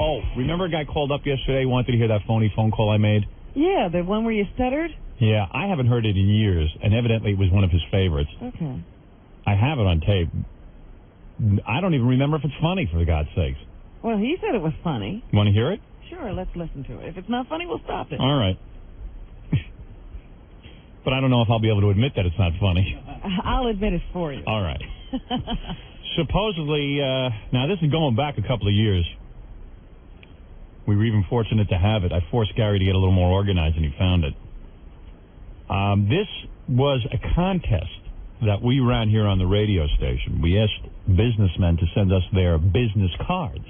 Oh, remember a guy called up yesterday, wanted to hear that phony phone call I made? Yeah, the one where you stuttered? Yeah, I haven't heard it in years, and evidently it was one of his favorites. Okay. I have it on tape. I don't even remember if it's funny, for God's sakes. Well, he said it was funny. Want to hear it? Sure, let's listen to it. If it's not funny, we'll stop it. All right. But I don't know if I'll be able to admit that it's not funny. I'll admit it for you. All right. Supposedly, now this is going back a couple of years. We were even fortunate to have it. I forced Gary to get a little more organized, and he found it. This was a contest that we ran here on the radio station. We asked businessmen to send us their business cards.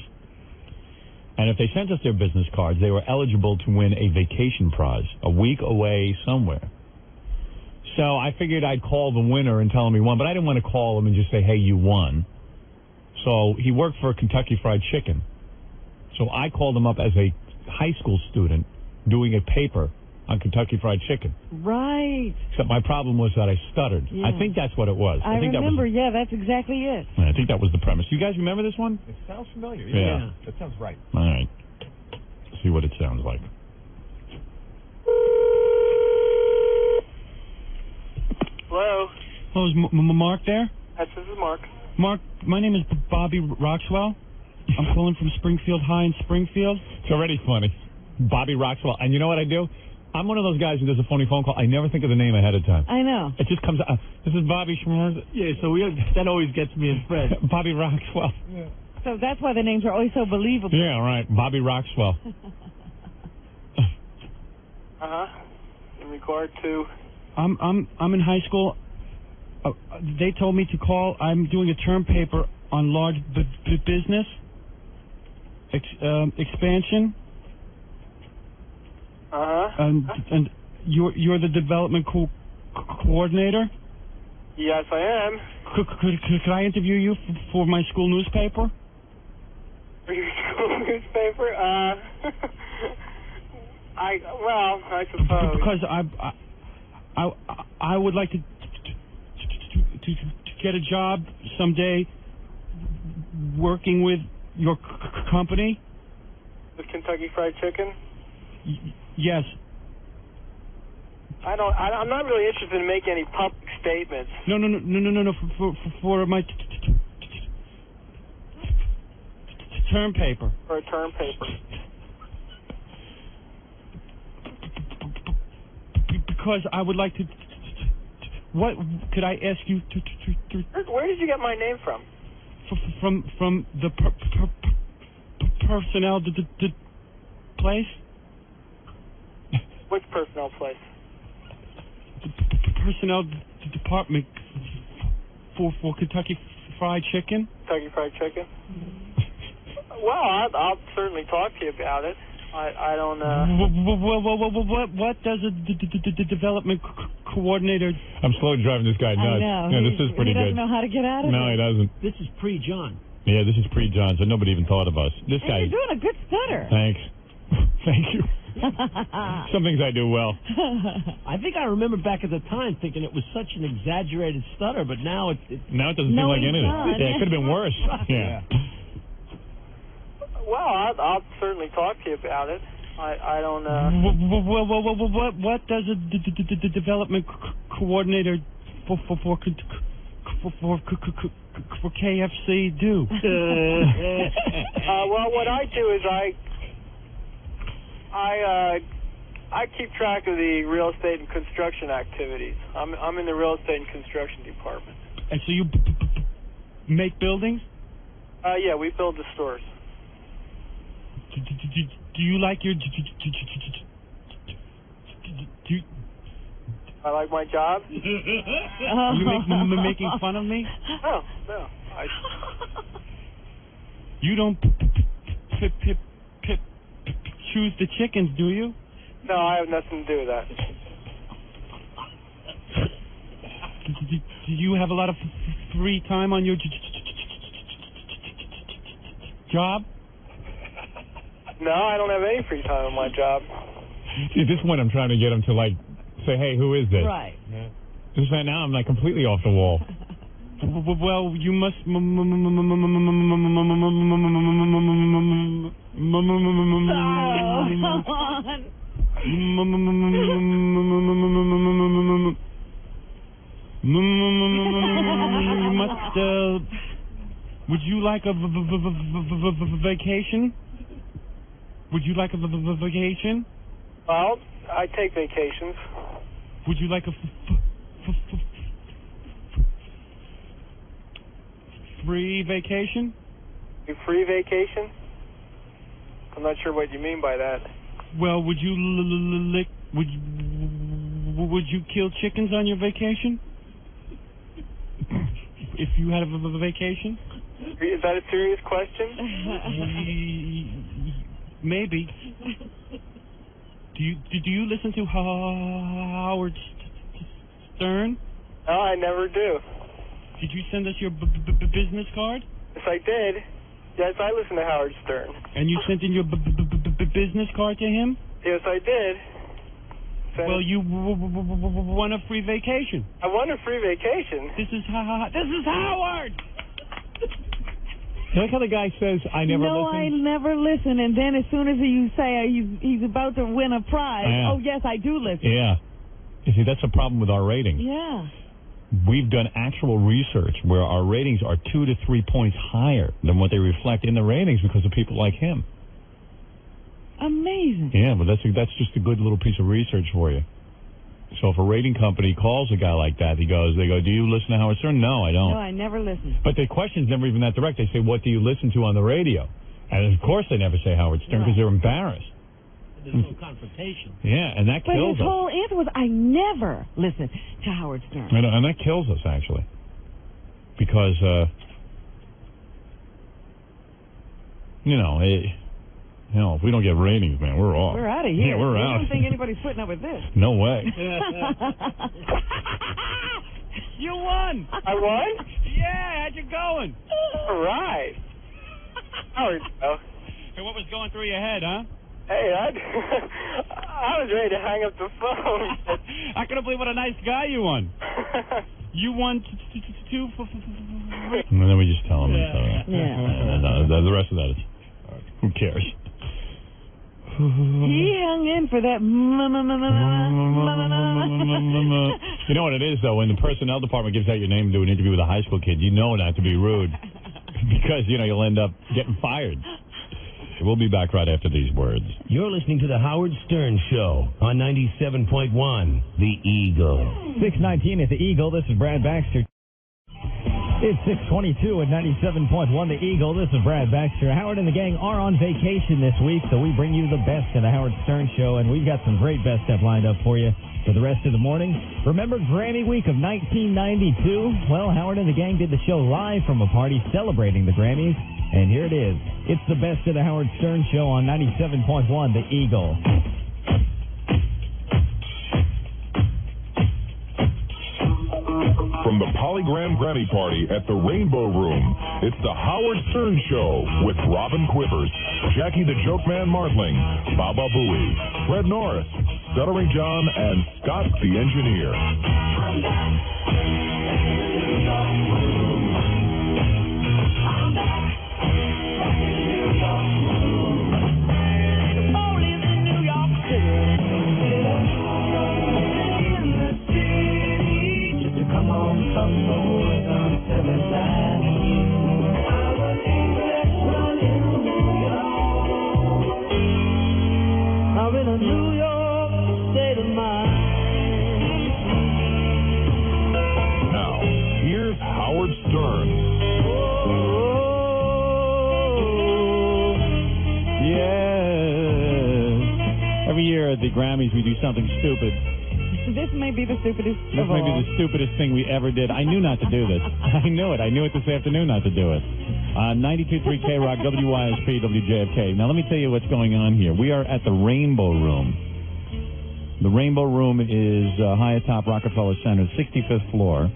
And if they sent us their business cards, they were eligible to win a vacation prize, a week away somewhere. So I figured I'd call the winner and tell him he won, but I didn't want to call him and just say, hey, you won. So he worked for Kentucky Fried Chicken. So I called him up as a high school student doing a paper on Kentucky Fried Chicken. Right. Except my problem was that I stuttered. Yeah. I think that's what it was. I think remember, yeah, that's exactly it. I think that was the premise. You guys remember this one? It sounds familiar. Yeah. That sounds right. All right. Let's see what it sounds like. Hello. Hello, is Mark there? Yes, this is Mark. Mark, my name is Bobby Roxwell. I'm calling from Springfield High in Springfield. It's already funny. Bobby Roxwell. And you know what I do? I'm one of those guys who does a phony phone call. I never think of the name ahead of time. I know. It just comes out. This is Bobby Schmorz. Yeah, so that always gets me impressed. Bobby Roxwell. Yeah. So that's why the names are always so believable. Yeah, right. Bobby Roxwell. In regard to... I'm in high school. They told me to call. I'm doing a term paper on large business expansion. And you're the development coordinator. Yes, I am. Could I interview you for my school newspaper? For your school newspaper? I suppose. Because I would like to get a job someday working with your company. With Kentucky Fried Chicken? Yes. I'm not really interested in making any public statements. No. For my term paper. For a term paper. Because I would like to. What could I ask you to Where did you get my name from? From the personnel place. Which personnel place? The personnel department for Kentucky Fried Chicken. Kentucky Fried Chicken? Well, I'll certainly talk to you about it. I don't What does a development coordinator? I'm slowly driving this guy nuts. I know. Yeah, this is pretty good. He doesn't know how to get out of it. No, he doesn't. This is pre-John. Yeah, this is pre-John, so nobody even thought of us. This And guy. you're doing a good stutter. Thanks. Thank you. Some things I do well. I think I remember back at the time thinking it was such an exaggerated stutter, but now it now it doesn't seem like anything. Done. Yeah, it could have been worse. Yeah. Well, I'll certainly talk to you about it. I don't What does a development coordinator for KFC do? Well, what I do is I keep track of the real estate and construction activities. I'm in the real estate and construction department. And so you make buildings? Yeah, we build the stores. Do you like your? I like my job. Are you making fun of me? No. You don't choose the chickens, do you? No, I have nothing to do with that. Do you have a lot of free time on your job? No, I don't have any free time on my job. See, at this point, I'm trying to get him to, like, say, hey, who is this? Right. Yeah. Just right now, I'm, like, completely off the wall. Well, you must come on. Would you like a vacation? Would you like a vacation? Well, I take vacations. Would you like a free vacation? A free vacation? I'm not sure what you mean by that. Well, would you would you kill chickens on your vacation? If you had a vacation? Is that a serious question? Maybe. Do you listen to Howard Stern? No, I never do. Did you send us your business card? Yes, I did. Yes, I listen to Howard Stern. And you sent in your business card to him? Yes, I did. Well, you won a free vacation. I won a free vacation. This is Howard. You like how the guy says, I never listen? No, I never listen. And then as soon as you say he's about to win a prize, oh, yes, I do listen. Yeah. You see, that's a problem with our ratings. Yeah. We've done actual research where our ratings are 2 to 3 points higher than what they reflect in the ratings because of people like him. Amazing. Yeah, but that's just a good little piece of research for you. So if a rating company calls a guy like that, they go, do you listen to Howard Stern? No, I don't. No, I never listen. But the question's never even that direct. They say, what do you listen to on the radio? And of course they never say Howard Stern because they're embarrassed. There's no confrontation. Yeah, and that kills us. But his whole answer was, I never listen to Howard Stern. And that kills us, actually. Because, if we don't get ratings, man, we're off. We're out of here. Yeah, we're out. I don't think anybody's putting up with this. No way. You won. I won? Yeah, how'd you going? All right. Howard, Hey, what was going through your head, huh? hey, I was ready to hang up the phone. I couldn't believe what a nice guy you won. You won two for... And then we just tell him. Yeah. And the rest of that is... Who cares? He hung in for that. You know what it is, though? When the personnel department gives out your name to do an interview with a high school kid, you know not to be rude. Because, you'll end up getting fired. We'll be back right after these words. You're listening to The Howard Stern Show on 97.1 The Eagle. 619 at The Eagle. This is Brad Baxter. It's 622 at 97.1 The Eagle. This is Brad Baxter. Howard and the gang are on vacation this week, so we bring you the best of the Howard Stern Show, and we've got some great best stuff lined up for you for the rest of the morning. Remember Grammy Week of 1992? Well, Howard and the gang did the show live from a party celebrating the Grammys, and here it is. It's the best of the Howard Stern Show on 97.1 The Eagle. From the Polygram Grammy Party at the Rainbow Room, it's the Howard Stern Show with Robin Quivers, Jackie the Joke Man Martling, Baba Booey, Fred Norris, Stuttering John, and Scott the Engineer. Now, here's Howard Stern. Yeah. Every year at the Grammys, we do something stupid. This may be the stupidest This of may all. be the stupidest thing we ever did. I knew not to do this. I knew it. I knew it this afternoon not to do it. 92.3 K-Rock, WYSP, WJFK. Now, let me tell you what's going on here. We are at the Rainbow Room. The Rainbow Room is high atop Rockefeller Center, 65th floor.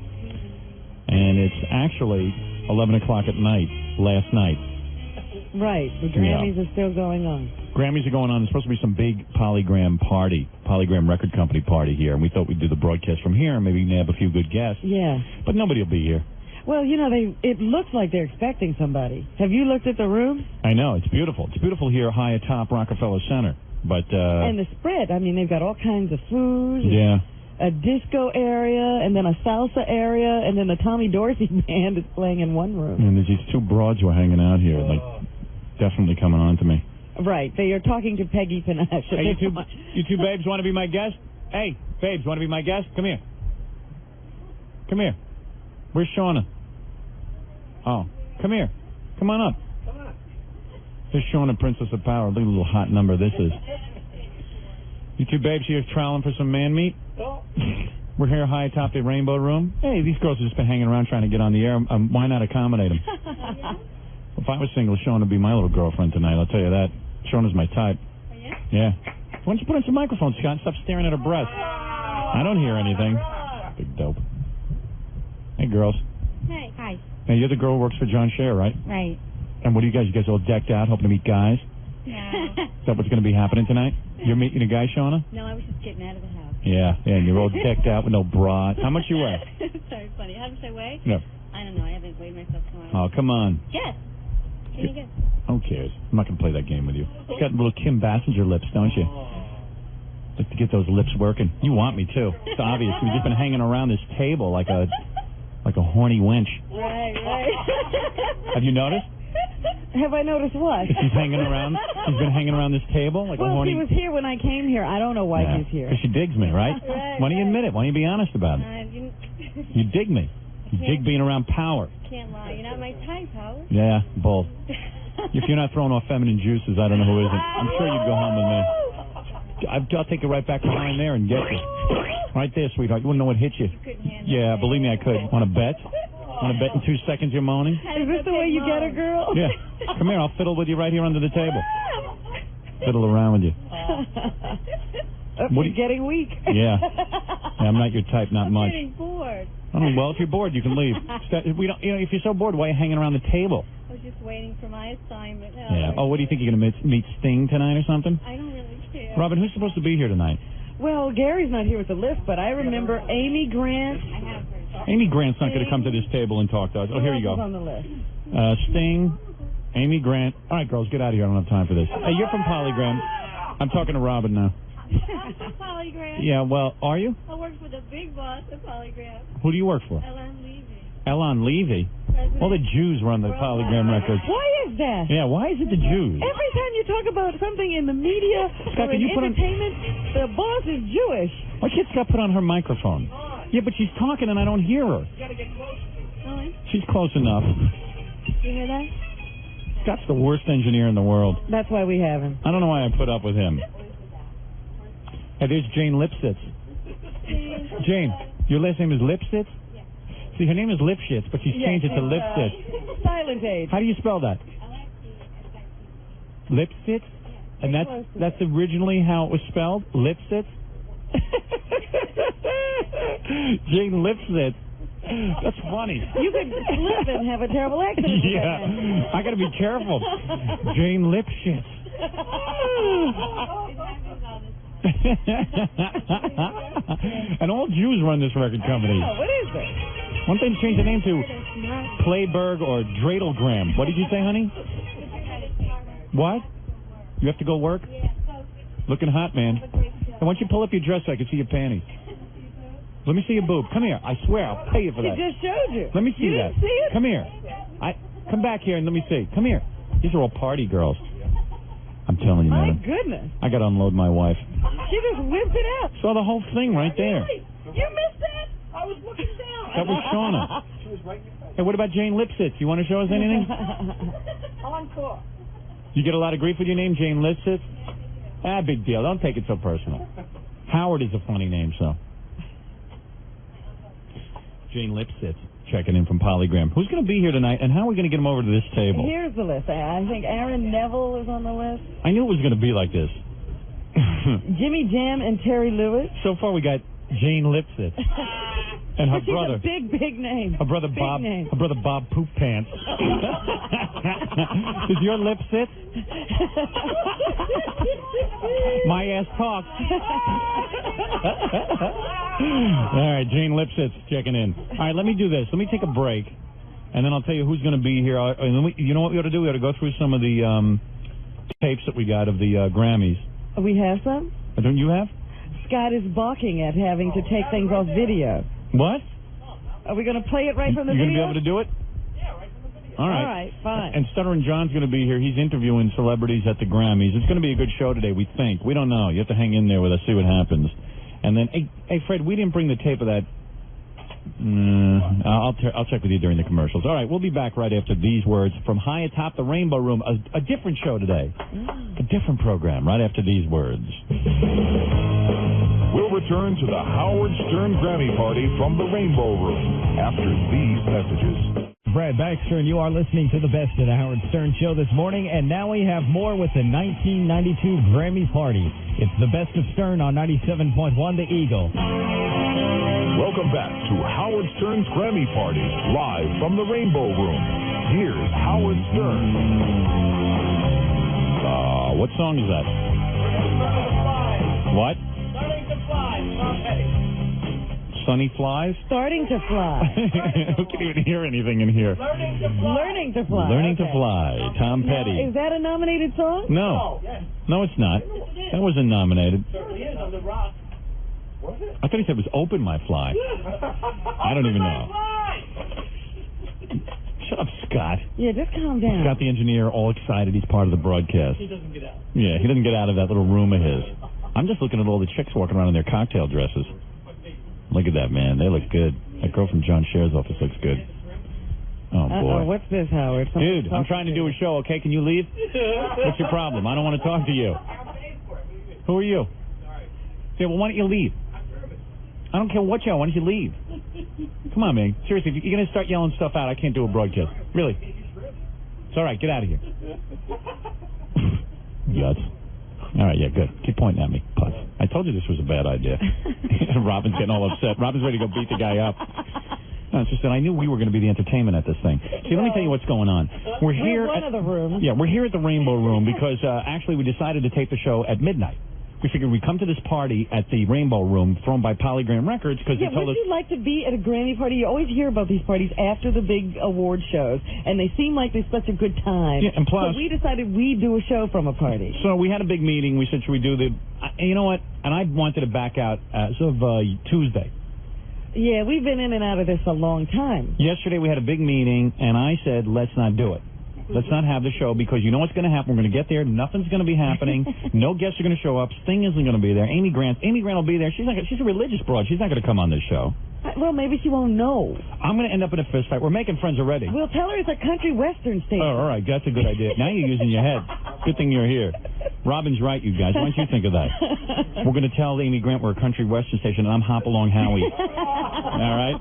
And it's actually 11 o'clock at night, last night. Right. The Grammys are still going on. Grammys are going on. There's supposed to be some big Polygram record company party here. And we thought we'd do the broadcast from here and maybe nab a few good guests. Yeah. But nobody will be here. Well, it looks like they're expecting somebody. Have you looked at the room? I know, it's beautiful. It's beautiful here high atop Rockefeller Center. But and the spread, I mean, they've got all kinds of food. Yeah. A disco area, and then a salsa area, and then the Tommy Dorsey band is playing in one room. And there's these two broads who are hanging out here, like, definitely coming on to me. Right, they are talking to Peggy Panache. Hey, you two babes want to be my guest? Hey, babes, want to be my guest? Come here. Come here. Where's Shauna? Oh, come here. Come on up. Come on. There's Shauna, Princess of Power. Look at the little hot number this is. You two babes here troweling for some man meat? We're here high atop the Rainbow Room. Hey, these girls have just been hanging around trying to get on the air. Why not accommodate them? If I was single, Shauna would be my little girlfriend tonight, I'll tell you that. Shauna's my type. Oh, yeah? Yeah. Why don't you put in some microphones, Scott, and stop staring at her breasts? I don't hear anything. Big dope. Hey, girls. Hey. Hi. Hey, you're the girl who works for John Scher, right? Right. And what do you guys all decked out, hoping to meet guys? No. Is that what's going to be happening tonight? You're meeting a guy, Shauna? No, I was just getting out of the house. Yeah, and you're all decked out with no bra. How much you weigh? Sorry, funny. How much I weigh? No. I don't know. I haven't weighed myself tomorrow. Oh, come on. Yes. Can you guess? Who cares? I'm not going to play that game with you. You got little Kim Basinger lips, don't you? Like to get those lips working. You want me, too. It's obvious. We've just been hanging around this table like a horny wench. Right. Have you noticed? Have I noticed what? She's hanging around. She's been hanging around this table like a horny... Well, she was here when I came here. I don't know why she's here. Because she digs me, right? Why don't you admit it? Why don't you be honest about it? You dig me. You dig being around power. Can't lie. You're not my type, Howard. Yeah, both. If you're not throwing off feminine juices, I don't know who isn't. I'm sure you'd go home with me. I'll take it right back behind there and get you. Right there, sweetheart. You wouldn't know what hit you. Yeah, believe me, I could. Want to bet? Want to bet in 2 seconds you're moaning? Is this the way you get a girl? Yeah. Come here, I'll fiddle with you right here under the table. Fiddle around with you. What are you getting weak? Yeah. I'm not your type, not much. I'm getting bored. Oh, well, if you're bored, you can leave. We don't. If you're so bored, why are you hanging around the table? I was just waiting for my assignment. Yeah. Oh, what do you think? You're going to meet Sting tonight or something? I don't really care. Robin, who's supposed to be here tonight? Well, Gary's not here with the list, but I remember Amy Grant. I have her. Amy Grant's not going to come to this table and talk to us. Oh, here you go. Who else is on the list? Sting, Amy Grant. All right, girls, get out of here. I don't have time for this. Hey, you're from Polygram. I'm talking to Robin now. I'm from Polygram. Yeah, well, are you? I work for the big boss at Polygram. Who do you work for? Ellen Levy. Elon Levy. All the Jews run the Polygram records. Why is that? Yeah, why is it the Jews? Every time you talk about something in the media Scott, or in can you put on- entertainment, the boss is Jewish. Why can't Scott put on her microphone? Yeah, but she's talking and I don't hear her. Really? She's close enough. You hear that? Scott's the worst engineer in the world. That's why we have him. I don't know why I put up with him. Hey, there's Jane Lipsitz. Jane, your last name is Lipsitz? Yeah. See, her name is Lipschitz, but she's changed it to Lipsitz. Silent age. How do you spell that? Lipsitz? And that's originally how it was spelled? Lipsitz? Jane Lipsitz. That's funny. You could slip and have a terrible accident. Yeah, I got to be careful. Jane Lipschitz. And all Jews run this record company. Oh, what is it? Why don't they change the name to Playberg or Dreidelgram? What did you say, honey? What? You have to go work? Looking hot, man. Why don't you pull up your dress so I can see your panties? Let me see your boob. Come here. I swear, I'll pay you for that. She just showed you. Let me see you that. Didn't see it? Come here. Come back here and let me see. Come here. These are all party girls. I'm telling you, My man. goodness. I got to unload my wife. She just whipped it out. Saw the whole thing right there. You missed that? I was looking down. That was Shauna. She was right in your face. Hey, what about Jane Lipsitz? You want to show us anything? Encore. You get a lot of grief with your name, Jane Lipsitz? Big deal. Don't take it so personal. Howard is a funny name, so. Jane Lipsitz checking in from Polygram. Who's going to be here tonight, and how are we going to get him over to this table? Here's the list. I think Aaron Neville is on the list. I knew it was going to be like this. Jimmy Jam and Terry Lewis. So far, we got Jane Lipsitz and her She's brother. a big name. Her brother Bob. Name. Her brother Bob Poop Pants. Is your Lipsitz? My ass talks. All right, Jane Lipsitz checking in. All right, let me do this. Let me take a break. And then I'll tell you who's going to be here. And then you know what we ought to do? We ought to go through some of the tapes that we got of the Grammys. We have some? Don't you have? Scott is balking at having to take things off video. What? Are we going to play it right from the video? video? You're going to be able to do it? Yeah, right from the video. All right. All right, fine. And Stuttering John's going to be here. He's interviewing celebrities at the Grammys. It's going to be a good show today, we think. We don't know. You have to hang in there with us, see what happens. And then, hey Fred, we didn't bring the tape of that. I'll check with you during the commercials. All right, we'll be back right after these words from high atop the Rainbow Room. A different show today. A different program right after these words. We'll return to the Howard Stern Grammy Party from the Rainbow Room after these messages. Brad Baxter, and you are listening to the best of the Howard Stern Show this morning, and now we have more with the 1992 Grammy Party. It's the best of Stern on 97.1 The Eagle. Welcome back to Howard Stern's Grammy Party, live from the Rainbow Room. Here's Howard Stern. What song is that? What? Starting to fly, Tom Petty. Sunny Flies? Starting to fly. Who can even hear anything in here? Learning to fly. Learning to Okay. Fly, Tom Petty. Now, is that a nominated song? No. Yes. No, it's not. That wasn't nominated. Certainly is on the rock. I thought he said it was Open My Fly. I don't even know. Shut up, Scott. Yeah, just calm down. Scott, the engineer, all excited. He's part of the broadcast. He doesn't get out. Yeah, he doesn't get out of that little room of his. I'm just looking at all the chicks walking around in their cocktail dresses. Look at that, man. They look good. That girl from John Scher's office looks good. Oh, boy. What's this, Howard? Dude, I'm trying to do a show, okay? Can you leave? What's your problem? I don't want to talk to you. Who are you? Yeah, well, why don't you leave? I don't care what you are. Why don't you leave? Come on, man. Seriously, if you're going to start yelling stuff out, I can't do a broadcast. Really. It's all right. Get out of here. Yuts. All right, yeah, good. Keep pointing at me, Putz. I told you this was a bad idea. Robin's getting all upset. Robin's ready to go beat the guy up. No, it's just that I knew we were going to be the entertainment at this thing. See, let me tell you what's going on. We're here one of the rooms. Yeah, we're here at the Rainbow Room because actually we decided to tape the show at midnight. We figured we'd come to this party at the Rainbow Room thrown by Polygram Records because they told us... Would you like to be at a Grammy party? You always hear about these parties after the big award shows, and they seem like they're such a good time. Yeah, and plus... So we decided we'd do a show from a party. So we had a big meeting. We said, should we do the... you know what? And I wanted to back out as of Tuesday. Yeah, we've been in and out of this a long time. Yesterday we had a big meeting, and I said, let's not do it. Let's not have the show because you know what's going to happen. We're going to get there. Nothing's going to be happening. No guests are going to show up. Sting isn't going to be there. Amy Grant will be there. She's a religious broad. She's not going to come on this show. Well, maybe she won't know. I'm going to end up in a fist fight. We're making friends already. We'll tell her it's a country western station. Oh, all right. That's a good idea. Now you're using your head. Good thing you're here. Robin's right, you guys. Why don't you think of that? We're going to tell Amy Grant we're a country western station, and I'm Hop Along Howie. All right?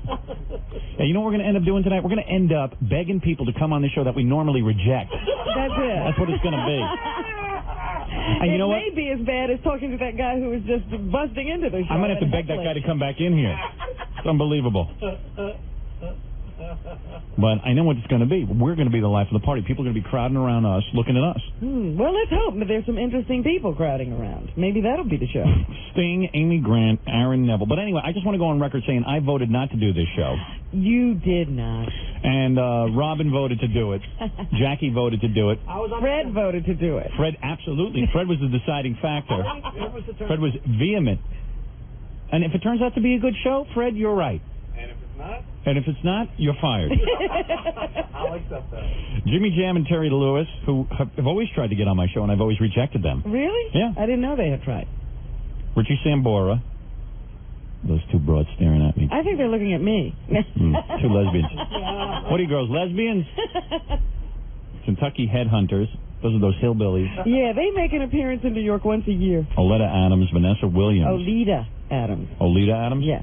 Hey, you know what we're going to end up doing tonight? We're going to end up begging people to come on the show that we normally reject. That's it. That's what it's going to be. And you know what? It may be as bad as talking to that guy who was just busting into the show. I'm going to have to beg that guy to come back in here. It's unbelievable. But I know what it's going to be. We're going to be the life of the party. People are going to be crowding around us, looking at us. Well, let's hope that there's some interesting people crowding around. Maybe that'll be the show. Sting, Amy Grant, Aaron Neville. But anyway, I just want to go on record saying I voted not to do this show. You did not. And Robin voted to do it. Jackie voted to do it. Fred voted to do it. Fred, absolutely. Fred was the deciding factor. Fred was vehement. And if it turns out to be a good show, Fred, you're right. And if it's not, you're fired. I'll accept that. Jimmy Jam and Terry Lewis, who have always tried to get on my show, and I've always rejected them. Really? Yeah. I didn't know they had tried. Richie Sambora. Those two broads staring at me. I think they're looking at me. Two lesbians. What are you girls, lesbians? Kentucky Headhunters. Those are those hillbillies. Yeah, they make an appearance in New York once a year. Oleta Adams, Vanessa Williams. Oleta Adams. Oleta Adams? Yeah.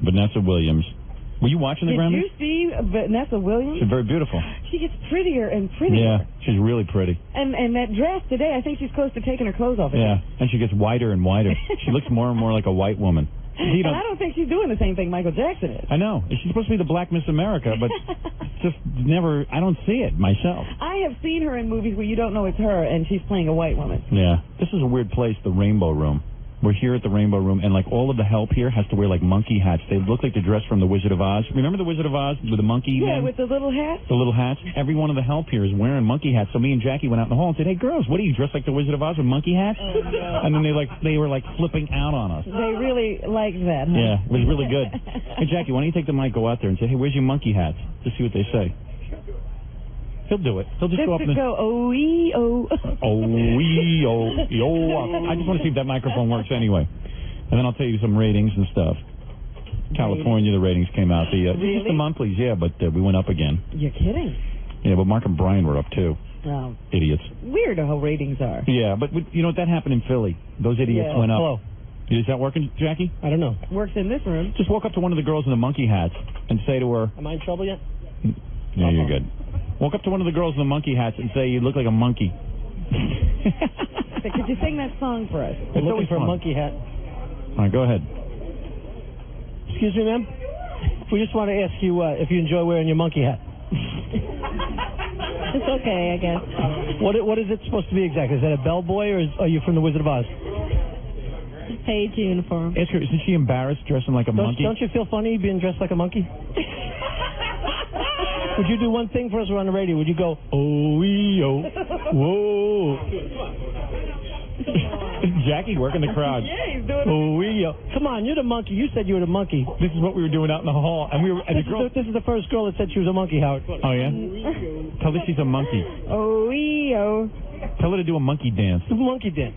Vanessa Williams. Were you watching the Grammys? Did you see Vanessa Williams? She's very beautiful. She gets prettier and prettier. Yeah, she's really pretty. And that dress today, I think she's close to taking her clothes off again. Yeah, and she gets whiter and whiter. She looks more and more like a white woman. And I don't think she's doing the same thing Michael Jackson is. I know. She's supposed to be the Black Miss America, but just never, I don't see it myself. I have seen her in movies where you don't know it's her and she's playing a white woman. Yeah. This is a weird place, the Rainbow Room. We're here at the Rainbow Room, and like all of the help here has to wear like monkey hats. They look like they're dressed from the Wizard of Oz. Remember the Wizard of Oz with the monkey? Yeah, man? with the little hats. The little hats. Every one of the help here is wearing monkey hats. So me and Jackie went out in the hall and said, "Hey girls, what are you dressed like the Wizard of Oz with monkey hats?" Oh, no. And then they were like flipping out on us. They really liked that, huh? Yeah, it was really good. Hey Jackie, why don't you take the mic, go out there and say, "Hey, where's your monkey hats?" To see what they say. He'll do it. He'll just go up and go oh-ee-oh. Oh-ee-oh. I just want to see if that microphone works anyway. And then I'll tell you some ratings and stuff. California, the ratings came out. Really? Just the monthlies, yeah, but we went up again. You're kidding. Yeah, but Mark and Brian were up too. Oh. Idiots. Weird how ratings are. Yeah, but you know, that happened in Philly. Those idiots went up. Hello. Is that working, Jackie? I don't know. Works in this room. Just walk up to one of the girls in the monkey hats and say to her... Am I in trouble yet? Yeah, you're good. Walk up to one of the girls in the monkey hats and say, "You look like a monkey." Could you sing that song for us? I'm looking for a monkey hat. All right, go ahead. Excuse me, ma'am? We just want to ask you if you enjoy wearing your monkey hat. It's okay, I guess. What is it supposed to be exactly? Is that a bellboy, or are you from the Wizard of Oz? Page uniform. Ask her, isn't she embarrassed dressing like a monkey? Don't you feel funny being dressed like a monkey? Would you do one thing for us? We're on the radio. Would you go, oh-ee-oh, whoa? Jackie working the crowd. Yeah, he's doing it. Oh-ee-oh. Come on, you're the monkey. You said you were the monkey. This is what we were doing out in the hall. And we were. And This is the first girl that said she was a monkey, Howard. Oh, yeah? Tell her she's a monkey. Oh-ee-oh. Tell her to do a monkey dance. The monkey dance.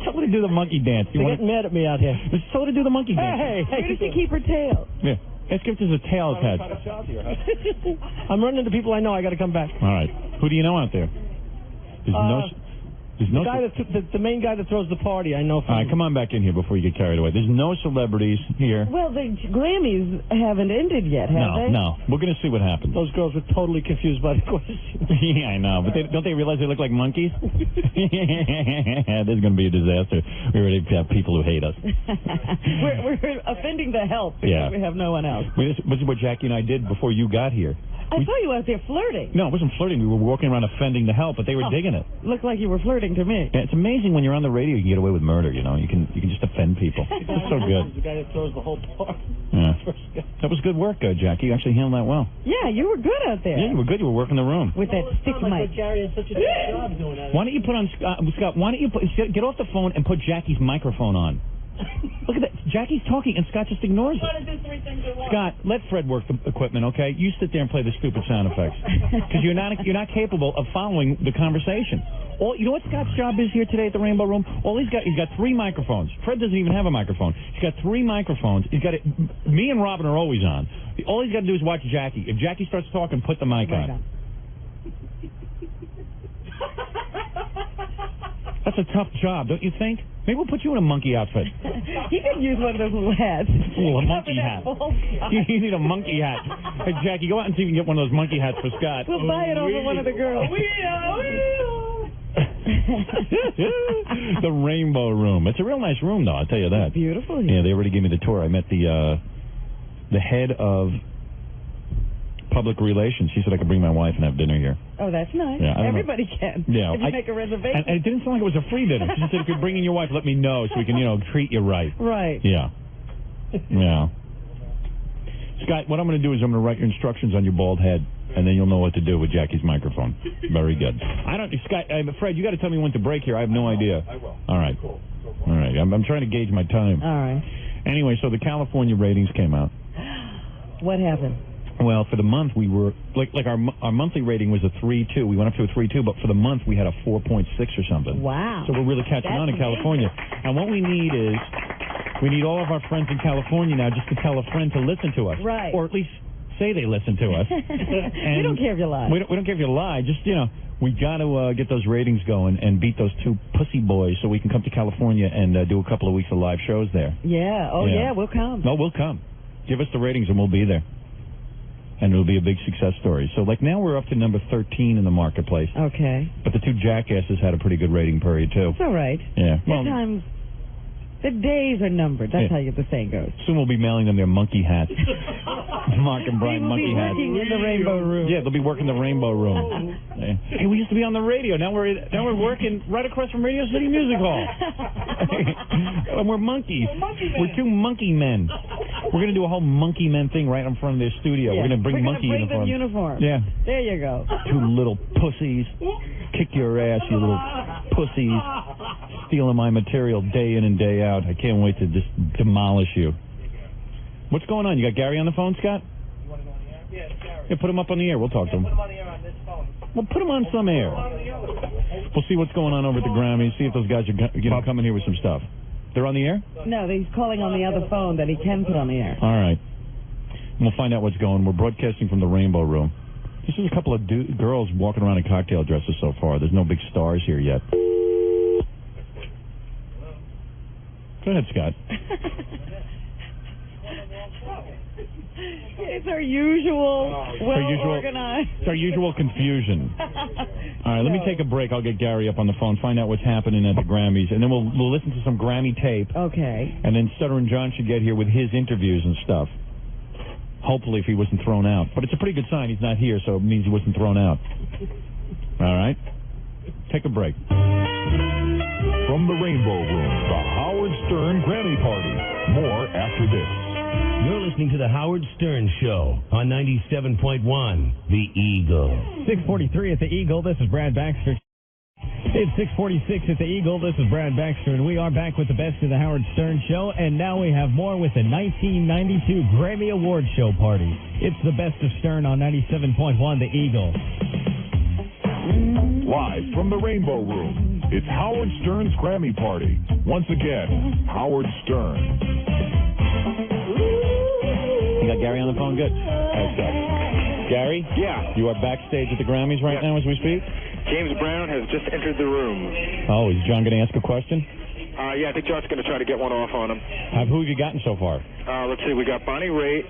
Tell her to do the monkey dance. They're getting mad at me out here. Just tell her to do the monkey dance. Hey, Where does she keep her tail? Yeah. Ask if there's a tail attached. I'm running into people I know. I got to come back. All right. Who do you know out there? There's no. The guy the main guy that throws the party, I know. All right, come on back in here before you get carried away. There's no celebrities here. Well, the Grammys haven't ended yet, have they? No. We're going to see what happens. Those girls were totally confused by the question. Yeah, I know. But don't they realize they look like monkeys? There's going to be a disaster. We already have people who hate us. we're offending the help because we have no one else. This is what Jackie and I did before you got here. I saw you out there flirting. No, it wasn't flirting. We were walking around offending the help, but they were digging it. Looked like you were flirting to me. Yeah, it's amazing when you're on the radio, you can get away with murder, you know. You can just offend people. It's so good. The guy that throws the whole party. Yeah. That was good work, Jackie. You actually handled that well. Yeah, you were good out there. Yeah, you were good. You were working the room. With that stick mic. Gary has such a good job doing that. Why don't you put on, Scott, why don't you get off the phone and put Jackie's microphone on? Look at that. Jackie's talking and Scott just ignores it. Scott, let Fred work the equipment, okay? You sit there and play the stupid sound effects. Because you're not capable of following the conversation. You know what Scott's job is here today at the Rainbow Room? He's got 3 microphones. Fred doesn't even have a microphone. He's got 3 microphones. He's got it. Me and Robin are always on. All he's got to do is watch Jackie. If Jackie starts talking, put the mic on. That's a tough job, don't you think? Maybe we'll put you in a monkey outfit. He could use one of those little hats. Ooh, a monkey hat. You need a monkey hat. Hey, Jackie, go out and see if you can get one of those monkey hats for Scott. We'll buy it over one of the girls. The Rainbow Room. It's a real nice room, though, I'll tell you that. It's beautiful. Yeah, they already gave me the tour. I met the head of public relations. She said I could bring my wife and have dinner here. Oh, that's nice. Yeah, Everybody can. Yeah, if you make a reservation. And it didn't sound like it was a free dinner. She said if you're bringing your wife, let me know so we can, treat you right. Right. Yeah. Yeah. Scott, what I'm going to do is I'm going to write your instructions on your bald head, and then you'll know what to do with Jackie's microphone. Very good. Scott, Fred, you got to tell me when to break here. I have no idea. I will. All right. Cool. All right. I'm trying to gauge my time. All right. Anyway, so the California ratings came out. What happened? Well, for the month we were like our monthly rating was a 3.2. We went up to a 3.2, but for the month we had a 4.6 or something. Wow! So we're really catching on in California. And what we need is all of our friends in California now just to tell a friend to listen to us, right? Or at least say they listen to us. And we don't care if you lie. We don't care if you lie. Just we got to get those ratings going and beat those 2 pussy boys so we can come to California and do a couple of weeks of live shows there. Yeah. Oh yeah, we'll come. No, we'll come. Give us the ratings and we'll be there. And it'll be a big success story. So, now we're up to number 13 in the marketplace. Okay. But the 2 jackasses had a pretty good rating period, too. It's all right. Yeah. Sometimes the days are numbered. That's how the saying goes. Soon we'll be mailing them their monkey hats. Mark and Brian monkey hats. Working in the Rainbow Room. Yeah, they'll be working the Rainbow Room. Hey, we used to be on the radio. Now we're working right across from Radio City Music Hall. And we're monkeys. We're two monkey men. We're going to do a whole monkey men thing right in front of their studio. Yeah. We're going to bring monkey them uniforms. uniforms. Yeah. There you go. Two little pussies. Kick your ass, you little pussies. Stealing my material day in and day out. I can't wait to just demolish you. What's going on? You got Gary on the phone, Scott? You want to go on the air? Yeah, Gary. Yeah, put him up on the air. We'll talk to him. Put him on the air on this phone. Well, put him on some air. We'll see what's going on over at the Grammys. See if those guys are coming here with some stuff. They're on the air? No, he's calling on the other phone that he can put on the air. All right. We'll find out what's going. We're broadcasting from the Rainbow Room. This is a couple of girls walking around in cocktail dresses so far. There's no big stars here yet. Go ahead, Scott. It's our usual, well-organized. It's our usual confusion. All right, let me take a break. I'll get Gary up on the phone, find out what's happening at the Grammys, and then we'll listen to some Grammy tape. Okay. And then Stuttering John should get here with his interviews and stuff. Hopefully, if he wasn't thrown out. But it's a pretty good sign he's not here, so it means he wasn't thrown out. All right? Take a break. From the Rainbow Room, the Howard Stern Grammy Party. More after this. You're listening to The Howard Stern Show on 97.1, The Eagle. 6:43 at the Eagle. This is Brad Baxter. It's 6:46 at the Eagle. This is Brad Baxter, and we are back with the best of the Howard Stern Show. And now we have more with the 1992 Grammy Award Show party. It's the best of Stern on 97.1, The Eagle. Live from the Rainbow Room, it's Howard Stern's Grammy Party. Once again, Howard Stern. You got Gary on the phone? Good. Gary? Yeah. You are backstage at the Grammys right now as we speak? James Brown has just entered the room. Oh, is John going to ask a question? Yeah, I think John's going to try to get one off on him. Who have you gotten so far? Let's see, we got Bonnie Raitt.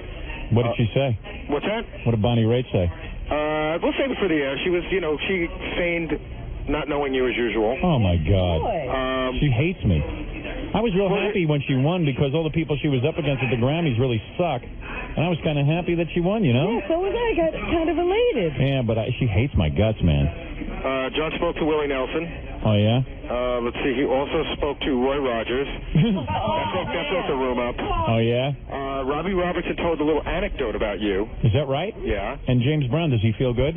What did she say? What's that? What did Bonnie Raitt say? We'll save it for the air. She was, she feigned not knowing you as usual. Oh, my God. She hates me. I was real happy when she won because all the people she was up against at the Grammys really suck. And I was kind of happy that she won, you know? Yeah, so was I. Got kind of elated. Yeah, but she hates my guts, man. John spoke to Willie Nelson. Oh, yeah? Let's see, he also spoke to Roy Rogers. that broke the room up. Oh, yeah? Robbie Robertson told a little anecdote about you. Is that right? Yeah. And James Brown, does he feel good?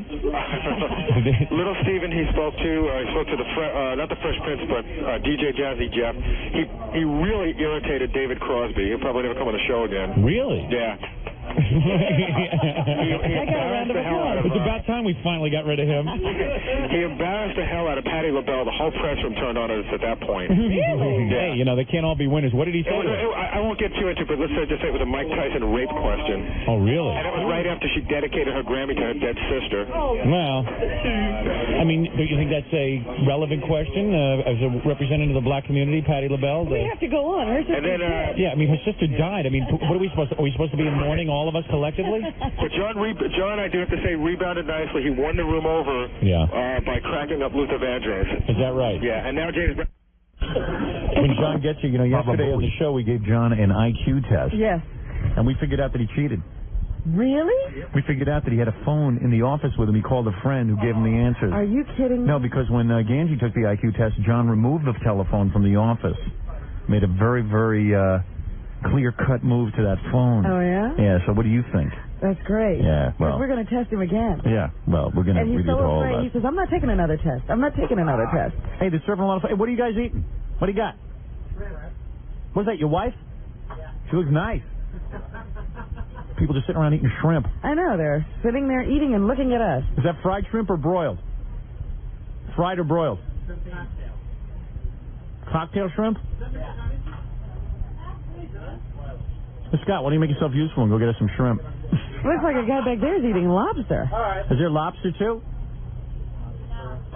Little Steven he spoke to not the Fresh Prince, but DJ Jazzy Jeff. He really irritated David Crosby. He'll probably never come on the show again. Really? Yeah. It's about time we finally got rid of him. He embarrassed the hell out of Patti LaBelle. The whole press room turned on us at that point. Really? Hey, they can't all be winners. What did he say? I won't get too into it, but let's just say it was a Mike Tyson rape question. Oh, really? And it was right after she dedicated her Grammy to her dead sister. Well, I mean, do you think that's a relevant question as a representative of the black community, Patti LaBelle? We have to go on. Her sister died. Yeah, I mean, her sister died. I mean, what are we supposed to? Are we supposed to be in mourning, all of us collectively? But John, I do have to say, rebounded nicely. He won the room over by cracking up Luther Vandross. Is that right? Yeah, and now James Brown. When John gets you, yesterday on the show we gave John an IQ test. Yes. And we figured out that he cheated. Really? We figured out that he had a phone in the office with him. He called a friend who gave him the answers. Are you kidding me? No, because when Ganji took the IQ test, John removed the telephone from the office. Made a very, very clear-cut move to that phone. Oh, yeah? Yeah, so what do you think? That's great. Yeah, well. We're going to test him again. Yeah, well, we're going to redo all so that. afraid. He says, I'm not taking another test. I'm not taking another test. Hey, they're serving a lot of... Hey, what are you guys eating? What do you got? What's that, your wife? Yeah. She looks nice. People just sitting around eating shrimp. I know. They're sitting there eating and looking at us. Is that fried shrimp or broiled? Fried or broiled? Cocktail shrimp? Hey, Scott, why don't you make yourself useful and go get us some shrimp? Looks like a guy back there is eating lobster. All right. Is there lobster, too?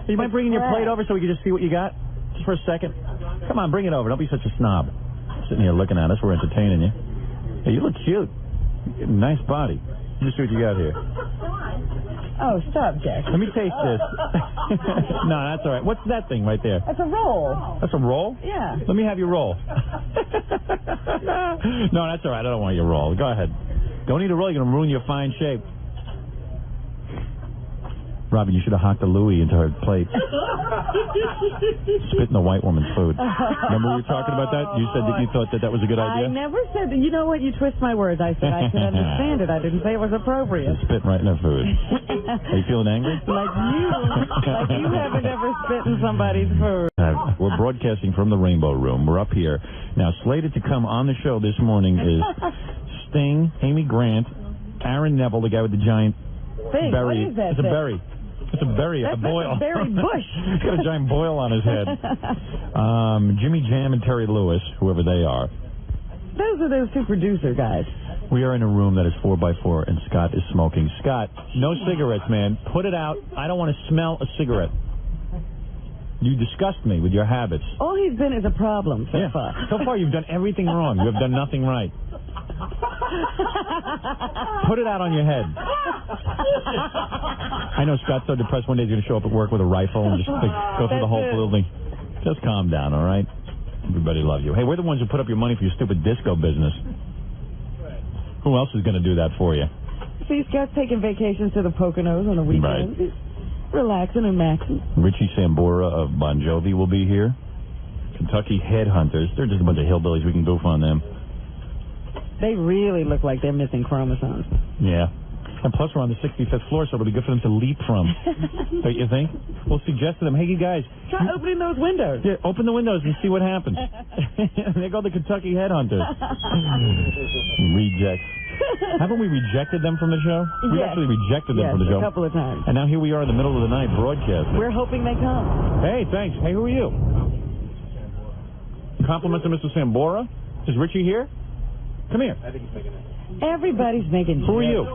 You mind bringing your plate over so we can just see what you got? Just for a second. Come on, bring it over. Don't be such a snob. Sitting here looking at us. We're entertaining you. Hey, you look cute. Nice body. Let me see what you got here. Oh, stop, Jack. Let me taste this. No, that's all right. What's that thing right there? That's a roll. That's a roll? Yeah. Let me have your roll. No, that's all right. I don't want your roll. Go ahead. Don't eat a roll. You're going to ruin your fine shape. Robin, you should have hocked a Louie into her plate. Spit in the white woman's food. Remember we were talking about that? You said that you thought that was a good idea? I never said that. You know what? You twist my words. I said I can understand it. I didn't say it was appropriate. Spit right in her food. Are you feeling angry? Like you haven't ever spit in somebody's food. We're broadcasting from the Rainbow Room. We're up here. Now, slated to come on the show this morning is Sting, Amy Grant, Aaron Neville, the guy with the giant berry. What is that? It's a berry. It's a berry, a boil. That's a berry bush. He's got a giant boil on his head. Jimmy Jam and Terry Lewis, whoever they are. Those are those two producer guys. We are in a room that is 4x4, and Scott is smoking. Scott, no cigarettes, man. Put it out. I don't want to smell a cigarette. You disgust me with your habits. All he's been is a problem so far. So far, you've done everything wrong. You have done nothing right. Put it out on your head. I know Scott's so depressed one day he's going to show up at work with a rifle and just go through the whole building. Just calm down, all right? Everybody loves you. Hey, we're the ones who put up your money for your stupid disco business. Who else is going to do that for you? See, Scott's taking vacations to the Poconos on the weekend. Right. Relaxing and maxing. Richie Sambora of Bon Jovi will be here. Kentucky Headhunters. They're just a bunch of hillbillies. We can goof on them. They really look like they're missing chromosomes. Yeah. And plus, we're on the 65th floor, so it'll be good for them to leap from. Don't you think? We'll suggest to them, hey, you guys. Try opening those windows. Yeah, open the windows and see what happens. There go the Kentucky Headhunters. Rejects. Haven't we rejected them from the show? We actually rejected them from the show. A couple of times. And now here we are in the middle of the night broadcasting. We're hoping they come. Hey, thanks. Hey, who are you? Compliments to Mr. Sambora? Is Richie here? Come here. I think he's making it. Everybody's making. Who are you?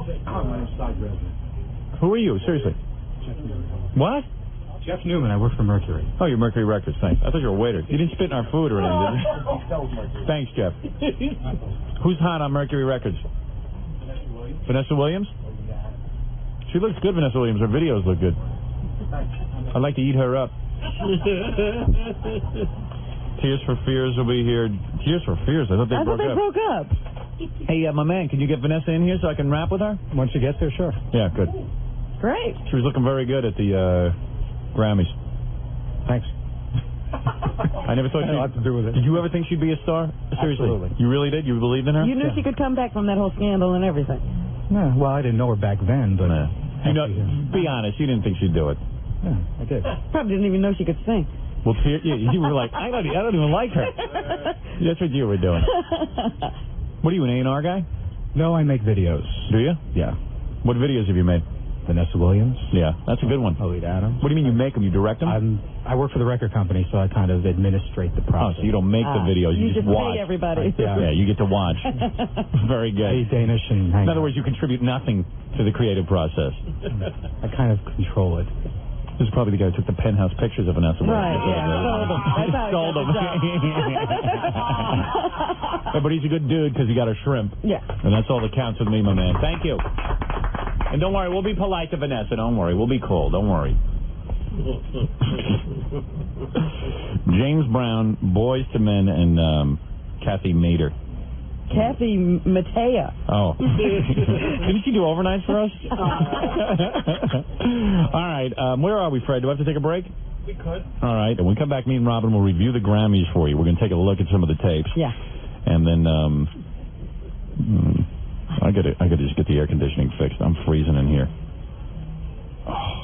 Who are you? Seriously. Jeff Newman. What? Jeff Newman. I work for Mercury. Oh, you're Mercury Records. Thanks. I thought you were a waiter. You didn't spit in our food or anything, did you? That was Mercury. Thanks, Jeff. Who's hot on Mercury Records? Vanessa Williams? She looks good, Vanessa Williams. Her videos look good. I'd like to eat her up. Tears for Fears will be here. Tears for Fears? I thought they broke up. Hey, my man, can you get Vanessa in here so I can rap with her? Once she gets there, sure. Yeah, good. Great. She was looking very good at the Grammys. Thanks. I never thought had a lot to do with it. Did you ever think she'd be a star? Seriously. Absolutely. You really did? You believed in her? You knew she could come back from that whole scandal and everything. Yeah, well, I didn't know her back then, but... You know, be honest, you didn't think she'd do it. Yeah, I did. Probably didn't even know she could sing. Well, you were like, I don't even like her. That's what you were doing. What are you, an A&R guy? No, I make videos. Do you? Yeah. What videos have you made? Vanessa Williams. Yeah, that's a good one. Elite Adams. What do you mean you make them? You direct them? I work for the record company, so I kind of administrate the process. Oh, so you don't make the videos, you just watch. Pay everybody. Yeah, you get to watch. Very good. Danish and in other words, you contribute nothing to the creative process. I kind of control it. This is probably the guy who took the penthouse pictures of Vanessa Williams. Right, yeah, sold them. But he's a good dude because he got a shrimp. Yeah. And that's all that counts with me, my man. Thank you. And don't worry, we'll be polite to Vanessa. Don't worry. We'll be cool. Don't worry. James Brown, Boys to Men, and Kathy Mater. Kathy Mattea. Oh. Didn't she do overnights for us? All right. Where are we, Fred? Do I have to take a break? We could. All right. And when we come back, me and Robin will review the Grammys for you. We're going to take a look at some of the tapes. Yeah. And then I got to just get the air conditioning fixed. I'm freezing in here. Oh.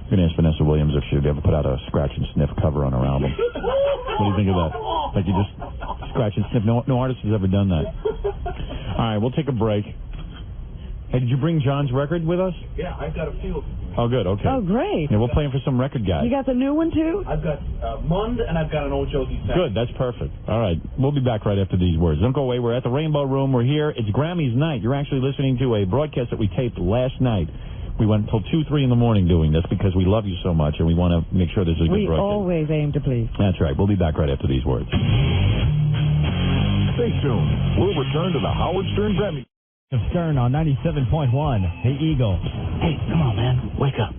I'm going to ask Vanessa Williams if she'd ever put out a scratch and sniff cover on her album. What do you think of that? Like you just scratch and sniff. No artist has ever done that. All right, we'll take a break. Hey, did you bring John's record with us? Yeah, I've got a few. Oh, good. Okay. Oh, great. Yeah, we'll play him for some record guys. You got the new one, too? I've got Mund, and I've got an old Josie Sack. Good, that's perfect. All right, we'll be back right after these words. Don't go away. We're at the Rainbow Room. We're here. It's Grammys night. You're actually listening to a broadcast that we taped last night. We went until 2, 3 in the morning doing this because we love you so much, and we want to make sure this is a good broadcast. We always aim to please. That's right. We'll be back right after these words. Stay tuned. We'll return to the Howard Stern Grammy. Of Stern on 97.1, The Eagle. Hey, come on, man. Wake up.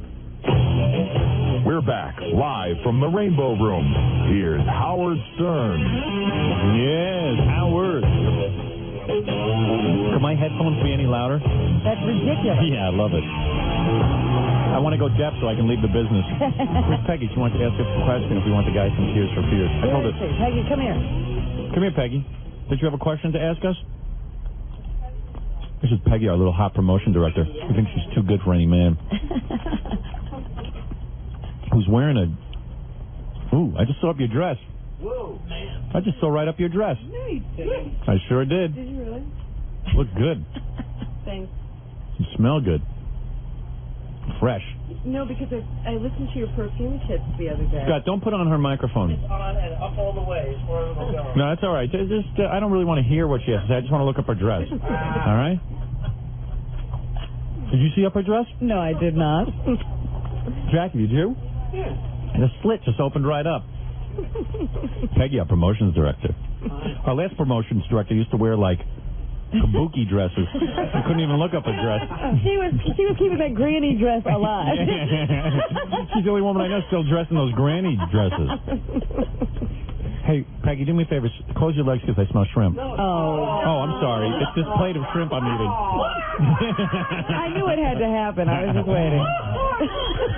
We're back live from the Rainbow Room. Here's Howard Stern. Yes, Howard. Could my headphones be any louder? That's ridiculous. Yeah, I love it. I want to go deaf so I can leave the business. Where's Peggy? She wants to ask us a question if we want the guy from Tears for Fears. I told her. Peggy, come here. Come here, Peggy. Did you have a question to ask us? This is Peggy, our little hot promotion director. We think she's too good for any man. Who's wearing a... Ooh, I just saw up your dress. Whoa, man. I just saw right up your dress. No, you didn't. I sure did. Did you really? Look good. Thanks. You smell good. Fresh. No, because I listened to your perfume tips the other day. Scott, don't put on her microphone. It's on and up all the way. It's where it'll go. No, that's all right. Just, I don't really want to hear what she has to say. I just want to look up her dress. All right? Did you see up her dress? No, I did not. Jackie, did you? Yeah. And the slit just opened right up. Peggy, our promotions director. Our last promotions director used to wear, like, kabuki dresses. You couldn't even look up a dress. She was keeping that granny dress alive. She's the only woman I know still dressed in those granny dresses. Hey, Peggy, do me a favor. Close your legs because I smell shrimp. Oh, I'm sorry. It's this plate of shrimp I'm eating. I knew it had to happen. I was just waiting.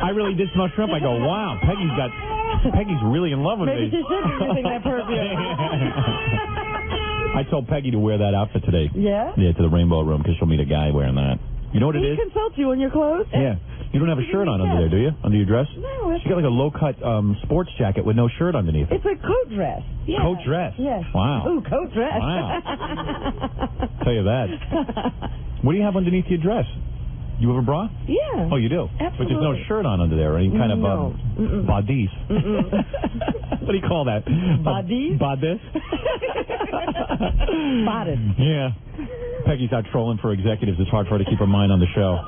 I really did smell shrimp. I go, wow, Peggy's really in love with Maybe me. she should be using that perfume. I told Peggy to wear that outfit today. Yeah? Yeah, to the Rainbow Room because she'll meet a guy wearing that. You know what it He is? consults you on your clothes? Yeah. You don't have a shirt on under there, do you? Under your dress? No. She got like a low-cut sports jacket with no shirt underneath it. It's a coat dress. Yeah. Coat dress? Yes. Wow. Ooh, coat dress. Wow. Tell you that. What do you have underneath your dress? You have a bra? Yeah. Oh, you do? Absolutely. But there's no shirt on under there, or any kind of bodice. What do you call that? Bodice? Bodice? Bodice. Yeah. Peggy's out trolling for executives. It's hard for her to keep her mind on the show.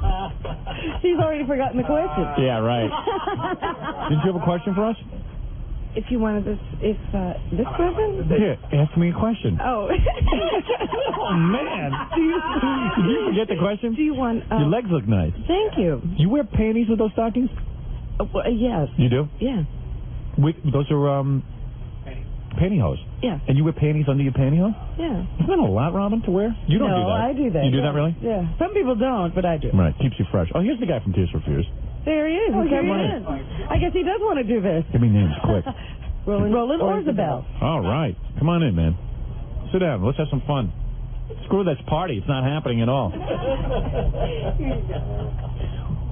She's already forgotten the question. Yeah, right. Did you have a question for us? If you wanted this person? Here, ask me a question. Oh. Oh, man. Did you forget the question? Do you want... Your legs look nice. Thank you. You wear panties with those stockings? Well, yes. You do? Yeah. Those are, pantyhose. Yeah. And you wear panties under your pantyhose? Yeah. Isn't that a lot, Robin, to wear? You don't do that. No, I do that. You do that, really? Yeah. Some people don't, but I do. Right. Keeps you fresh. Oh, here's the guy from Tears for Fears. There he is. Oh, He's here he coming is. in. I guess he does want to do this. Give me names, quick. Roland Orzabel. All right. Come on in, man. Sit down. Let's have some fun. Screw this party. It's not happening at all.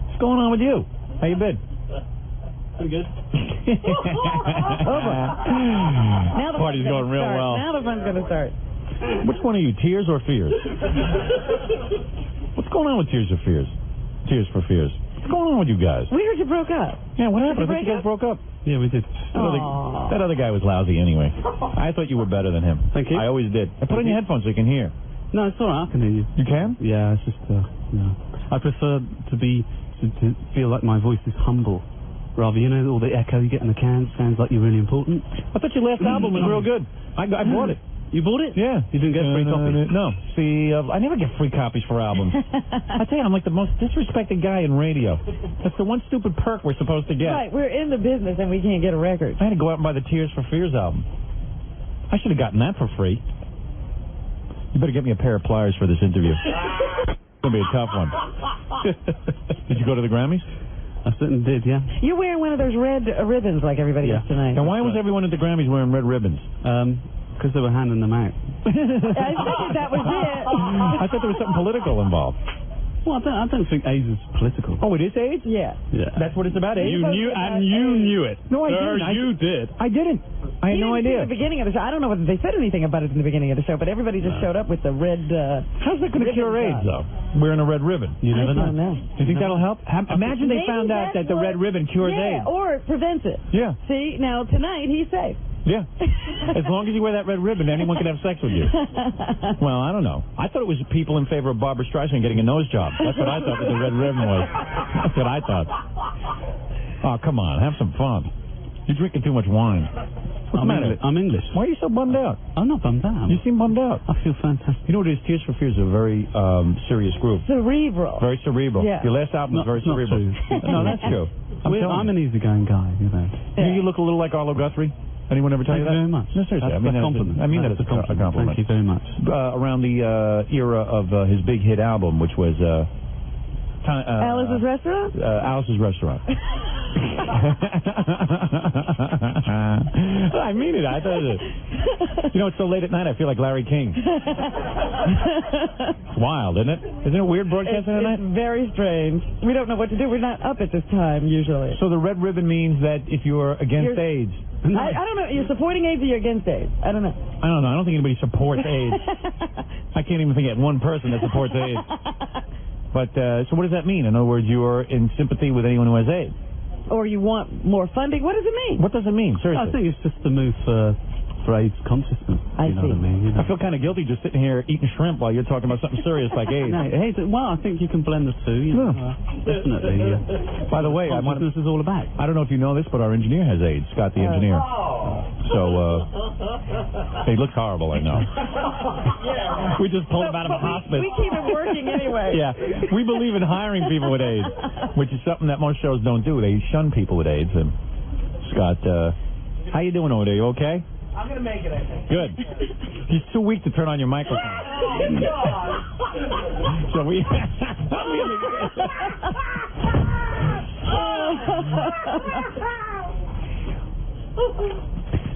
What's going on with you? How you been? Pretty good. Now the Party's fun's going gonna real start. well. Now the fun's going to start. Which one are you, Tears or Fears? What's going on with Tears or Fears? Tears for Fears. What's going on with you guys? We heard you broke up. Yeah, what happened? Did I you think you guys broke up. Yeah, we did. That other guy was lousy anyway. I thought you were better than him. Thank you. I always did. I put on your headphones so you can hear. No, it's all right. I can hear you. You can? Yeah, it's just, I prefer to feel like my voice is humble. Rather, all the echo you get in the cans sounds like you're really important. I thought your last album was real good. I bought it. You bought it? Yeah. You didn't get free copies? No. See, I never get free copies for albums. I tell you, I'm like the most disrespected guy in radio. That's the one stupid perk we're supposed to get. Right, we're in the business and we can't get a record. I had to go out and buy the Tears for Fears album. I should have gotten that for free. You better get me a pair of pliers for this interview. It's going to be a tough one. Did you go to the Grammys? I certainly did, yeah. You're wearing one of those red ribbons like everybody else tonight. And why was everyone at the Grammys wearing red ribbons? Because they were handing them out. I figured that was it. I thought there was something political involved. Well, I don't think AIDS is political. Oh, it is AIDS? Yeah. That's what it's about, AIDS? You knew it. No, I didn't. You did. I didn't. I had no idea. At the beginning of the show. I don't know whether they said anything about it in the beginning of the show, but everybody just showed up with the red... How's that going to cure AIDS, though? Wearing a red ribbon. You never know. Do you think that'll help? Imagine they found out that the red ribbon cures AIDS. Or it prevents it. Yeah. See, now tonight he's safe. Yeah. As long as you wear that red ribbon, anyone can have sex with you. Well, I don't know. I thought it was people in favor of Barbara Streisand getting a nose job. That's what I thought the red ribbon was. That's what I thought. Oh, come on. Have some fun. You're drinking too much wine. What's the matter? I'm English. Why are you so bummed out? I'm not bummed out. You seem bummed out. I feel fantastic. You know what it is? Tears for Fears is a very serious group. Cerebral. Very cerebral. Yeah. Your last album was very not cerebral. true. No, that's true. I'm an easygoing guy, You look a little like Arlo Guthrie. Anyone ever tell Thank you that? very much. No, seriously. That's I mean a compliment. I mean that as a compliment. Thank you very much. Around the era of his big hit album, which was Alice's Restaurant? Alice's Restaurant. I mean it. I thought it. You know, it's so late at night, I feel like Larry King. It's wild, isn't it? Isn't it weird broadcasting at night? It's very strange. We don't know what to do. We're not up at this time, usually. So the red ribbon means that if you're against AIDS... I don't know. You're supporting AIDS or you're against AIDS? I don't know. I don't know. I don't think anybody supports AIDS. I can't even think of one person that supports AIDS. But, so what does that mean? In other words, you are in sympathy with anyone who has AIDS? Or you want more funding? What does it mean? What does it mean? Seriously. I think it's just a move for AIDS consciousness. I know see. What I mean? You know. I feel kind of guilty just sitting here eating shrimp while you're talking about something serious like AIDS. No, AIDS. Well, I think you can blend the two. You know, definitely. By the way, consciousness is all about. I don't know if you know this, but our engineer has AIDS. Scott, the engineer. So he looks horrible. I know. We just told him out of a hospital. We keep it working anyway. Yeah, we believe in hiring people with AIDS, which is something that most shows don't do. They shun people with AIDS. And Scott, how you doing over there? You okay? I'm going to make it, I think. Good. He's too weak to turn on your microphone. So we...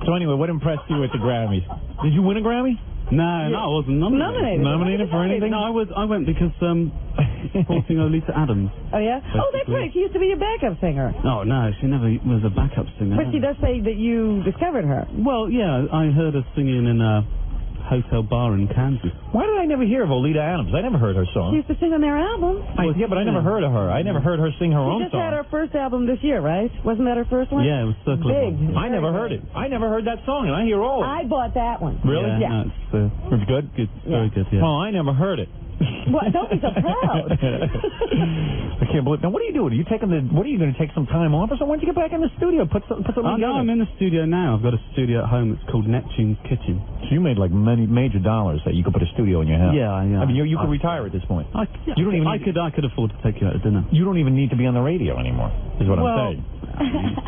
So anyway, what impressed you at the Grammys? Did you win a Grammy? No, I wasn't nominated. Nominated for anything? No, I went because supporting Olita Adams. Oh, yeah? Oh, that's right. She used to be your backup singer. Oh, no, she never was a backup singer. But she does say that you discovered her. Well, yeah, I heard her singing in a hotel bar in Kansas. Why did I never hear of Olita Adams? I never heard her song. She used to sing on their album. Yeah, but I never heard of her. I never heard her sing her own She just song. had her first album this year, right? Wasn't that her first one? Yeah, it was Circle of Big. One. I never heard it. I never heard that song, and I hear all of it. I bought that one. Really? Yeah. No, It's good? good, very good, yeah. Well, I never heard it. Well, don't be so proud. I can't believe. Now, what are you doing? Are you taking what are you going to take some time off or something? Why don't you get back in the studio? Put something together. No, I'm in the studio now. I've got a studio at home. It's called Neptune's Kitchen. So you made like many major dollars that you could put a studio in your house. Yeah. I mean, you could retire at this point. I could afford to take you out to dinner. You don't even need to be on the radio anymore, is what I'm saying.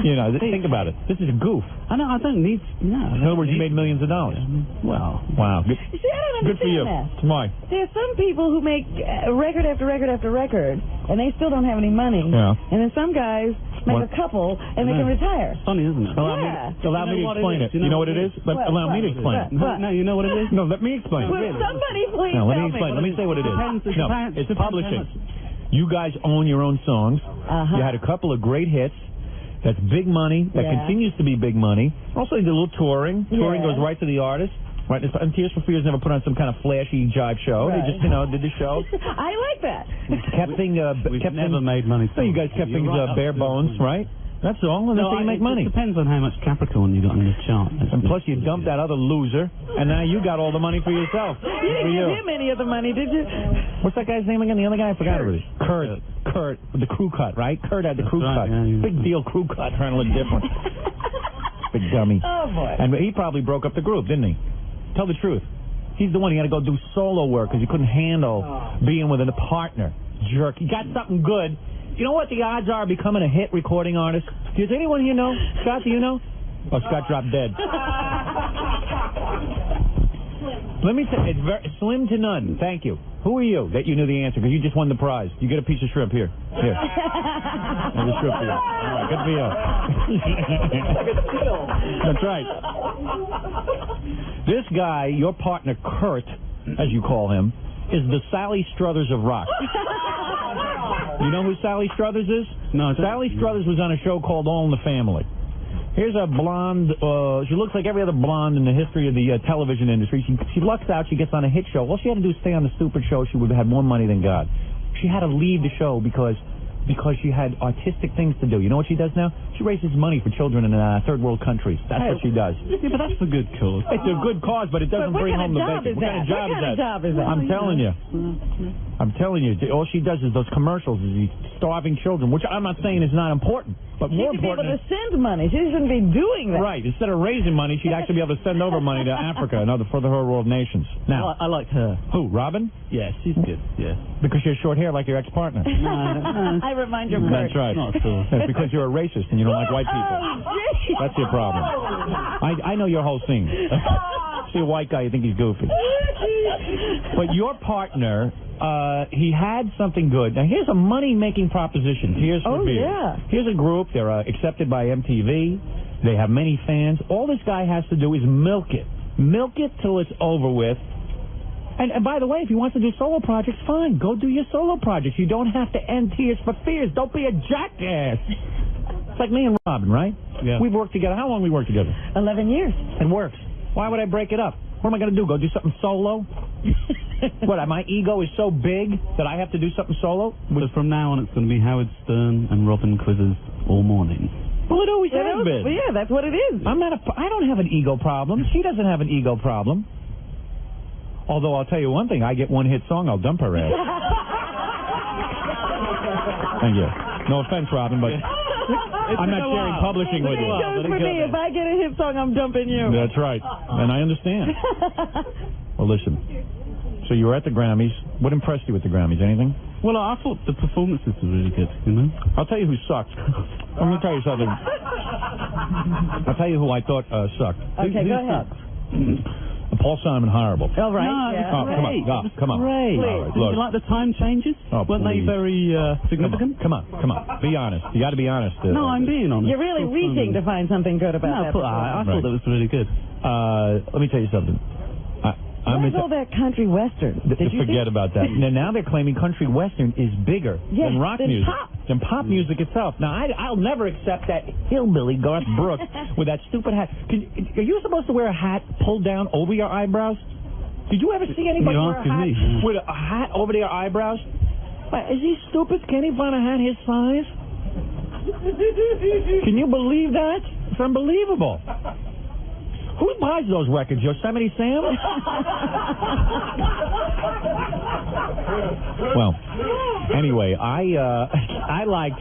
You know, think about it. This is a goof. I know, I don't need... No, in other words, you made millions of dollars. Well... Wow. Good, See, I don't good for you. understand that. Why? There's some people who make record after record after record, and they still don't have any money. Yeah. And then some guys make a couple, and they can retire. Funny, isn't it? Allow me to explain it. You know what it is? Allow me to explain it. No, you know what it is? No, let me explain it. Will somebody please No, let tell me explain. Let me say what it is. No, it's publishing. You guys own your own songs. You had a couple of great hits. That's big money. That continues to be big money. Also, you did a little touring. Touring goes right to the artist. Right, and Tears for Fears never put on some kind of flashy jive show. They just, did the show. I like that. We've never made money. So you guys kept things bare bones, right? That's all, and that's how you make money. It depends on how much Capricorn you got on the chart. And plus, you dumped that other loser, and now you got all the money for yourself. You didn't give him any of the money, did you? What's that guy's name again? The other guy? I forgot already. Kurt, with the crew cut, right? Kurt had the crew cut. Yeah, big deal crew cut, trying to look different. Big dummy. Oh, boy. And he probably broke up the group, didn't he? Tell the truth. He's the one. He had to go do solo work because he couldn't handle being with a partner. Jerk. He got something good. You know what the odds are of becoming a hit recording artist? Does anyone here know? Scott, do you know? Oh, Scott dropped dead. Let me say, it's very slim to none. Thank you. Who are you that you knew the answer? Because you just won the prize. You get a piece of shrimp here. Here. There's a shrimp for you. All right, good for you. That's right. This guy, your partner, Kurt, as you call him, is the Sally Struthers of rock. You know who Sally Struthers is? No. Sally Struthers was on a show called All in the Family. Here's a blonde, she looks like every other blonde in the history of the television industry. She lucks out, she gets on a hit show. All she had to do is stay on the stupid show. She would have had more money than God. She had to leave the show because she had artistic things to do. You know what she does now? She raises money for children in third world countries. That's what she does. Yeah, but that's a good cause. It's a good cause, but it doesn't bring home the bacon. What kind of job is that? I'm telling you. I'm telling you, all she does is those commercials, is these starving children, which I'm not saying is not important, but She more should be able important. to send money. She shouldn't be doing that. Right. Instead of raising money, she'd actually be able to send over money to Africa and other further world nations. Now, I liked her. who? Robin? Yeah, she's good. Yeah. Because she has short hair like your ex-partner. No. I remind you of That's Kurt. right. Not at all. That's because you're a racist and you don't like white people. Oh, gee. That's your problem. I know your whole scene. See a white guy, you think he's goofy. But your partner, he had something good. Now, here's a money-making proposition. Here's for beer. Yeah. Here's a group. They're accepted by MTV. They have many fans. All this guy has to do is milk it. Milk it till it's over with. And by the way, if he wants to do solo projects, fine. Go do your solo projects. You don't have to end Tears for Fears. Don't be a jackass. It's like me and Robin, right? Yeah. We've worked together. How long we worked together? 11 years. It works. Why would I break it up? What am I going to do? Go do something solo? What, my ego is so big that I have to do something solo? So from now on, it's going to be Howard Stern and Robin Quivers all morning. Well, it always has been. Yeah, that's what it is. I don't have an ego problem. She doesn't have an ego problem. Although I'll tell you one thing, I get one hit song, I'll dump her ass. Thank you. No offense, Robin, but I'm not sharing publishing with you. It goes for me. If I get a hit song, I'm dumping you. That's right. And I understand. Well, listen. So you were at the Grammys. What impressed you with the Grammys? Anything? Well, I thought the performances were really good, you know? I'll tell you who sucked. Let me tell you something. I'll tell you who I thought sucked. Okay, Who go ahead. Paul Simon, horrible. All right. No, yeah. Oh, come on. Great. All right, Did look. you like the time changes? Oh, Weren't they please. very significant? Come on. Be honest. You got to be honest. No, I'm being honest. You're really reaching to find something good about that. I thought that was really good. Let me tell you something. Where's all that country western? Did you forget about that. Now they're claiming country western is bigger than rock than music, pop. than pop music itself. Now I'll never accept that hillbilly Garth Brooks with that stupid hat. Are you supposed to wear a hat pulled down over your eyebrows? Did you ever see anybody wear a hat with a hat over their eyebrows? Is he stupid? Can't he find a hat his size? Can you believe that? It's unbelievable. Who buys those records? Yosemite Sam? Well, anyway, I liked.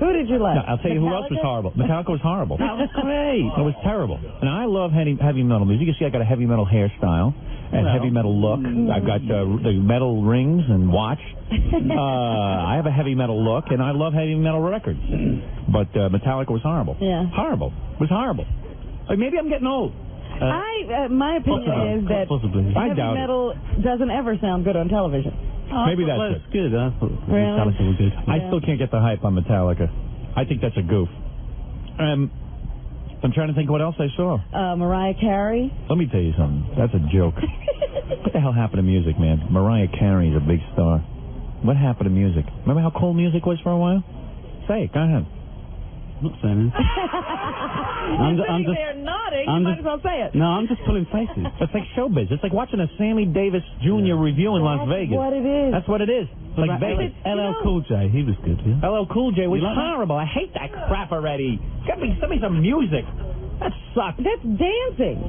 Who did you like? No, I'll tell you who else was horrible. Metallica was horrible. That was great. It was terrible. And I love heavy metal music. You can see I got a heavy metal hairstyle and heavy metal look. I've got the metal rings and watch. I have a heavy metal look, and I love heavy metal records. But Metallica was horrible. Yeah. Horrible. It was horrible. Maybe I'm getting old. My opinion is that heavy metal doesn't ever sound good on television. Maybe that's good. I thought Really? Metallica was good. I still can't get the hype on Metallica. I think that's a goof. I'm trying to think what else I saw. Mariah Carey. Let me tell you something. That's a joke. What the hell happened to music, man? Mariah Carey's a big star. What happened to music? Remember how cool music was for a while? Say it. Go ahead. I'm not saying it. I'm just there nodding. You might as well say it. No, I'm just pulling faces. It's like showbiz. It's like watching a Sammy Davis Jr. review in Las Vegas. That's what it is. That's what it is. Like Vegas. LL Cool J, he was good, yeah. LL Cool J was like horrible. I hate that crap already. Send me some music. That sucked. That's dancing.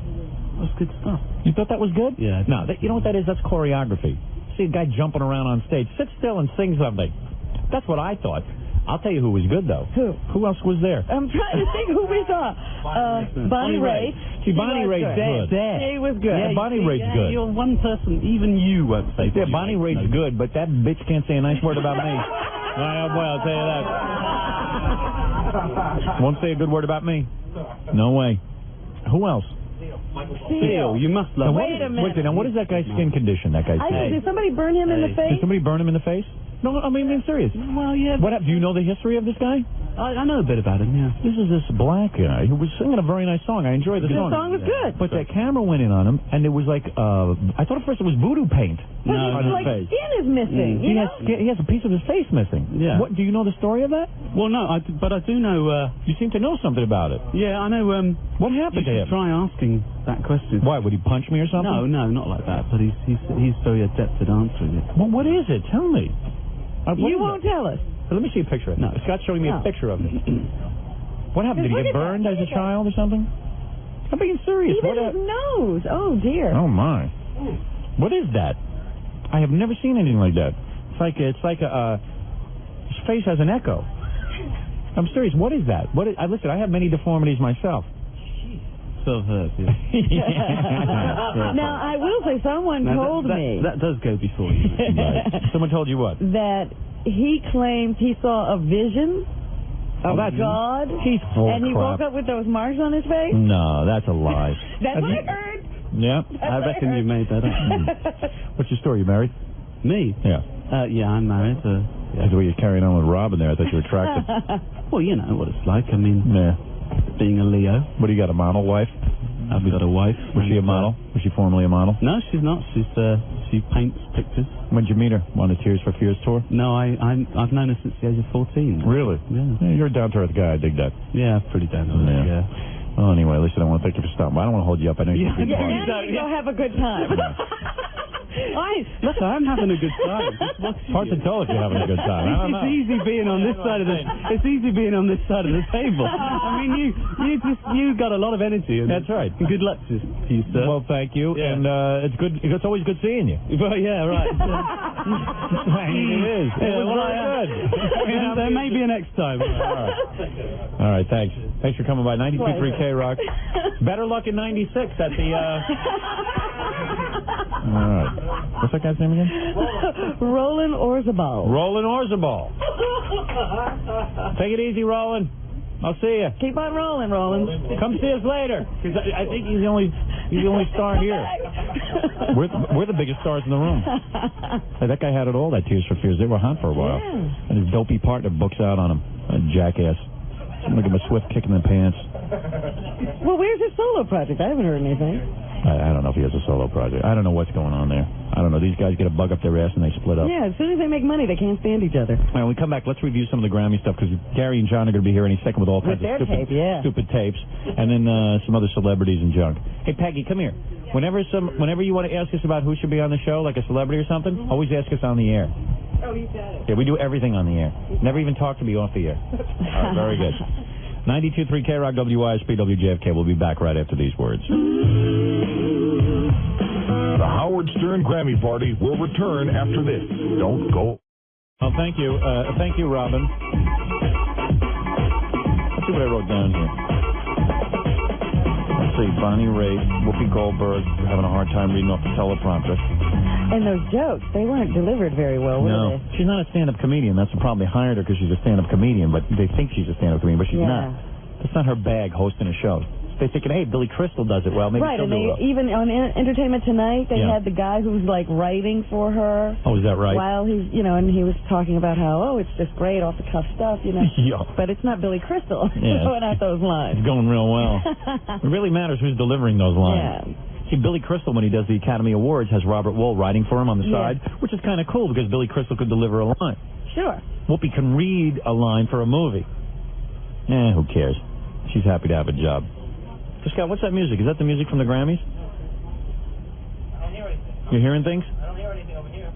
That's good stuff. You thought that was good? Yeah. No, you know what that is? That's choreography. See a guy jumping around on stage. Sit still and sing something. That's what I thought. I'll tell you who was good, though. Who else was there? I'm trying to think who we saw. Bonnie Raitt. See, Bonnie Raitt's good. She was good. Yeah, Bonnie Raitt's good. You're one person, even you won't say Yeah, Bonnie Raitt's good, but that bitch can't say a nice word about me. Well, I'll tell you that. Won't say a good word about me. No way. Who else? Seal. You must love Wait a minute. Now, what is that guy's skin condition? That guy's Did somebody burn him in the face? Did somebody burn him in the face? No, I mean, I'm serious. Well, yeah. Do you know the history of this guy? I know a bit about him, yeah. This is this black guy who was singing a very nice song. I enjoyed the song. The song was good. But that camera went in on him, and it was like, I thought at first it was voodoo paint on his Like face. skin is missing. He has a piece of his face missing. Yeah. Do you know the story of that? Well, no, but I do know... you seem to know something about it. Yeah, I know... what happened to him? Try asking that question. Why, would he punch me or something? No, not like that, but he's very adept at answering it. Well, what is it? Tell me. You won't tell us. Let me see a picture of it. No. Scott's showing me a picture of it. What happened? Did he get burned as a child or something? I'm being serious. Even his nose. Oh, dear. Oh, my. What is that? I have never seen anything like that. It's like a his face has an echo. I'm serious. What is that? Listen, I have many deformities myself. So hurt. Now, I will say, someone told me... That does go before you. Right. Someone told you what? That he claims he saw a vision of God, He's full and he crap. woke up with those marks on his face? No, that's a lie. That's what I heard. Yeah. I reckon you made that up. What's your story? You married? Me? Yeah. Yeah, I'm married. That's the way you're carrying on with Robin there. I thought you were attracted. Well, you know what it's like. I mean, being a Leo. What do you got, a model wife? I've got a wife. Was she a model? Was she formerly a model? No, she's not. She paints pictures. When'd you meet her? On the Tears for Fears tour? No, I've known her since the age of 14. Really? Yeah. You're a down-to-earth guy. I dig that. Yeah, pretty down-to-earth, yeah. Well, anyway, listen, I want to thank you for stopping by. I don't want to hold you up. I know you're Now you can go have a good time. Look, I'm having a good time. It's hard to tell if you're having a good time. I don't know. It's easy being on this side of the. It's easy being on this side of the table. I mean, you got a lot of energy. And that's right. Good luck to you, sir. Well, thank you. Yeah. And it's good. It's always good seeing you. Well, yeah, right. I mean, it is. It was very good. There may be a next time. All right. Thanks. Thanks for coming by. 92.3 K-Rock. Better luck in 96 at the. All right. What's that guy's name again? Roland Orzabal. Roland Orzabal. Take it easy, Roland. I'll see you. Keep on rolling, Roland. Come see us later, because I think he's the only star here. We're the biggest stars in the room. Hey, that guy had it all. That Tears for Fears. They were hot for a while. Yeah. And his dopey partner books out on him. A jackass. I'm gonna give him a swift kick in the pants. Well, where's his solo project? I haven't heard anything. I don't know if he has a solo project. I don't know what's going on there. I don't know. These guys get a bug up their ass and they split up. Yeah, as soon as they make money, they can't stand each other. All right, when we come back, let's review some of the Grammy stuff, because Gary and John are going to be here any second with all kinds of stupid tapes, and then some other celebrities and junk. Hey, Peggy, come here. Whenever you want to ask us about who should be on the show, like a celebrity or something, always ask us on the air. Oh, you got it. Yeah, we do everything on the air. Never even talk to me off the air. All right, very good. 92.3 K-Rock, WISP, WJFK. We'll be back right after these words. The Howard Stern Grammy Party will return after this. Don't go. Oh, thank you. Thank you, Robin. Let's see what I wrote down here. Let's see. Bonnie Raitt, Whoopi Goldberg, having a hard time reading off the teleprompter. And those jokes, they weren't delivered very well, were No, they? she's not a stand-up comedian. That's the problem. They hired her because she's a stand-up comedian, but they think she's a stand-up comedian, but she's not. That's not her bag, hosting a show. They're thinking, hey, Billy Crystal does it well. Maybe right, she'll and do it well. even on Entertainment Tonight, they had the guy who was like writing for her. Oh, is that right? While he's, and he was talking about how, it's just great off the cuff stuff, Yeah. But it's not Billy Crystal Yeah. throwing out those lines. It's going real well. It really matters who's delivering those lines. Yeah. See, Billy Crystal, when he does the Academy Awards, has Robert Wool writing for him on the side, which is kind of cool because Billy Crystal could deliver a line. Sure. Whoopi can read a line for a movie. Who cares? She's happy to have a job. So, Scott, what's that music? Is that the music from the Grammys? I don't hear anything. You're hearing things? I don't hear anything over here.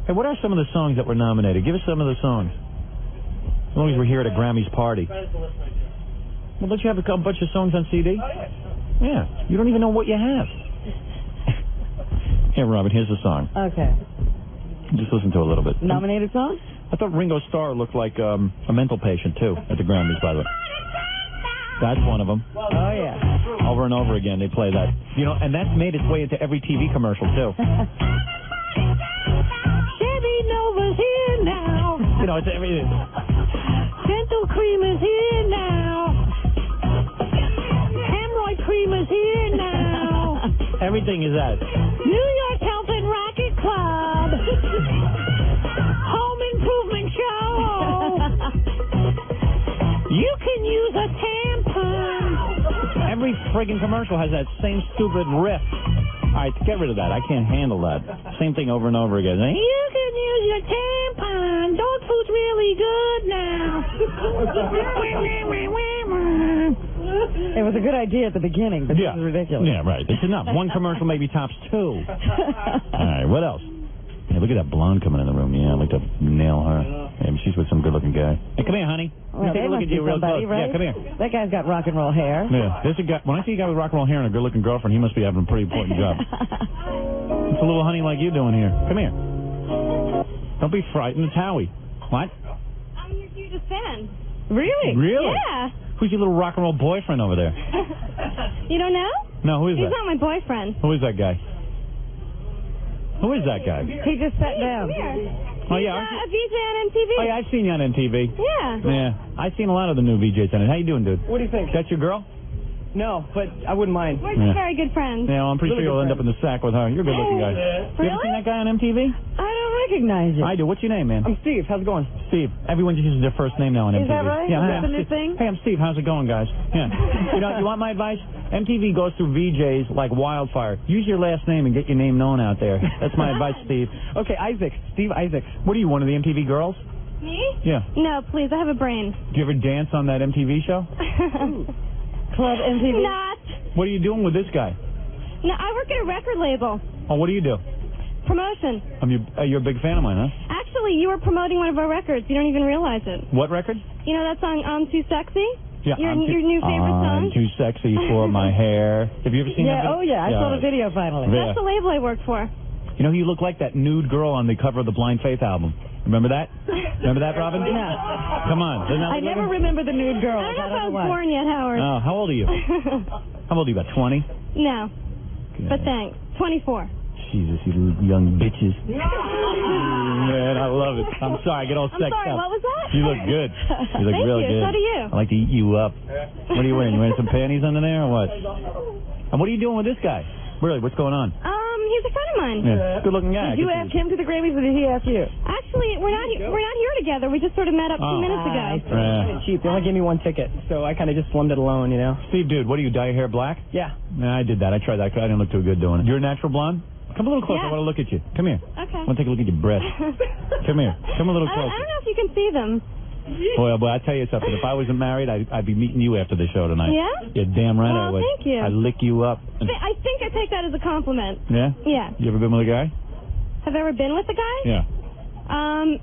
Hey, what are some of the songs that were nominated? Give us some of the songs. As long as we're here at a Grammys party. Try to listen right here. Well, don't you have a bunch of songs on CD? Oh, yeah, sure. Yeah. You don't even know what you have. Here, Robin, here's the song. Okay. Just listen to a little bit. Nominated song? I thought Ringo Starr looked like a mental patient, too, at the Grammys, by the way. That's one of them. Oh, yeah. Over and over again, they play that. And that's made its way into every TV commercial, too. Chevy Nova's here now. It's everything. Dental cream is here now. Hemorrhoid cream is here now. Everything is that. New York Health and Racket Club. Home Improvement Show. You can use a tampon. Every friggin' commercial has that same stupid riff. All right, get rid of that. I can't handle that. Same thing over and over again. You can use your tampon. Dog food's really good now. It was a good idea at the beginning, but this is ridiculous. Yeah, right. It's enough. One commercial maybe tops two. All right, what else? Hey, look at that blonde coming in the room. Yeah, I'd like to nail her. Yeah, but she's with some good-looking guy. Hey, come here, honey. Well, Take they a look must at be you real somebody, close. right? Yeah, come here. That guy's got rock and roll hair. Yeah, there's a guy. When I see a guy with rock and roll hair and a good-looking girlfriend, he must be having a pretty important job. What's a little honey like you doing here? Come here. Don't be frightened. It's Howie. What? I'm your hugest fan. Really? Really? Yeah. Who's your little rock and roll boyfriend over there? You don't know? No, who is He's that? not my boyfriend. Who is that guy? Who is that guy? He just sat down. Come here. Oh, yeah. He's a VJ on MTV. Oh, yeah, I've seen you on MTV. Yeah. Yeah, I've seen a lot of the new VJs on it. How you doing, dude? What do you think? That's your girl? No, but I wouldn't mind. We're Yeah. very good friends. Yeah, well, I'm pretty Really sure you'll good end up in the sack with her. You're a good-looking guy. You ever seen that guy on MTV? I don't recognize you. I do. What's your name, man? I'm Steve. How's it going? Steve. Everyone just uses their first name now on MTV. Is that right? Yeah, Is hi, that I'm the new Steve. thing? Hey, I'm Steve. How's it going, guys? Yeah. You want my advice? MTV goes through VJs like wildfire. Use your last name and get your name known out there. That's my advice, Steve. Okay, Isaac. Steve Isaacs. What are you, one of the MTV girls? Me? Yeah. No, please. I have a brain. Do you ever dance on that MTV show? Club MTV? Not. What are you doing with this guy? No, I work at a record label. Oh, what do you do? Promotion. You're a big fan of mine, huh? Actually, you were promoting one of our records. You don't even realize it. What record? You know that song, I'm Too Sexy? Yeah, Your new favorite song? I'm too sexy for my hair. Have you ever seen that? Yeah, oh yeah, I saw the video finally. Yeah. That's the label I work for. You know, you look like that nude girl on the cover of the Blind Faith album. Remember that? Remember that, Robin? No. Come on. I never remember the nude girl. I don't know if I was born yet, Howard. Oh, how old are you? How old are you, about 20? No. But thanks. 24. Jesus, you little young bitches. Man, I love it. I'm sorry, I get all I'm sexed sorry, up. what was that? You look good. You look Thank real you. good. So do you. I like to eat you up. What are you wearing? You wearing some panties under there or what? And what are you doing with this guy? Really, what's going on? He's a friend of mine. Yeah, good looking guy. Did you ask him to the Grammys or did he ask you? Actually, we're not here together. We just sort of met up 2 minutes ago. Cheap. They only gave me one ticket, so I kind of just slummed it alone, you know. Steve, dude, what do you dye your hair black? Yeah. No, I did that. I tried that. I didn't look too good doing it. You're a natural blonde? Come a little closer. Yeah. I want to look at you. Come here. Okay. I want to take a look at your breasts. Come here. Come a little I closer. don't know if you can see them. Boy, I tell you something. If I wasn't married, I'd be meeting you after the show tonight. Yeah? You're damn right I Well, would. thank you. I'd lick you up. And, I think I take that as a compliment. yeah? Yeah. You ever been with a guy? Have I ever been with a guy? Yeah.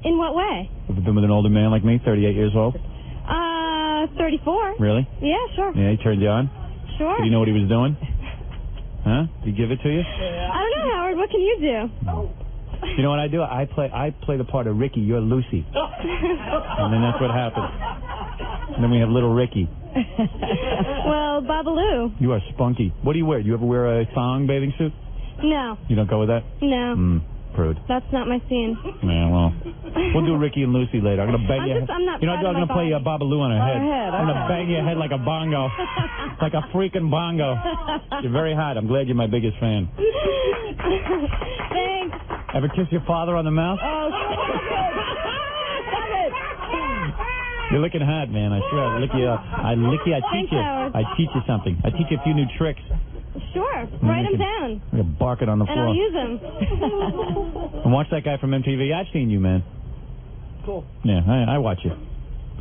In what way? Ever been with an older man like me, 38 years old? 34. Really? Yeah, sure. Yeah, he turned you on? Sure. Did you know what he was doing? Huh? Did he give it to you? I don't know, Howard. What can you do? You know what I do? I play the part of Ricky. You're Lucy. And then that's what happens. And then we have little Ricky. Well, Babaloo. You are spunky. What do you wear? Do you ever wear a thong bathing suit? No. You don't go with that? No. Prude. That's not my scene. Yeah, well, we'll do Ricky and Lucy later. I'm gonna bang your head. I'm not You know, proud I'm of gonna my play Babaloo on her head. I'm gonna okay. bang your head like a bongo, like a freaking bongo. You're very hot. I'm glad you're my biggest fan. Thanks. Ever kiss your father on the mouth? Oh, stop it. You're looking hot, man. I swear. I lick you up. I lick you. I teach Thanks, you. Howard. I teach you something. I teach you a few new tricks. Sure. Write them down. You're barking on the And floor. I'll use them. And watch that guy from MTV. I've seen you, man. Cool. Yeah, I watch you.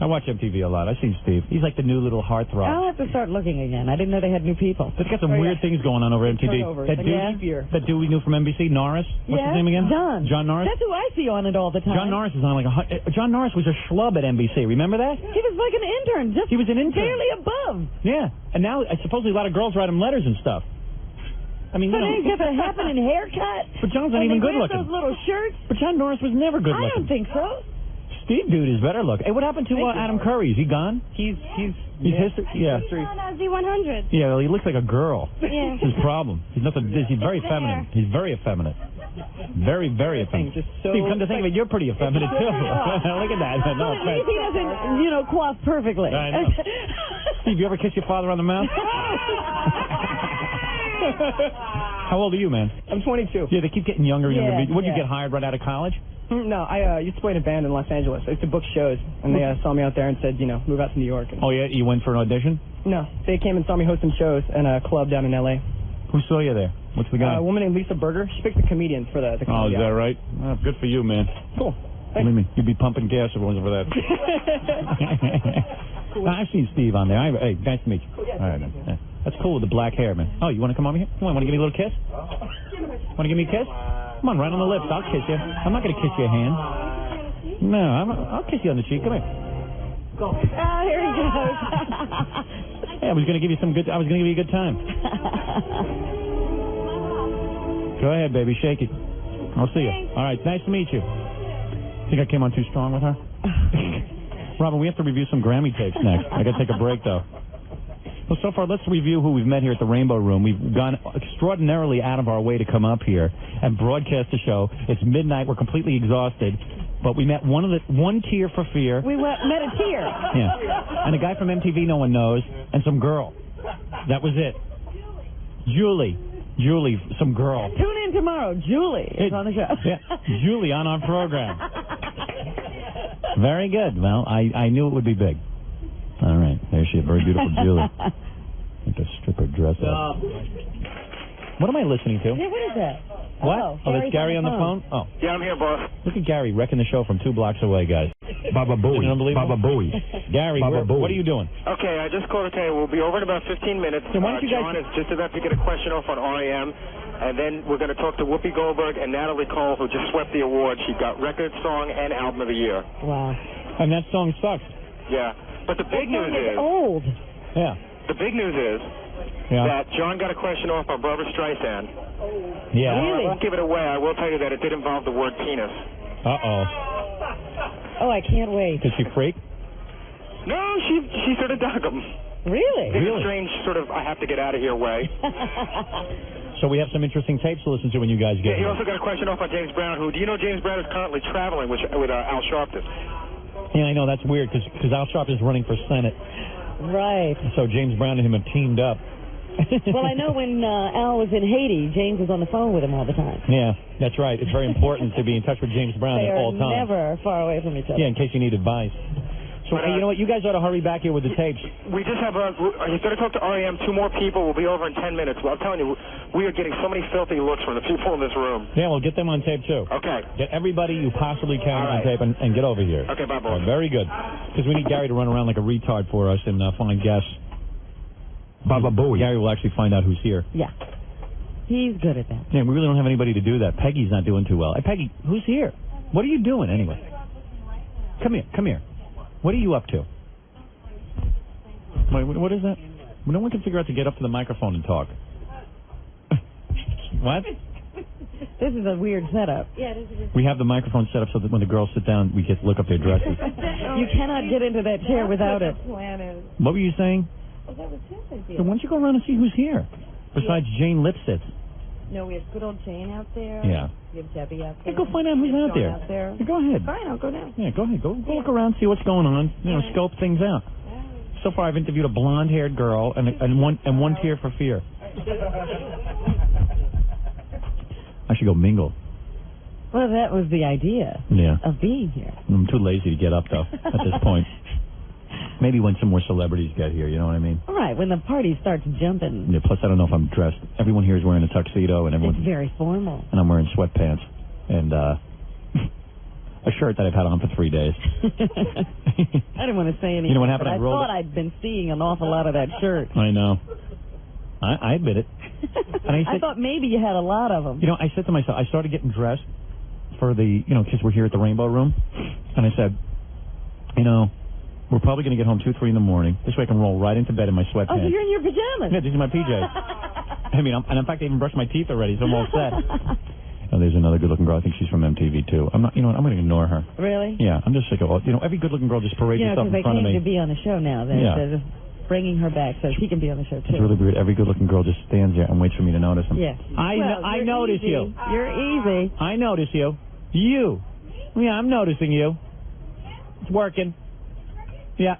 I watch MTV a lot. I've seen Steve. He's like the new little heartthrob. I'll have to start looking again. I didn't know they had new people. They've got some weird things going on over MTV. Turnover. That dude we knew from NBC, Norris. What's his name again? John Norris. That's who I see on it all the time. John Norris is on John Norris was a schlub at NBC. Remember that? He was like an intern. He was an intern. Barely above. Yeah. And now supposedly a lot of girls write him letters and stuff. I mean, So you know. they get a happening haircut. But John's not and even they good wear looking. those little shirts. But John Norris was never good I looking. don't think so. Steve dude is better looking. Hey, what happened to Adam Curry? Is he gone? He's history. Yeah. Not as Z100. Yeah, well, he looks like a girl. Yeah. His problem. He's nothing. He's very It's feminine. there. He's very effeminate. Very, very effeminate. Just so Steve, come to think of it, you're pretty effeminate too. Look at that. No At least offense. he doesn't, coif perfectly. I know. Steve, you ever kiss your father on the mouth? How old are you, man? I'm 22. Yeah, they keep getting younger and younger. Yeah, What did you yeah. get hired right out of college? No, I used to play in a band in Los Angeles. I used to book shows, and they saw me out there and said, move out to New York. And Oh, yeah? You went for an audition? no, they came and saw me hosting shows in a club down in L.A. Who saw you there? What's the guy? A woman named Lisa Berger. She picked the comedians for the Oh, comedy is that hour. right? Oh, good for you, man. Cool. Believe me, you'd be pumping gas if it wasn't for that. I've seen Steve on there. Hey, nice to meet you. All right, man. Yeah. That's cool with the black hair, man. Oh, you want to come over here? Come on, want to give me a little kiss? Want to give me a kiss? Come on, right on the lips. I'll kiss you. I'm not going to kiss your hand. No, I'll kiss you on the cheek. Come here. Oh, here he goes. Hey, I was going to give you a good time. Go ahead, baby. Shake it. I'll see you. All right. Nice to meet you. Think I came on too strong with her? Robin, we have to review some Grammy tapes next. I got to take a break, though. Well, so far, let's review who we've met here at the Rainbow Room. We've gone extraordinarily out of our way to come up here and broadcast the show. It's midnight. We're completely exhausted. But we met one Tear for Fear. We met a tear. Yeah. And a guy from MTV no one knows, and some girl. That was it. Julie, some girl. Tune in tomorrow. Julie is on the show. Yeah, Julie on our program. Very good. Well, I knew it would be big. All right. There she is. Very beautiful Julie. With the stripper dress up. What am I listening to? Yeah, what is that? What? Oh, that's Gary on the phone? Oh. Yeah, I'm here, boss. Look at Gary wrecking the show from 2 blocks away, guys. Baba Booey. Unbelievable. Baba Booey. Gary, Baba what are you doing? Okay, I just called to tell you we'll be over in about 15 minutes. So why don't you guys... John is just about to get a question off on REM, and then we're going to talk to Whoopi Goldberg and Natalie Cole, who just swept the award. She got Record Song and Album of the Year. Wow. And that song sucks. Yeah. But the big news is... old. Yeah. The big news is that John got a question off on Barbara Streisand. Yeah. Really? I won't give it away. I will tell you that it did involve the word penis. Uh-oh. Oh, I can't wait. Did she freak? No, she sort of dug him. Really? In a strange sort of I have to get out of here way. So we have some interesting tapes to listen to when you guys get He here. also got a question off on James Brown, who, do you know James Brown is currently traveling with Al Sharpton? Yeah, I know. That's weird because Al Sharpton is running for Senate. Right. So James Brown and him have teamed up. Well, I know when Al was in Haiti, James was on the phone with him all the time. Yeah, that's right. It's very important to be in touch with James Brown They at all are times. never far away from each other. Yeah, in case you need advice. So, hey, you know what? You guys ought to hurry back here with the tapes. We just have he's going to talk to REM. 2 more people. We'll be over in 10 minutes. Well, I'm telling you, we are getting so many filthy looks from the people in this room. Yeah, well, get them on tape, too. Okay. Get everybody you possibly can All on right. tape and get over here. Okay, bye, boss. All right, very good. Because we need Gary to run around like a retard for us and find guests. Baba Booey. Gary will actually find out who's here. Yeah. He's good at that. Yeah, we really don't have anybody to do that. Peggy's not doing too well. Hey, Peggy, who's here? What are you doing, anyway? Come here. What are you up to? Wait, what is that? No one can figure out to get up to the microphone and talk. What? This is a weird setup. Yeah, this is We have the microphone set up so that when the girls sit down, we get to look up their dresses. You cannot get into that chair without it. plan is. What were you saying? Oh, that was his idea. So why don't you go around and see who's here? Besides Jane Lipsitz. No, we have good old Jane out there. Yeah. We have Debbie out Hey, there. go find out who's We have out John there. Out there. Yeah, go ahead. Fine, I'll go now. Yeah, go ahead. Go look around, see what's going on. You know, scope things out. So far, I've interviewed a blonde-haired girl and one Tear for Fear. I should go mingle. Well, that was the idea of being here. I'm too lazy to get up, though, at this point. Maybe when some more celebrities get here, you know what I mean? All right, when the party starts jumping. Yeah, plus, I don't know if I'm dressed. Everyone here is wearing a tuxedo, and It's very formal. and I'm wearing sweatpants and a shirt that I've had on for 3 days. I didn't want to say anything. You know what happened? But I thought I'd been seeing an awful lot of that shirt. I know. I admit it. And I thought maybe you had a lot of them. You know, I said to myself, I started getting dressed for the, because we're here at the Rainbow Room, and I said, we're probably going to get home 2, 3 in the morning. This way I can roll right into bed in my sweatpants. Oh, so you're in your pajamas. Yeah, these are my PJs. And in fact, I even brushed my teeth already, so I'm all set. Oh, there's another good-looking girl. I think she's from MTV, too. I'm not, I'm going to ignore her. Really? Yeah, I'm just sick of every good-looking girl just parades herself in because they front of came me. to be on the show now. They're bringing her back so she can be on the show, too. It's really weird. Every good-looking girl just stands there and waits for me to notice them. Yes. I notice easy. you. You're easy. I notice you. You. Yeah, I'm noticing you. It's working. Yeah.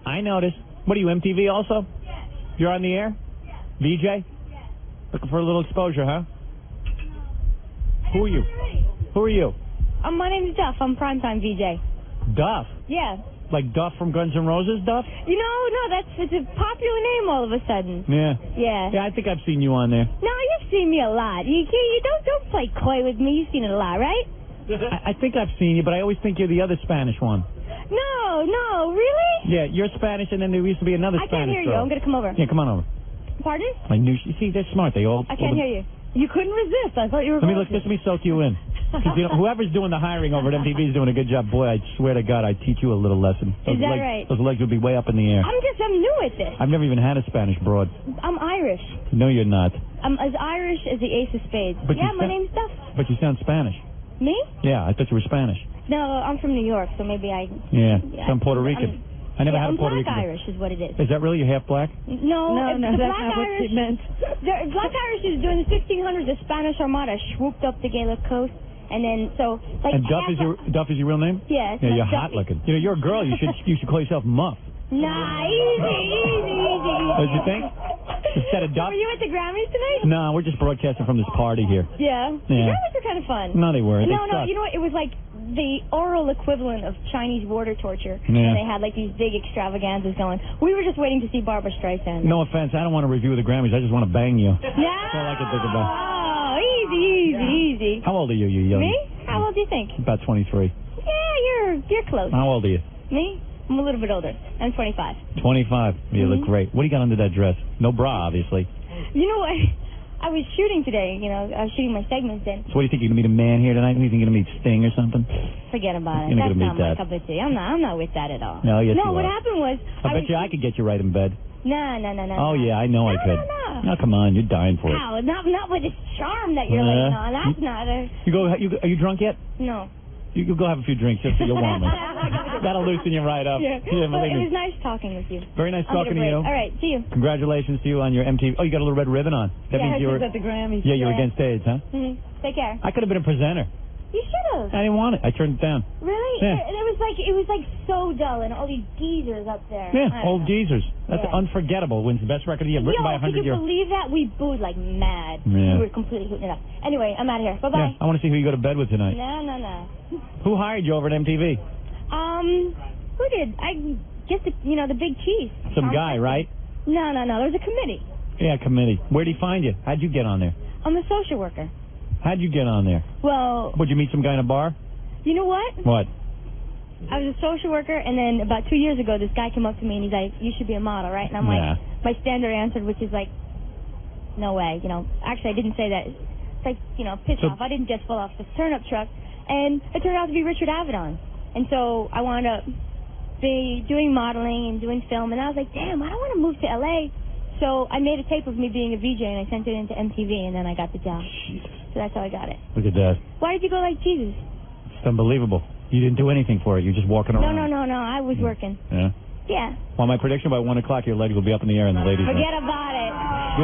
I notice. What are you, MTV also? You're on the air? VJ? Looking for a little exposure, huh? Who are you? Who are you? My name's Duff. I'm primetime VJ. Duff? Yeah. Like Duff from Guns N' Roses, Duff? It's a popular name all of a sudden. Yeah. Yeah. Yeah, I think I've seen you on there. No, you've seen me a lot. You don't play coy with me. You've seen it a lot, right? I think I've seen you, but I always think you're the other Spanish one. No, really? Yeah, you're Spanish, and then there used to be another I Spanish can't hear you. girl. I'm going to come over. Yeah, come on over. Pardon? I knew. You see, they're smart. They all. I can't hear you. You couldn't resist. I thought you were Let me soak you in. Because whoever's doing the hiring over at MTV is doing a good job. Boy, I swear to God, I'd teach you a little lesson. Is that right? Those legs would be way up in the air. I'm new at this. I've never even had a Spanish broad. I'm Irish. No, you're not. I'm as Irish as the Ace of Spades. But yeah, my name's Duff. But you sound Spanish. Me? Yeah, I thought you were Spanish. No, I'm from New York, so maybe I... Yeah, I'm Puerto Rican. I never had a Puerto Rican. Black Irish is what it is. Is that really? You're half black? No, that's not what she meant. Black Irish is during the 1600s. The Spanish Armada swooped up the Gaelic coast, and then so like. And Duff is your real name? Yeah. Yeah, you're hot looking. You know, you're a girl. You should call yourself Muff. Nah, easy. What did you think? Instead of Duff? Were you at the Grammys tonight? No, we're just broadcasting from this party here. Yeah. The Grammys were kind of fun. No, they weren't. No, you know what? It was like the oral equivalent of Chinese water torture. Yeah. And they had like these big extravaganzas going. We were just waiting to see Barbra Streisand. No offense, I don't want to review the Grammys. I just want to bang you. No. That's all I can think about. Oh, easy. How old are you, you young? Me? How old do you think? About 23. Yeah, you're close. How old are you? Me? I'm a little bit older. I'm 25. 25. You look great. What do you got under that dress? No bra, obviously. You know what? I was shooting today. You know, I was shooting my segments in. So what do you think? You're going to meet a man here tonight? You think you're going to meet Sting or something? Forget about it. You're That's gonna not meet my that. cup of tea. I'm not with that at all. No, yes, No, you what are. happened was... I bet you I could get you right in bed. No. Oh, yeah, I know I could. No, come on. You're dying for it. No, not with this charm that you're laying on. That's not a... Are you drunk yet? No. You go have a few drinks just so you'll warm me. That'll loosen you right up. Yeah. Well, believe it me. was nice talking with you. Very nice I'll talking get a to you. break. All right, see you. Congratulations to you on your MTV. Oh, you got a little red ribbon on. That means you were at the Grammys. Yeah, you were against AIDS, huh? Mm-hmm. Take care. I could have been a presenter. You should have. I didn't want it. I turned it down. Really? Yeah. It was like so dull and all these geezers up there. Yeah, old geezers. That's Yeah. Unforgettable. Wins the best record of the year, written by a Could 100 you year. believe that? We booed like mad. Yeah. We were completely hooting it up. Anyway, I'm out of here. Bye-bye. Yeah, I want to see who you go to bed with tonight. No. Who hired you over at MTV? Who did? I guess the big cheese. Some guy, right? No. There was a committee. Yeah, committee. Where'd he find you? How'd you get on there? I'm a social worker. How'd you get on there? Well, Would you meet some guy in a bar? you know what? What? I was a social worker, and then about 2 years ago, this guy came up to me, and he's like, you should be a model, right? And I'm like, my standard answer, which is like, no way, Actually, I didn't say that. It's like, piss off. I didn't just fall off the turnip truck. And it turned out to be Richard Avedon. And so I wound up doing modeling and doing film, and I was like, damn, I don't want to move to L.A., so I made a tape of me being a VJ, and I sent it into MTV, and then I got the job. So that's how I got it. Look at that. Why did you go like Jesus? It's unbelievable. You didn't do anything for it. You're just walking around. No. I was working. Yeah? Yeah. Well, my prediction by 1 o'clock, your legs will be up in the air in the ladies' room. Forget about it.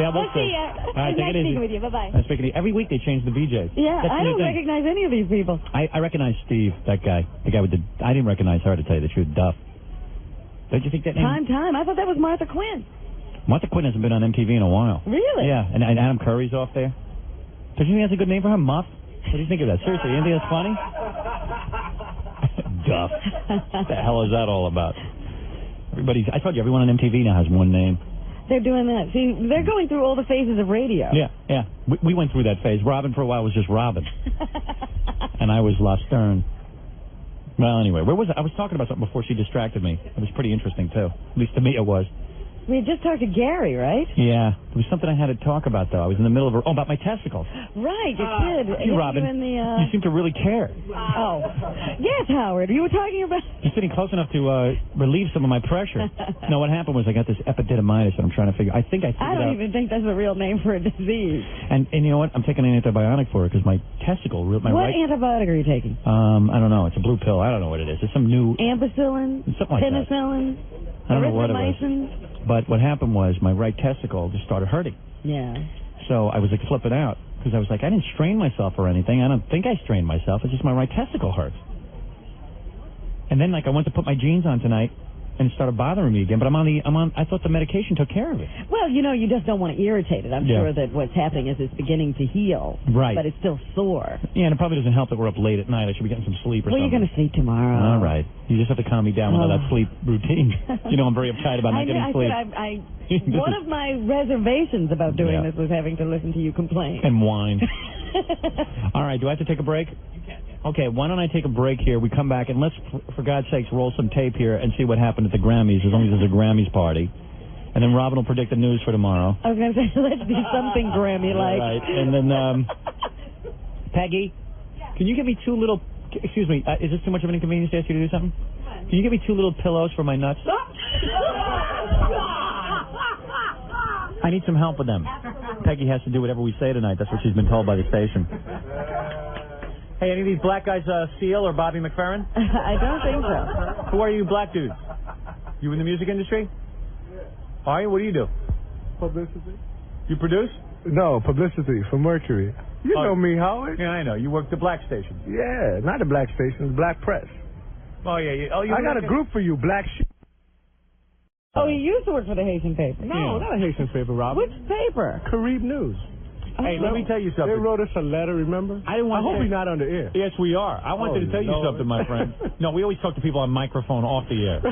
Yeah, we'll see see. ya. All right, Nice take it easy. speaking with you. Bye-bye. Nice speaking to you. Every week they change the VJs. Yeah, That's I the new don't thing. recognize any of these people. I recognize Steve, that guy. The guy with the... I didn't recognize her, to tell you the truth. Duff. Don't you think that name... Time. I thought that was Martha Quinn. Martha Quinn hasn't been on MTV in a while. Really? Yeah, and Adam Curry's off there. Don't you think that's a good name for her? Muff? What do you think of that? Seriously, you think that's funny? Duff. What the hell is that all about? I told you, everyone on MTV now has one name. They're doing that. See, they're going through all the phases of radio. Yeah. We went through that phase. Robin for a while was just Robin. And I was La Stern. Well, anyway, where was I? I was talking about something before she distracted me. It was pretty interesting, too. At least to me it was. We had just talked to Gary, right? Yeah. There was something I had to talk about, though. I was in the middle of about my testicles. Right, you did. Hey, Robin, you seem to really care. Oh. Yes, Howard, you were talking about... You're sitting close enough to relieve some of my pressure. No, what happened was I got this epididymitis that I'm trying to figure. I think I figured I don't even think that's a real name for a disease. And you know what? I'm taking an antibiotic for it because my testicle... What antibiotic are you taking? I don't know. It's a blue pill. I don't know what it is. It's some new... Ampicillin? Something like that. Penicillin? I don't know what it was. But what happened was my right testicle just started hurting. Yeah. So I was like flipping out because I was like, I didn't strain myself or anything. I don't think I strained myself. It's just my right testicle hurts. And then I went to put my jeans on tonight and it started bothering me again. But I thought the medication took care of it. Well, you just don't want to irritate it. I'm sure that what's happening is it's beginning to heal. Right. But it's still sore. Yeah, and it probably doesn't help that we're up late at night. I should be getting some sleep or something. Well, you're going to sleep tomorrow. All right. You just have to calm me down with all that sleep routine. I'm very uptight about not getting sleep. One of my reservations about doing this was having to listen to you complain. And whine. All right, do I have to take a break? You can, yeah. Okay, why don't I take a break here? We come back, and let's, for God's sakes, roll some tape here and see what happened at the Grammys, as long as there's a Grammys party. And then Robin will predict the news for tomorrow. I was going to say, let's do something Grammy-like. Right, and then, Peggy, Can you give me 2 little... Excuse me, is this too much of an inconvenience to ask you to do something? Can you give me 2 little pillows for my nuts? I need some help with them. Peggy has to do whatever we say tonight. That's what she's been told by the station. Hey, any of these black guys Seal or Bobby McFerrin? I don't think so. Who are you black dudes? You in the music industry? Are you? What do you do? Publicity. You produce? No, publicity for Mercury. You know me, Howard. Yeah, I know. You work the black station. Yeah, not the black station, the black press. Oh, yeah. I got a group for you, Black Sheep. Oh, he used to work for the Haitian paper. No, not a Haitian paper, Rob. Which paper? Carib News. Hey, let me tell you something. They wrote us a letter, remember? I hope we're not on the air. Yes, we are. I wanted to tell you something, my friend. No, we always talk to people on microphone off the air.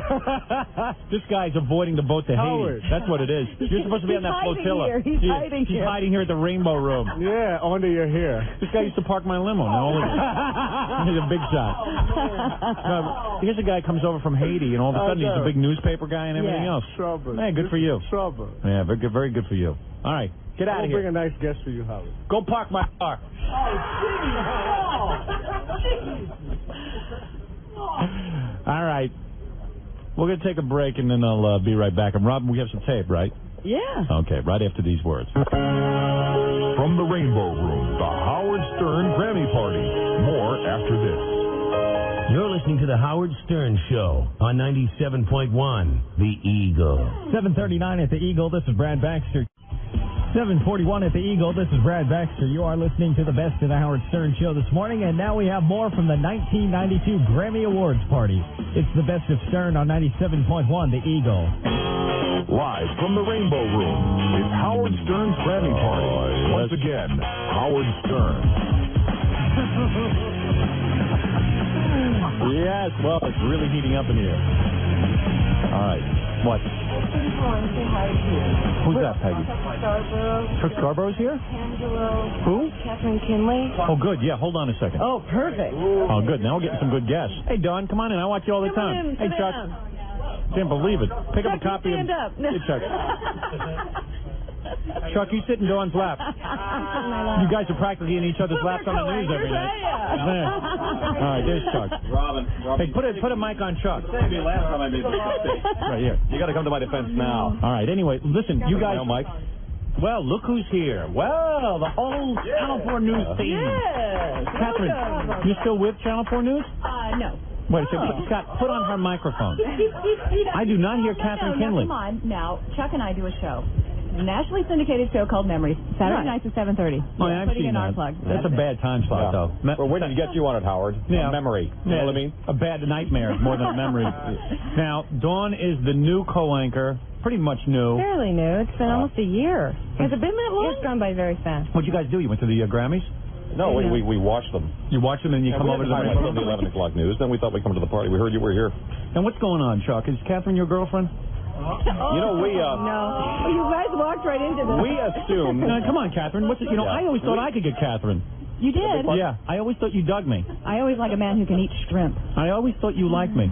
This guy's avoiding the boat to Haiti. That's what it is. You're supposed to be on that flotilla. He's hiding here. He's hiding here at the Rainbow Room. Yeah, under your hair. This guy used to park my limo. Now he's a big shot. Here's a guy comes over from Haiti, and all of a sudden he's a big newspaper guy and everything else. Trouble. Hey, good for you. Trouble. Yeah, very good for you. All right. Get out of here. I'll bring a nice guest for you, Howard. Go park my car. All right. We're going to take a break, and then I'll be right back. And, Rob, we have some tape, right? Yeah. Okay, right after these words. From the Rainbow Room, the Howard Stern Grammy Party. More after this. You're listening to The Howard Stern Show on 97.1, The Eagle. 7:39 at The Eagle. This is Brad Baxter. 7:41 at The Eagle. This is Brad Baxter. You are listening to the best of the Howard Stern Show this morning, and now we have more from the 1992 Grammy Awards party. It's the best of Stern on 97.1 The Eagle. Live from the Rainbow Room, it's Howard Stern's Grammy Party. Once again, Howard Stern. Yes, well, it's really heating up in here. All right. What? Who's that, Peggy? Chuck Scarborough's here? Angelo. Who? Catherine Kinley. Oh, good. Yeah, hold on a second. Oh, perfect. Oh, good. Now we're getting some good guests. Hey, Don, come on in. I watch you all the time. Hey, Chuck. Can't believe it. Pick up a copy of... Stand up. Hey, Chuck. Chuck, you sit in Dawn's lap. You guys are practically in each other's laps on the news every night. Yeah. All right, there's Chuck. Robin. Hey, put a mic on Chuck. Saved me last time I made the mistake. Right here. You got to come to my defense now. All right, anyway, listen, you guys... Mike. Well, look who's here. Well, the whole Channel 4 News team. Yes. Catherine, you still with Channel 4 News? No. Wait a second. Scott, put on her microphone. I do not hear Catherine Kinley. Come on. Now, Chuck and I do a show. A nationally syndicated show called Memories. Saturday nights at 7:30. Oh, yeah, I've putting seen in that. our plug. That's a bad time slot, though. Well, when did you get you on it, Howard? Yeah. A memory. You know what I mean? A bad nightmare more than a memory. Now, Dawn is the new co-anchor. Pretty much new. Fairly new. It's been almost a year. Has it been that long? It's gone by very fast. What'd you guys do? You went to the Grammys? No, we watched them. You watched them and you come over to the Rainbow Room. The 11 o'clock news. Then we thought we'd come to the party. We heard you were here. And what's going on, Chuck? Is Catherine your girlfriend? You know, we... No. You guys walked right into this. We assumed... No, come on, Catherine. I always thought I could get Catherine. You did? Yeah, I always thought you dug me. I always like a man who can eat shrimp. I always thought you liked me.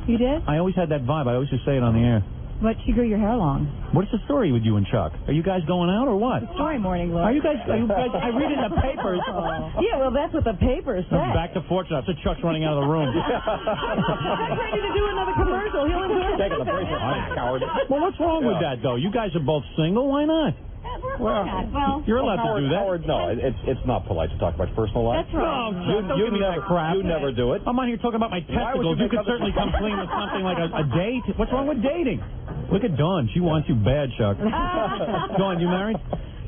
You did? I always had that vibe. I always just say it on the air. But she grew your hair long. What's the story with you and Chuck? Are you guys going out or what? Story morning, Lord. Are you guys? I read it in the papers. Yeah, well, that's what the papers say. Back to Fortune. I said Chuck's running out of the room. Chuck's ready to do another commercial. He'll endorse it. Taking the bracelet, coward. Well, what's wrong with that, though? You guys are both single. Why not? Well, you're allowed to do that. Howard, no, it's not polite to talk about personal life. That's right. No, you never crap. You never do it. I'm on here talking about my testicles. You could certainly come clean with something like a date. What's wrong with dating? Look at Dawn. She wants you bad, Chuck. Dawn, you married?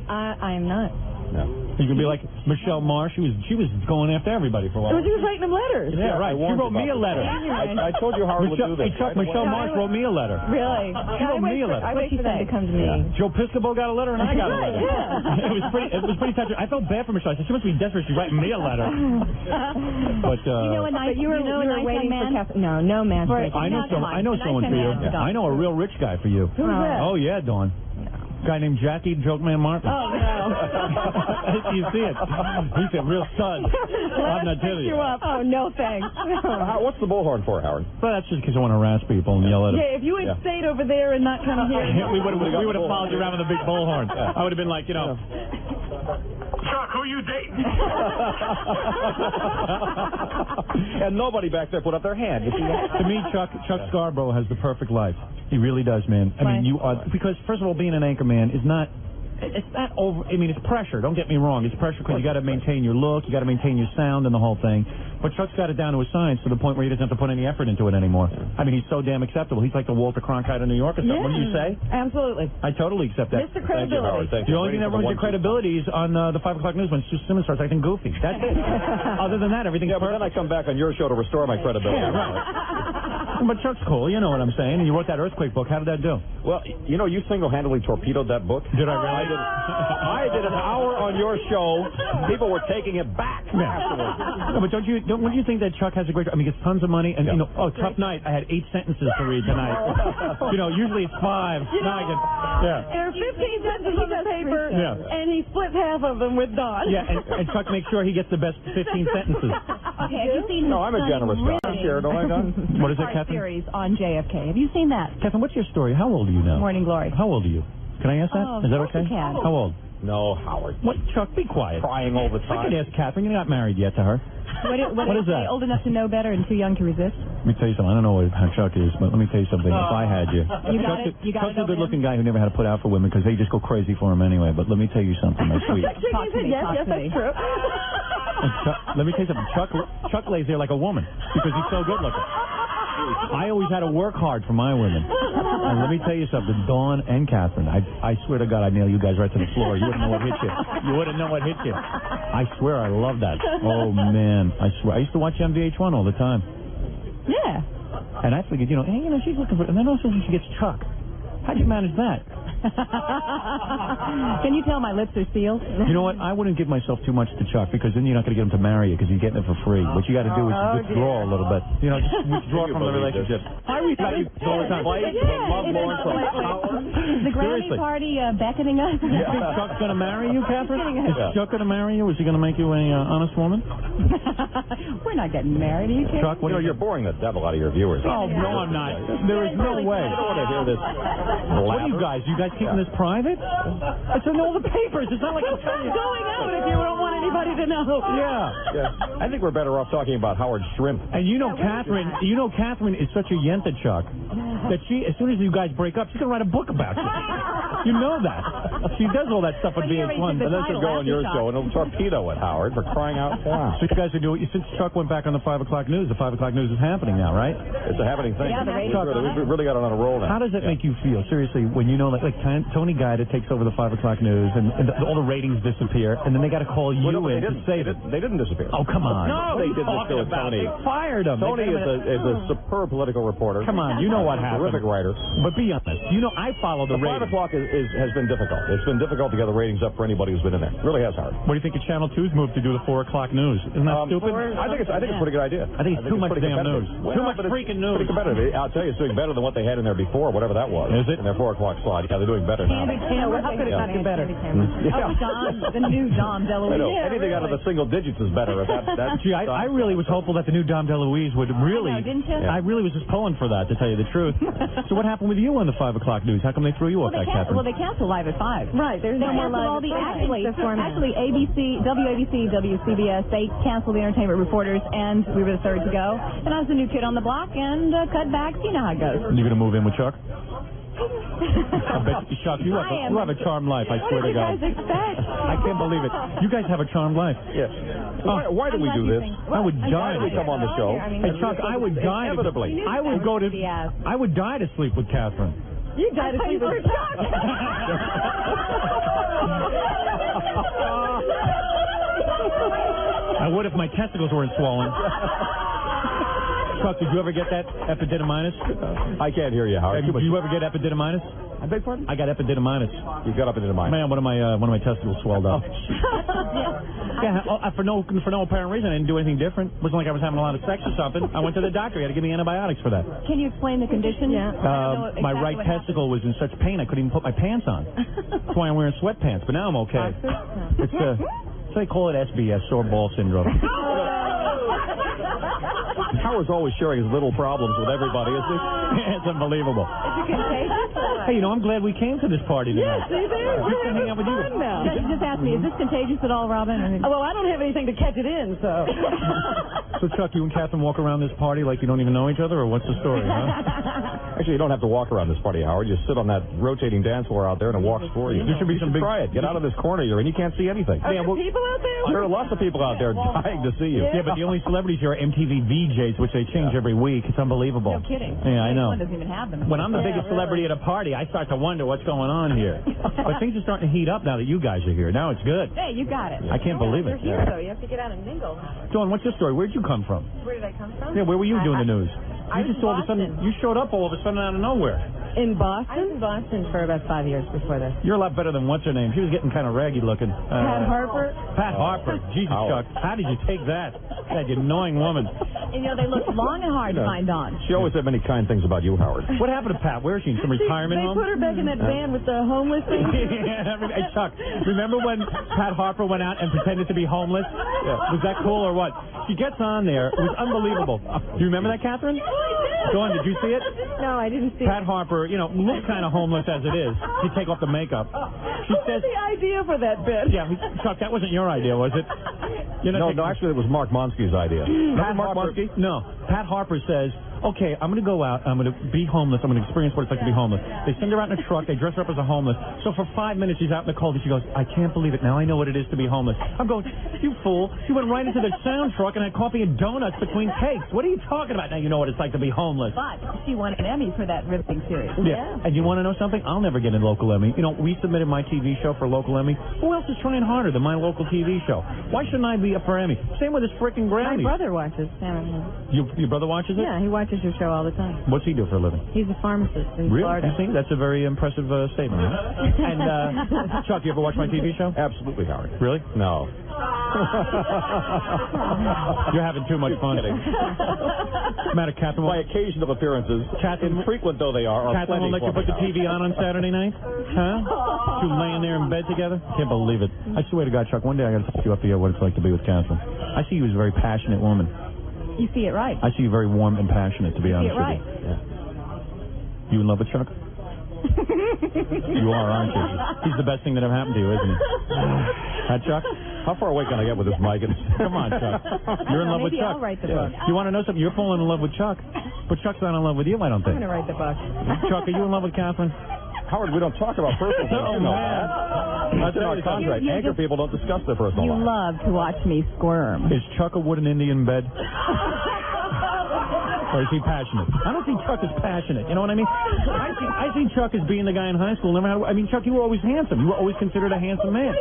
I am not. No. You can be like Michelle Marsh. She was going after everybody for a while. She was writing them letters. Yeah, right. She wrote me a letter. I told you Howard would do this. Hey, Chuck, Michelle Marsh wrote me a letter. Really? She wrote me a letter. I wait for them to come to me. Yeah. Joe Piscopo got a letter and I got a letter. Yeah. It was pretty touching. I felt bad for Michelle. I said, she must be desperate. She's writing me a letter. But you know a nice, you were waiting man? for Catherine. No man. I know someone for you. I know a real rich guy for you. Who's that? Oh yeah, Dawn. Guy named Jackie, Joke Man Martin. Oh, no. You see it. He's a real stud. I'm not telling you. Oh, no thanks. What's the bullhorn for, Howard? Well, that's just because I want to harass people and yell at them. Yeah, if you had stayed over there and not come here. we would have followed you around with a big bullhorn. I would have been like, Chuck, who you dating? And nobody back there put up their hand. You see that? To me, Chuck Scarborough has the perfect life. He really does, man. I mean, you are, because first of all, being an anchor man is not. It's not over. I mean, it's pressure. Don't get me wrong. It's pressure because you got to maintain your look, you got to maintain your sound, and the whole thing. But Chuck's got it down to a science to the point where he doesn't have to put any effort into it anymore. I mean, he's so damn acceptable. He's like the Walter Cronkite of New York or something. What do you say? Absolutely. I totally accept that. Mr. Credibility. The only thing that ruins your credibility is on the 5 o'clock news when Stu Simmons starts acting goofy. That's it. Other than that, everything's perfect. But then I come back on your show to restore my credibility. Yeah, right. But Chuck's cool. You know what I'm saying. And you wrote that earthquake book. How did that do? Well, you know, you single-handedly torpedoed that book. Did I really? I did an hour on your show. People were taking it back afterwards. No, but wouldn't you think that Chuck has a great? I mean, he gets tons of money, and you know, tough night. I had 8 sentences to read tonight. You know, usually it's 5. Now I get, There are 15 sentences on the paper, and he splits half of them with Don. Yeah, and Chuck makes sure he gets the best 15 sentences. Okay, have you seen No, I'm a generous guy. I share, don't I, Don? What is it, Catherine? series on JFK. Have you seen that? Catherine, what's your story? How old are you now? Morning Glory. How old are you? Can I ask that? Oh, Is that of course okay? you can. How old? No, Howard. What, Chuck? Be quiet. Crying all the I time. could ask Catherine. You're not married yet to her. What is that? Old enough to know better and too young to resist? Let me tell you something. I don't know how Chuck is, but let me tell you something. If I had you. You got it? You got Chuck's it, a good-looking guy who never had to put out for women because they just go crazy for him anyway. But let me tell you something, my sweet. Talk to me. Yes, that's true. Let me tell you something. Chuck lays there like a woman because he's so good-looking. I always had to work hard for my women. And let me tell you something, Dawn and Catherine, I swear to God I'd nail you guys right to the floor. You wouldn't know what hit you. You wouldn't know what hit you. I swear I love that. Oh, man. I swear. I used to watch MVH1 all the time. Yeah. And I figured, hey, she's looking for... And then all of a sudden she gets Chuck. How'd you manage that? Can you tell my lips are sealed? You know what? I wouldn't give myself too much to Chuck because then you're not going to get him to marry you because you're getting it for free. What you got to do is withdraw a little bit. Just withdraw from the relationship. I read about you all the time. Is the Grammy party beckoning us? Is Chuck going to marry you, Catherine? Is Chuck going to marry you? Is he going to make you a honest woman? We're not getting married. Are you kidding? Chuck, you're boring the devil out of your viewers. Oh, no, I'm not. There is no way. I don't want to hear this. What are you guys? You guys keeping this private? It's in all the papers. It's not like I'm telling you. Going out if you don't want anybody to know. Yeah. I think we're better off talking about Howard Shrimp. And Catherine is such a yenta, Chuck, that as soon as you guys break up, she's going to write a book about you. You know that. She does all that stuff on VH1. And then she'll go on your show and it'll torpedo at Howard for crying out loud. So you guys are doing, since Chuck went back on the 5 o'clock news, the 5 o'clock news is happening now, right? It's a happening thing. Yeah, We've really got it on a roll now. How does it make you feel, seriously, when you know like Tony Guida takes over the 5 o'clock news and all the ratings disappear, and then they got to call you in to save it? They didn't disappear. Oh, come on. No, they didn't disappear with Tony. They fired him. Tony is a superb political reporter. Come on, you know what happened. Terrific writer. But be honest. I follow the ratings. 5 o'clock has been difficult. It's been difficult to get the ratings up for anybody who's been in there. It really has, Howard. What do you think of Channel 2's move to do the 4 o'clock news? Isn't that stupid? I think it's a pretty good idea. I think it's too much damn news. Too much freaking news. Pretty competitive. I'll tell you, it's doing better than what they had in there before, whatever that was. Is it? In their 4 o'clock slot. Yeah, they're doing better now. How could it not get better? Oh, Dom, the new Dom DeLuise. Anything out of the single digits is better. Gee, I really was hopeful that the new Dom DeLuise would really... I know, didn't you? I really was just pulling for that, to tell you the truth. So what happened with you on the 5 o'clock news? How come they threw you off that, Catherine? Well, they canceled Live at 5. Right. There's no more live. Actually, ABC, WABC, WCBS, they canceled the entertainment reporters, and we were the third to go. And I was the new kid on the block, and cutbacks, you know how it goes. You going to move in with Chuck? I bet you, Chuck, you have a charmed life, I swear to God. What do you guys expect? I can't believe it. You guys have a charmed life. Yes. Why do we do this? I would die. Why do we come on the show? Hey, Chuck, I would die. Inevitably. I would die to sleep with Catherine. You died to sleep with Chuck. I would if my testicles weren't swollen. Chuck, did you ever get that epididymitis? I can't hear you, Howard. Did you ever get epididymitis? I beg pardon? I got epididymitis. You got epididymitis? Man, one of my testicles swelled up. For no apparent reason. I didn't do anything different. It wasn't like I was having a lot of sex or something. I went to the doctor. He had to give me antibiotics for that. Can you explain the condition? Yeah. My right testicle was in such pain I couldn't even put my pants on. That's why I'm wearing sweatpants. But now I'm okay. It's so they call it SBS, sore ball syndrome. Howard's always sharing his little problems with everybody, isn't he? It's unbelievable. Is it contagious? Hey, I'm glad we came to this party tonight. Yeah, see there? Just to hang out with you. Now. Just ask me, is this contagious at all, Robin? Well, I don't have anything to catch it in, so. So, Chuck, you and Catherine walk around this party like you don't even know each other, or what's the story, huh? Actually, you don't have to walk around this party, Howard. You sit on that rotating dance floor out there and it walks for you. There should be some big... Try it. Get out of this corner you're in. You can't see anything. Are there people out there? There are lots of people out there dying to see you. Yeah, but the only celebrities here are MTV VJs, which they change every week. It's unbelievable. No kidding. Yeah, I know. One doesn't even have them. When I'm the biggest celebrity at a party, I start to wonder what's going on here. But things are starting to heat up now that you guys are here. Now it's good. Hey, you got it. I can't believe it. You're here, though. You have to get out and mingle. Dawn, what's your story? Where'd you come from? Where did I come from? Yeah, where were you doing the news? I You just all of a sudden, you showed up all of a sudden out of nowhere. In I was Boston? in Boston for about 5 years before this. You're a lot better than what's her name. She was getting kind of raggy looking. Pat Harper? Pat Harper. Jesus, Chuck. How did you take that? That annoying woman. And, they looked long and hard to find on. She always said many kind things about you, Howard. What happened to Pat? Where is she? In some retirement They home? put her back in that van with the homeless thing. Hey, Chuck, remember when Pat Harper went out and pretended to be homeless? Yeah. Was that cool or what? She gets on there. It was unbelievable. Do you remember that, Catherine? Dawn, did you see it? No, I didn't see Pat Harper, looked kind of homeless as it is. You take off the makeup. She says, the idea for that bit? yeah, Chuck, that wasn't your idea, was it? No, actually, it was Mark Monsky's idea. Pat Harper, no, Pat Harper says, okay, I'm going to go out. I'm going to be homeless. I'm going to experience what it's like to be homeless. They send her out in a truck. They dress her up as a homeless. So for 5 minutes, she's out in the cold, and she goes, I can't believe it. Now I know what it is to be homeless. I'm going, you fool. You went right into the sound truck and had coffee and donuts between takes. What are you talking about? Now you know what it's like to be homeless. But she won an Emmy for that riveting series. Yeah. And you want to know something? I'll never get a local Emmy. We submitted my TV show for local Emmy. Who else is trying harder than my local TV show? Why shouldn't I be up for Emmy? Same with this freaking Grammys. My brother watches. Your brother watches it? Yeah, he watches your show all the time. What's he do for a living? He's a pharmacist in Really? Florida. You think? That's a very impressive statement. Huh? And, Chuck, you ever watch my TV show? Absolutely, Howard. Really? No. You're having too much fun. Matter, Catherine. My occasional appearances, infrequent though they are Catherine will let you put the TV on Saturday night? Huh? You laying there in bed together? Can't believe it. I swear to God, Chuck, one day I got to take you up to hear what it's like to be with Catherine. I see you as a very passionate woman. You see it right. I see you very warm and passionate, to be honest with you. Yeah. You in love with Chuck? You are, aren't you? He's the best thing that ever happened to you, isn't he? Chuck? How far away can I get with this mic? Come on, Chuck. You're in love with Maybe Chuck. I'll write the book. You want to know something? You're falling in love with Chuck. But Chuck's not in love with you, I don't I'm think. going to write the book. Chuck, are you in love with Catherine? Howard, we don't talk about personal things. You know that. That's in our contract. Anchor people don't discuss their personal You lives. love to watch me squirm. Is Chuck a wooden Indian bed? Or is he passionate? I don't think Chuck is passionate. You know what I mean? I see Chuck as being the guy in high school. Chuck, you were always handsome. You were always considered a handsome man.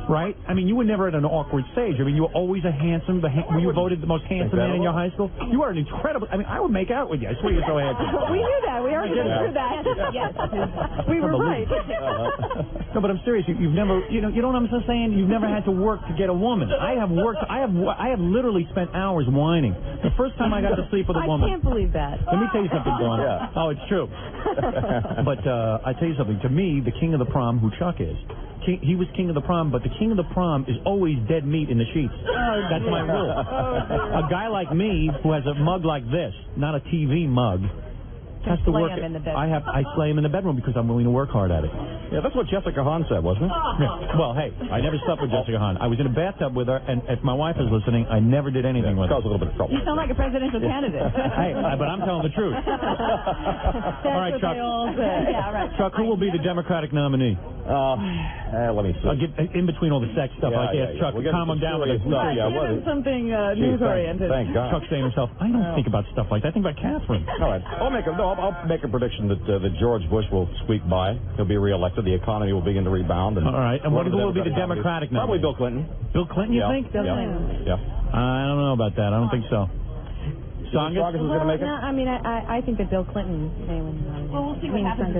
Right? You were never at an awkward stage. You were always a handsome. Were you voted the most handsome man in your high school? You are an incredible. I would make out with you. I swear you're so handsome. We knew that. We already went through that. Yes. We were right. No, but I'm serious. You've never. You know what I'm saying? You've never had to work to get a woman. I have worked. I have literally spent hours whining. The first time I got to sleep with a woman. I can't believe that. Let me tell you something, Dawn. Yeah. Oh, it's true. But I tell you something. To me, the king of the prom, who Chuck is, he was king of the prom, but the king of the prom is always dead meat in the sheets. That's my rule. A guy like me who has a mug like this, not a TV mug, has to work. Him in the bedroom. I slay him in the bedroom because I'm willing to work hard at it. Yeah, that's what Jessica Hahn said, wasn't it? Yeah. Well, hey, I never slept with Jessica Hahn. I was in a bathtub with her, and if my wife is listening, I never did anything with her. Caused a little bit of trouble. You sound like a presidential candidate. Hey, but I'm telling the truth. All right, Chuck. Yeah, right. Chuck, who will be the Democratic nominee? Let me see. I'll get in between all the sex stuff. Chuck, We'll calm him down with this stuff. Something news-oriented. Thank God. Chuck saying himself, I don't think about stuff like that. I think about Catherine. All right. I'll make a prediction that George Bush will squeak by. He'll be reelected. The economy will begin to rebound. All right. And who will be the Democratic nominee? Probably Bill Clinton. Bill Clinton, you think? Bill Clinton. Yeah. I don't know about that. I don't think so. Songus is going to make it? No, I think that Bill Clinton may win. Well, we'll see what happens.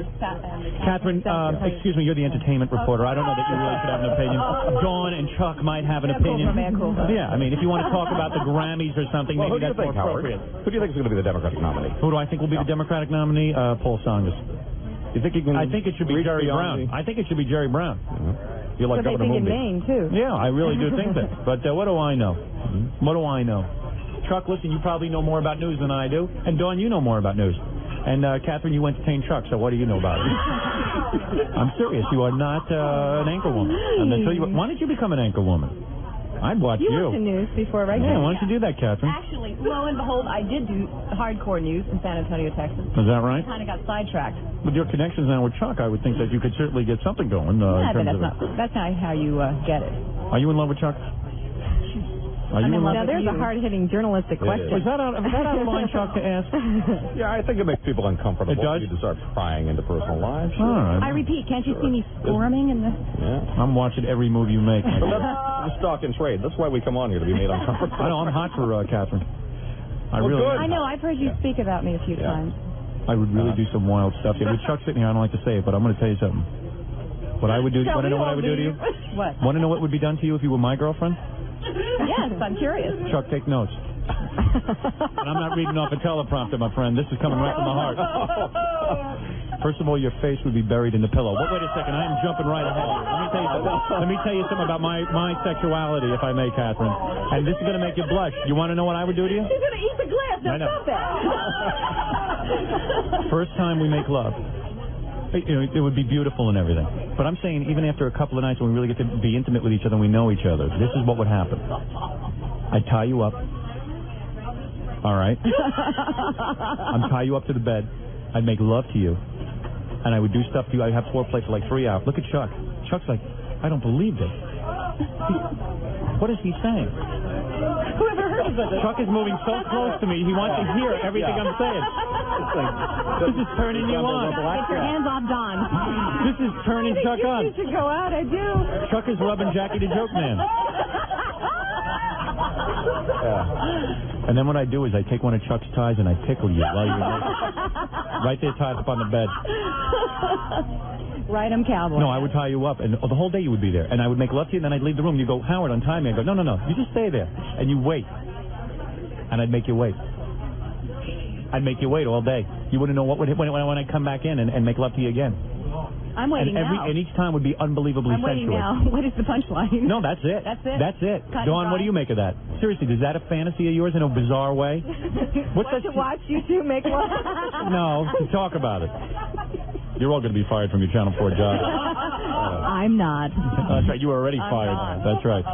Catherine, excuse me, you're the entertainment reporter. I don't know that you really should have an opinion. Dawn and Chuck might have an opinion. Yeah, if you want to talk about the Grammys or something, maybe that's more appropriate. Who do you think is going to be the Democratic nominee? Who do I think will be the Democratic nominee? Paul Songus. You think he can? I think it should be Jerry Brown. I think it should be Jerry Brown. You like Governor in Moonby? Maine too. Yeah, I really do think that. But what do I know? What do I know? Chuck, listen, you probably know more about news than I do. And, Dawn, you know more about news. And, Catherine, you entertain Chuck, so what do you know about it? I'm serious. You are not an anchor woman. Why did you become an anchor woman? I'd watch you. You watch the news before, right? Yeah, why don't you do that, Catherine? Actually, lo and behold, I did do hardcore news in San Antonio, Texas. Is that right? I kind of got sidetracked. With your connections now with Chuck, I would think that you could certainly get something going. Yeah, but that's not how you get it. Are you in love with Chuck? Now, there's a hard-hitting journalistic question. Is that out of line, Chuck, to ask? Yeah, I think it makes people uncomfortable. It does? You to start prying into personal lives. All right. I repeat, can't you see me squirming in the... Yeah. I'm watching every move you make. But that's stock and trade. That's why we come on here, to be made uncomfortable. I know, I'm hot for Catherine. Good. I know, I've heard you speak about me a few times. I would really do some wild stuff. Yeah, with Chuck sitting here, I don't like to say it, but I'm going to tell you something. What I would do, want to know what I would do to you? What? Want to know what would be done to you if you were my girlfriend? Yes, I'm curious. Chuck, take notes. And I'm not reading off a teleprompter, my friend. This is coming right from the heart. First of all, your face would be buried in the pillow. Wait a second, I am jumping right ahead. Let me tell you something about my sexuality, if I may, Catherine. And this is going to make you blush. You want to know what I would do to you? She's going to eat the glass. Now stop that. First time we make love. It would be beautiful and everything. But I'm saying even after a couple of nights when we really get to be intimate with each other and we know each other, this is what would happen. I'd tie you up. All right? I'd tie you up to the bed. I'd make love to you. And I would do stuff to you. I'd have foreplay for like 3 hours. Look at Chuck. Chuck's like, I don't believe this. What is he saying? Who ever heard of this? Chuck is moving so close to me, he wants to hear everything I'm saying. This is turning you on. Get your hands off Don. This is turning Chuck on. You should go out, I do. Chuck is rubbing Jackie the Joke Man. And then what I do is I take one of Chuck's ties and I tickle you while you're right there tied up on the bed. Right, I'm cowboy. No, I would tie you up, and the whole day you would be there. And I would make love to you, and then I'd leave the room. You go, Howard, untie me. I go, no. You just stay there. And you wait. And I'd make you wait. I'd make you wait all day. You wouldn't know what would when I'd come back in and make love to you again. I'm waiting now. And each time would be unbelievably sensual. I'm waiting now. What is the punchline? No, that's it. That's it? That's it. Dawn, what do you make of that? Seriously, is that a fantasy of yours in a bizarre way? To watch you two make love? No, to talk about it. You're all going to be fired from your Channel 4 job. I'm not. That's right. You were already fired. That's right.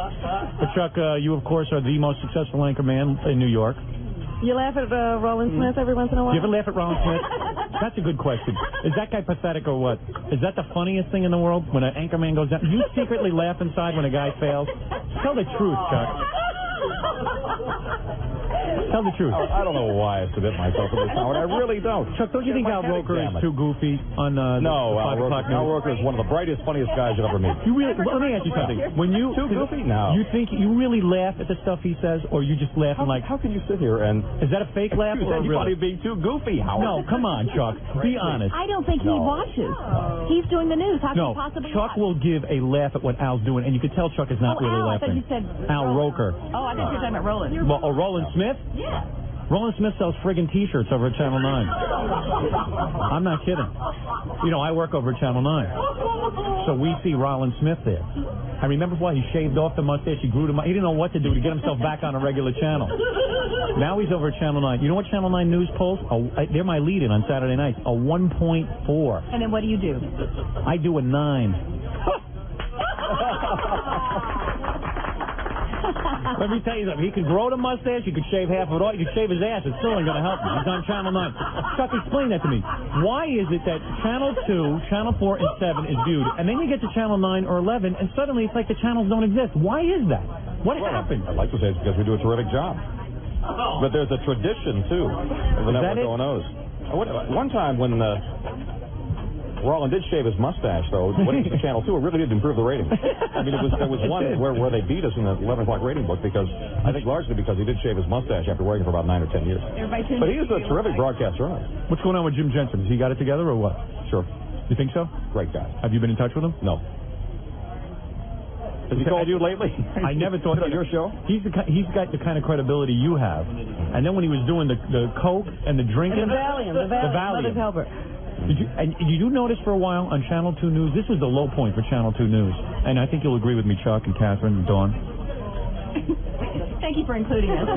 But, Chuck, you, of course, are the most successful anchor man in New York. You laugh at Roland Smith every once in a while? You ever laugh at Roland Smith? That's a good question. Is that guy pathetic or what? Is that the funniest thing in the world when an anchor man goes down? You secretly laugh inside when a guy fails? Tell the truth, Chuck. Tell the truth. I don't know why I submit myself to this, Howard. I really don't. Chuck, don't you think Al Roker is too goofy on No, the 5 o'clock news? Al Roker is one of the brightest, funniest guys you'll ever meet. You really? Let me ask you something. When you too goofy? No. You think you really laugh at the stuff he says, or you just laugh like? How can you sit here and? Is that a fake laugh or really? Being too goofy, Howard. No, come on, Chuck. Be honest. I don't think he watches. He's doing the news. How can he possibly Chuck watch? will give a laugh at what Al's doing, and you can tell Chuck is not really Al, laughing. I thought you said Al Roker. Oh, I thought you were talking about Roland. Well, Roland Smith? Yeah. Roland Smith sells friggin' T-shirts over at Channel 9. I'm not kidding. You know, I work over at Channel 9. So we see Roland Smith there. I remember why he shaved off the mustache. He grew the He didn't know what to do to get himself back on a regular channel. Now he's over at Channel 9. You know what Channel 9 News polls? They're my lead-in on Saturday nights. A 1.4. And then what do you do? I do a 9. Let me tell you something. He could grow the mustache. He could shave half of it off. He could shave his ass. It's still ain't going to help him. He's on Channel 9. Chuck, explain that to me. Why is it that Channel 2, Channel 4, and 7 is viewed, and then you get to Channel 9 or 11, and suddenly it's like the channels don't exist? Why is that? What happened? I'd like to say it's because we do a terrific job. But there's a tradition, too, of the network going knows. One time when Roland did shave his mustache, though, when he was at Channel 2, it really did improve the ratings. I mean, there was one where they beat us in the 11 o'clock rating book, because I think largely because he did shave his mustache after wearing it for about 9 or 10 years. But he is a terrific broadcast journalist. What's going on with Jim Jensen? Has he got it together or what? Sure. You think so? Great guy. Have you been in touch with him? No. Has he called you lately? I never thought on your show. He's got the kind of credibility you have. And then when he was doing the coke and the drinking, and the Valium. Mother's helper. Did you notice for a while on Channel 2 News, this was the low point for Channel 2 News, and I think you'll agree with me, Chuck and Catherine and Dawn. Thank you for including us.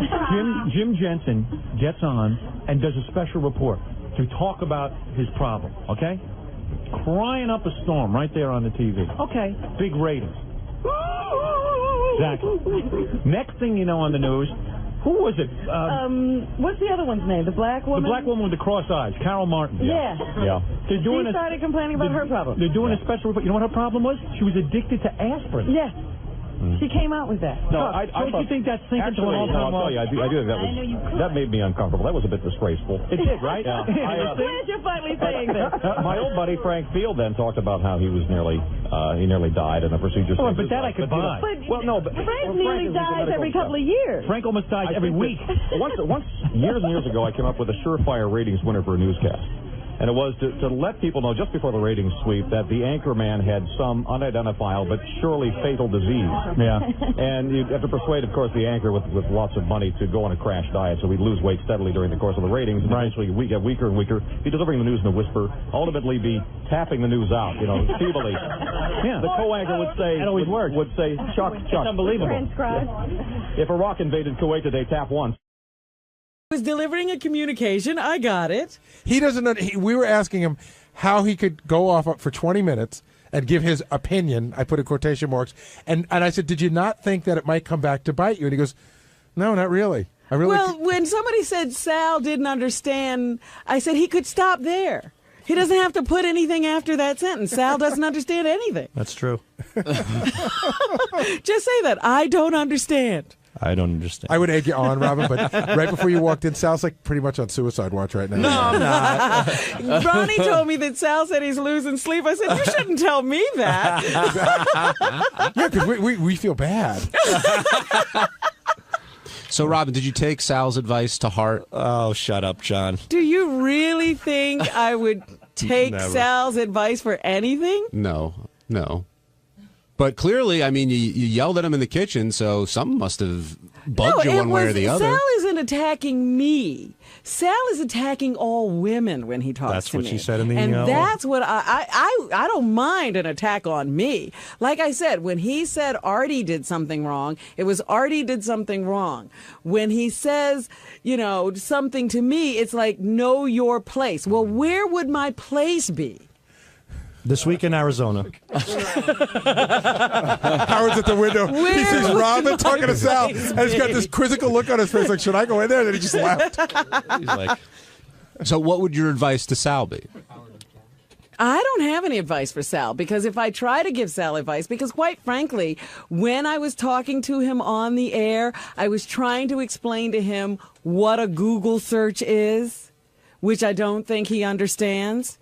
Jim Jensen gets on and does a special report to talk about his problem, okay? Crying up a storm right there on the TV. Okay, big ratings. Exactly. Next thing you know on the news, who was it? What's the other one's name? The black woman? The black woman with the cross eyes, Carol Martin. Yeah. They're doing She started complaining about her problem. They're doing a special report. You know what her problem was? She was addicted to aspirin. Yeah. She came out with that. No, don't you think that's sinking to an all-time low? I do. That made me uncomfortable. That was a bit disgraceful. It did, right? Yeah. Glad you're finally saying this. My old buddy Frank Field then talked about how he was nearly died in a procedure. Oh, but that I could buy. Frank nearly dies every couple of years. Frank almost dies every week. Once, years and years ago, I came up with a surefire ratings winner for a newscast. And it was to let people know just before the ratings sweep that the anchor man had some unidentifiable but surely fatal disease. Yeah. And you'd have to persuade, of course, the anchor with lots of money to go on a crash diet so we'd lose weight steadily during the course of the ratings. And eventually we get weaker and weaker. Be delivering the news in a whisper, ultimately be tapping the news out, feebly. Yeah. The co-anchor would say, that always works. Would say, Chuck. It's unbelievable. If Iraq invaded Kuwait today, tap once. Was delivering a communication. I got it. He doesn't know. We were asking him how he could go off for 20 minutes and give his opinion. I put in quotation marks. And I said, did you not think that it might come back to bite you? And he goes, no, not really. Well, when somebody said Sal didn't understand, I said he could stop there. He doesn't have to put anything after that sentence. Sal doesn't understand anything. That's true. Just say that. I don't understand. I don't understand. I would egg you on, Robin, but right before you walked in, Sal's like pretty much on suicide watch right now. No, I'm not. Ronnie told me that Sal said he's losing sleep. I said, you shouldn't tell me that. Yeah, because we feel bad. So, Robin, did you take Sal's advice to heart? Oh, shut up, John. Do you really think I would take Sal's advice for anything? No. But clearly, I mean, you yelled at him in the kitchen, so something must have bugged you one way or the other. Sal isn't attacking me. Sal is attacking all women when he talks to me. That's what she said in the email. And that's what I don't mind an attack on me. Like I said, when he said Artie did something wrong, it was Artie did something wrong. When he says, something to me, it's like, know your place. Well, where would my place be? This week in Arizona. Howard's at the window. He sees Robin talking to Sal, and he's got this quizzical look on his face like, should I go in there? And then he just left. He's like, so what would your advice to Sal be? I don't have any advice for Sal, because if I try to give Sal advice, because quite frankly, when I was talking to him on the air, I was trying to explain to him what a Google search is, which I don't think he understands.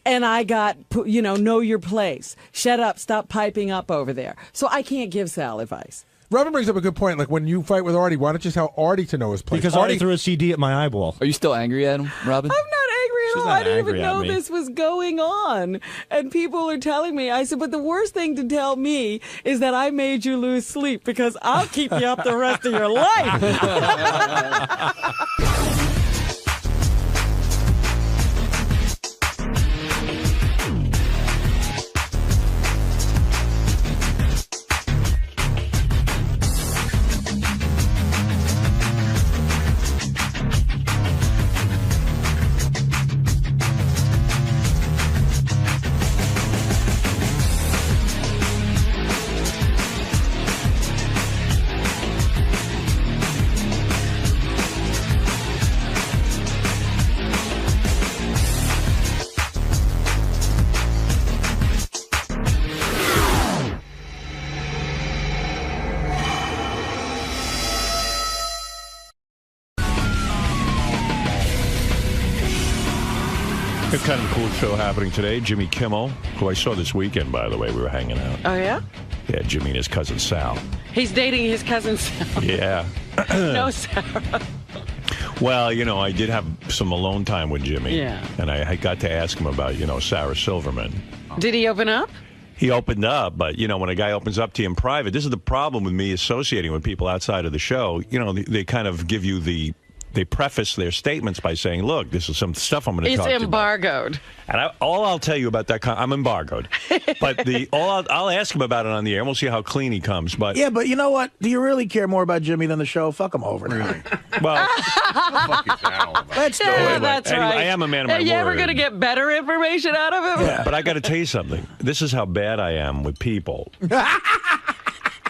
And I got, know your place. Shut up. Stop piping up over there. So I can't give Sal advice. Robin brings up a good point. Like when you fight with Artie, why don't you tell Artie to know his place? Because Artie threw a CD at my eyeball. Are you still angry at him, Robin? I'm not angry at all. I didn't even know this was going on. And people are telling me. I said, but the worst thing to tell me is that I made you lose sleep because I'll keep you up the rest of your life. Kind of a cool show happening today. Jimmy Kimmel, who I saw this weekend, by the way, we were hanging out. Oh, yeah? Yeah, Jimmy and his cousin Sal. He's dating his cousin Sal. Yeah. No, Sarah. Well, I did have some alone time with Jimmy. Yeah. And I got to ask him about, Sarah Silverman. Did he open up? He opened up, but, when a guy opens up to you in private, this is the problem with me associating with people outside of the show. They kind of give you the they preface their statements by saying, "Look, this is some stuff I'm going to talk to you about." It's embargoed. And all I'll tell you about that, I'm embargoed. But I'll ask him about it on the air, and we'll see how clean he comes. But yeah, but you know what? Do you really care more about Jimmy than the show? Fuck him over. Really? Well, let's do it. That's anyway, right. I am a man of my Are you ever word. going to get better information out of him? Yeah. But I got to tell you something. This is how bad I am with people.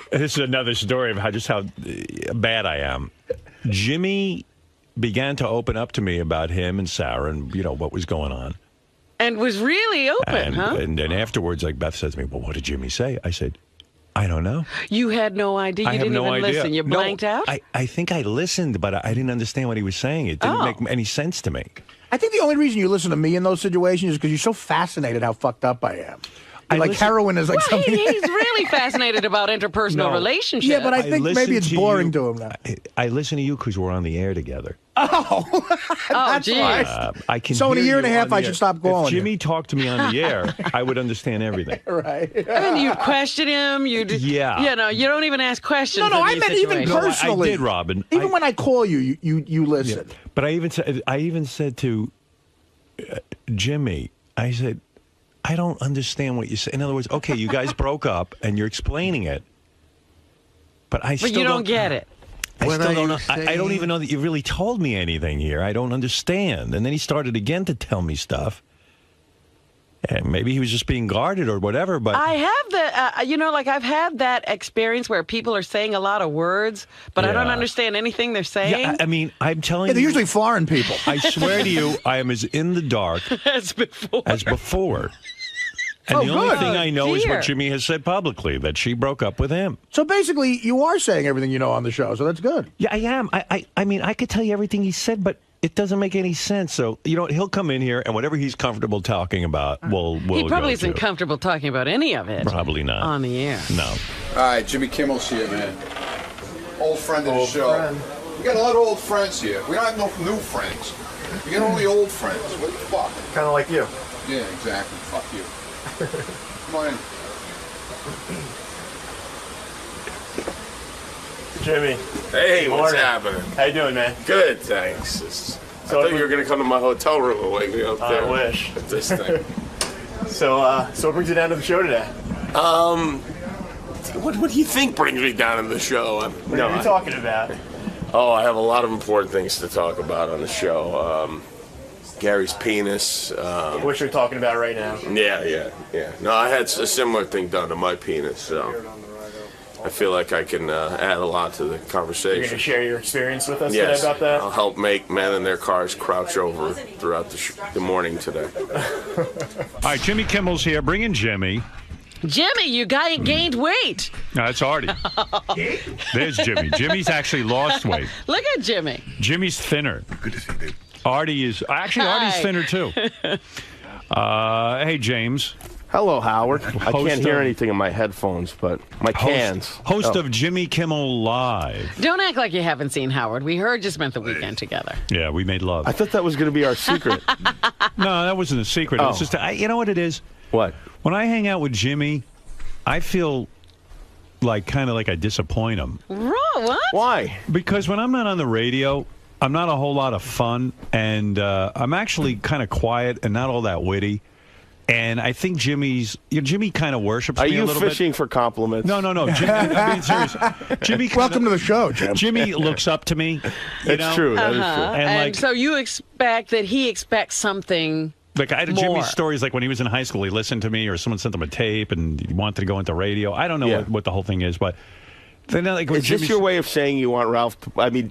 This is another story of just how bad I am. Jimmy began to open up to me about him and Sarah and, what was going on. And was really open, huh? And then afterwards, like Beth says to me, well, what did Jimmy say? I said, I don't know. You had no idea? You didn't even listen? You blanked out? I think I listened, but I didn't understand what he was saying. It didn't make any sense to me. I think the only reason you listen to me in those situations is because you're so fascinated how fucked up I am. Heroin is like something. He's really fascinated about interpersonal relationships. Yeah, but I think maybe it's boring to him now. I listen to you because we're on the air together. That's geez. right. I can So in a year and a half, I should stop calling If Jimmy talked to me on the air, I would understand everything. Right. I mean, you'd question him. You don't even ask questions. No, I meant even personally. I did, Robin. Even when I call you, you listen. Yeah. But I even said to Jimmy, I said, I don't understand what you say. In other words, okay, you guys broke up and you're explaining it, but you don't get it. I still don't know. I don't even know that you really told me anything here. I don't understand. And then he started again to tell me stuff. And maybe he was just being guarded or whatever. But I have I've had that experience where people are saying a lot of words, but I don't understand anything they're saying. Yeah, I mean, I'm telling you. They're usually foreign people. I swear to you, I am as in the dark as before. And the only thing I know is dear. what Jimmy has said publicly, that she broke up with him. So basically, you are saying everything you know on the show, so that's good. Yeah, I am. I mean, I could tell you everything he said, but it doesn't make any sense. So, he'll come in here, and whatever he's comfortable talking about, we'll He probably go isn't to. comfortable talking about any of it. Probably not. On the air. No. All right, Jimmy Kimmel's here, man. Old friend of the show. We got a lot of old friends here. We don't have no new friends. We got only old friends. What the fuck? Kind of like you. Yeah, exactly. Fuck you. Come on in. Jimmy. Hey, what's Morning. happening? How you doing, man? Good, thanks. I thought you were going to come to my hotel room and wake me up there. I wish. At this thing. So what brings you down to the show today? What do you think brings me down to the show? What are you talking about? I have a lot of important things to talk about on the show. Gary's penis. What you're talking about right now? Yeah. No, I had a similar thing done to my penis, so I feel like I can add a lot to the conversation. You're going to share your experience with us Yes, today about that? I'll help make men in their cars crouch over throughout the morning today. All right, Jimmy Kimmel's here. Bring in Jimmy. Jimmy, you gained weight. No, that's Artie. There's Jimmy. Jimmy's actually lost weight. Look at Jimmy. Jimmy's thinner. Good to see you, dude. Artie's thinner, too. Hey, James. Hello, Howard. I can't hear anything in my headphones, but my cans. Host of Jimmy Kimmel Live. Don't act like you haven't seen Howard. We heard you spent the weekend together. Yeah, we made love. I thought that was going to be our secret. No, that wasn't a secret. Oh. It's just, you know what it is? What? When I hang out with Jimmy, I feel kind of like I disappoint him. What? Why? Because when I'm not on the radio, I'm not a whole lot of fun, and I'm actually kind of quiet and not all that witty. And I think Jimmy kind of worships me a little bit. Are you fishing for compliments? No. Jimmy, I'm being serious. Jimmy Welcome to the show, Jim. Jimmy looks up to me. It's true. That is true. And so you expect that he expects something. Like I had Jimmy's stories, like when he was in high school, he listened to me, or someone sent him a tape, and he wanted to go into radio. I don't know what the whole thing is, but then is this your way of saying you want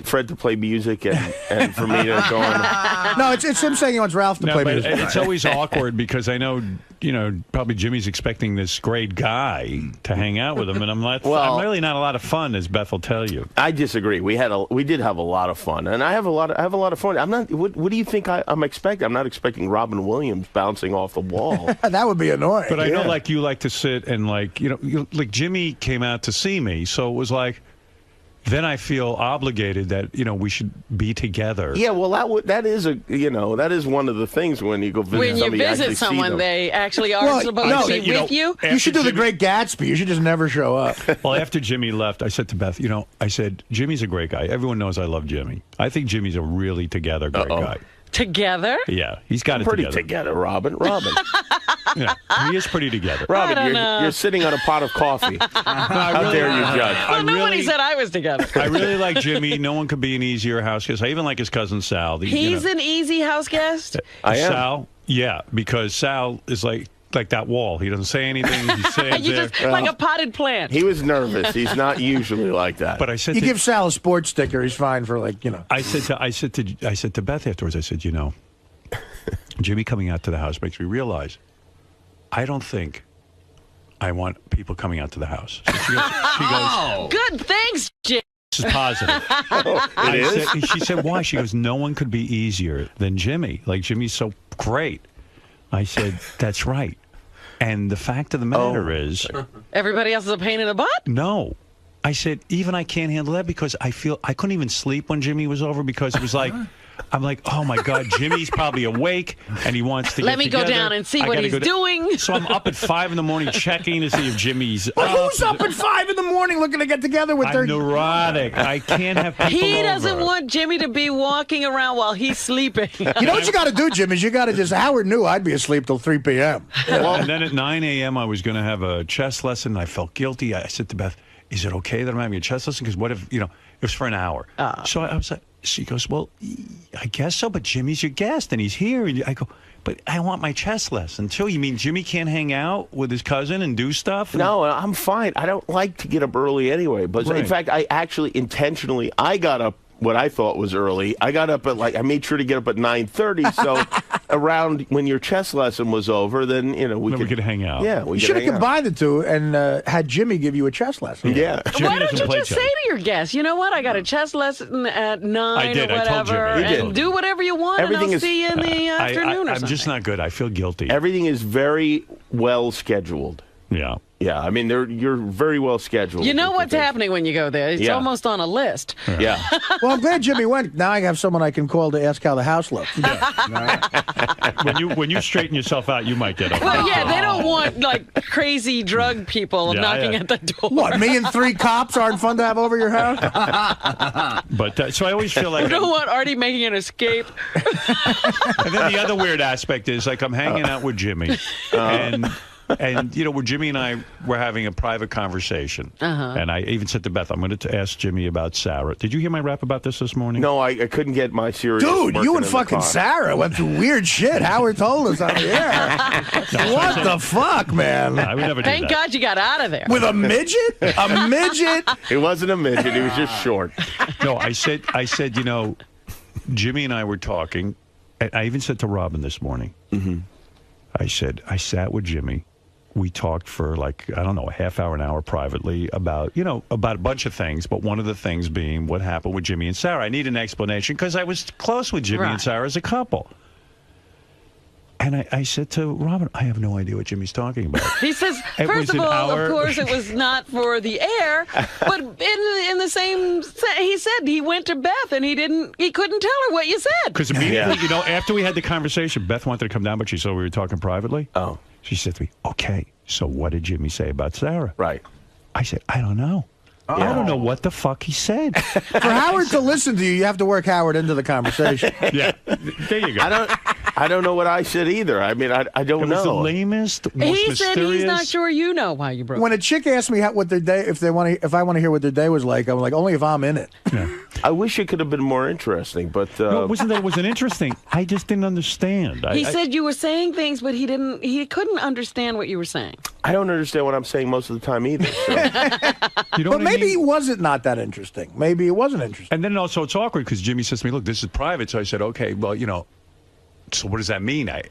Fred to play music and for me to go on? No, it's him saying he wants Ralph to play music. It's always awkward because I know, probably Jimmy's expecting this great guy to hang out with him, and I'm I'm really not a lot of fun, as Beth will tell you. I disagree. We did have a lot of fun, and I have a lot of fun. I'm not. What do you think I'm expecting? I'm not expecting Robin Williams bouncing off the wall. That would be annoying. But I know, you like to sit and like Jimmy came out to see me, so it was like, then I feel obligated that we should be together. Yeah, well, that is one of the things when you go visit when you somebody, you visit actually see someone, them. they actually are supposed to be with you. You should do the Great Gatsby. You should just never show up. Well, after Jimmy left, I said to Beth, I said, Jimmy's a great guy. Everyone knows I love Jimmy. I think Jimmy's a really together great guy. Together? Yeah, he's got it pretty together. Robin. Yeah, he is pretty together. Robin, you're sitting on a pot of coffee. How dare you judge? Well, nobody said I was together. I really like Jimmy. No one could be an easier house guest. I even like his cousin Sal. He's an easy house guest? I am. Sal, yeah, because Sal is like that wall. He doesn't say anything. He stays there. Just like a potted plant. He was nervous. He's not usually like that. But I said, you give Sal a sports sticker, he's fine for I said to Beth afterwards. I said, Jimmy coming out to the house makes me realize I don't think I want people coming out to the house. So she goes, good, thanks, Jim. This is positive. She said, why? She goes, no one could be easier than Jimmy. Like, Jimmy's so great. I said, that's right. And the fact of the matter is... Everybody else is a pain in the butt? No. I said, even I can't handle that because I couldn't even sleep when Jimmy was over because it was like... I'm like, oh, my God, Jimmy's probably awake, and he wants to Let get me go down and see what he's doing. So I'm up at 5 in the morning checking to see if Jimmy's Well, who's up at 5 in the morning looking to get together with their... I'm neurotic. I can't have people He over. doesn't want Jimmy to be walking around while he's sleeping. You know what you got to do, Jim, is you got to just... Howard knew I'd be asleep till 3 p.m. Well, and then at 9 a.m., I was going to have a chess lesson. I felt guilty. I said to Beth, is it okay that I'm having a chess lesson? Because what if, it was for an hour. So I was like... She goes, well, I guess so, but Jimmy's your guest, and he's here. And I go, but I want my chess lesson, too. You mean Jimmy can't hang out with his cousin and do stuff? No, I'm fine. I don't like to get up early anyway. But in fact, I actually intentionally, I got up what I thought was early. I got up at I made sure to get up at 9:30. So around when your chess lesson was over, then we could hang out. Yeah, we you should have combined the two and had Jimmy give you a chess lesson. Yeah. Why don't you just say to your guests, you know what? I got a chess lesson at 9 or whatever, and do whatever you want, and I'll see you in the afternoon or something. I'm just not good. I feel guilty. Everything is very well scheduled. Yeah. Yeah, I mean, you're very well scheduled. You know what's happening when you go there. It's almost on a list. Yeah. Well, I'm glad Jimmy went. Now I have someone I can call to ask how the house looks. When you straighten yourself out, you might get up. Well, yeah, they don't want, crazy drug people knocking at the door. What, me and 3 cops aren't fun to have over your house? But so I always feel like... You don't want Artie making an escape. And then the other weird aspect is, I'm hanging out with Jimmy, and where Jimmy and I were having a private conversation. And I even said to Beth, I'm going to ask Jimmy about Sarah. Did you hear my rap about this morning? No, I couldn't get my serious. Dude, you and fucking Sarah went through weird shit. Howard told us on the air. What the fuck, man? I would never do Thank God you got out of there. With a midget? A midget? It wasn't a midget. He was just short. No, I said, Jimmy and I were talking. And I even said to Robin this morning. I said, I sat with Jimmy. We talked for a half hour, an hour privately about a bunch of things. But one of the things being what happened with Jimmy and Sarah. I need an explanation because I was close with Jimmy and Sarah as a couple. And I said to Robin, I have no idea what Jimmy's talking about. He says, first of all, of course, it was not for the air, but in the same, he said he went to Beth and he couldn't tell her what you said. Because immediately, after we had the conversation, Beth wanted to come down, but she saw we were talking privately. Oh. She said to me, okay, so what did Jimmy say about Sarah? Right. I said, I don't know. I don't know what the fuck he said. For Howard to listen to you have to work Howard into the conversation. Yeah, there you go. I don't know what I said either. I mean, I don't know. It was the lamest, most mysterious. Said he's not sure you know why you broke. When a chick asks me what their day, if I want to hear what their day was like, I'm like, only if I'm in it. Yeah. I wish it could have been more interesting, but no, it wasn't that it wasn't interesting. I just didn't understand. He said you were saying things, but he couldn't understand what you were saying. I don't understand what I'm saying most of the time either. So. But maybe it wasn't not that interesting. Maybe it wasn't interesting. And then also it's awkward because Jimmy says to me, "Look, this is private." So I said, "Okay, well, so what does that mean?" I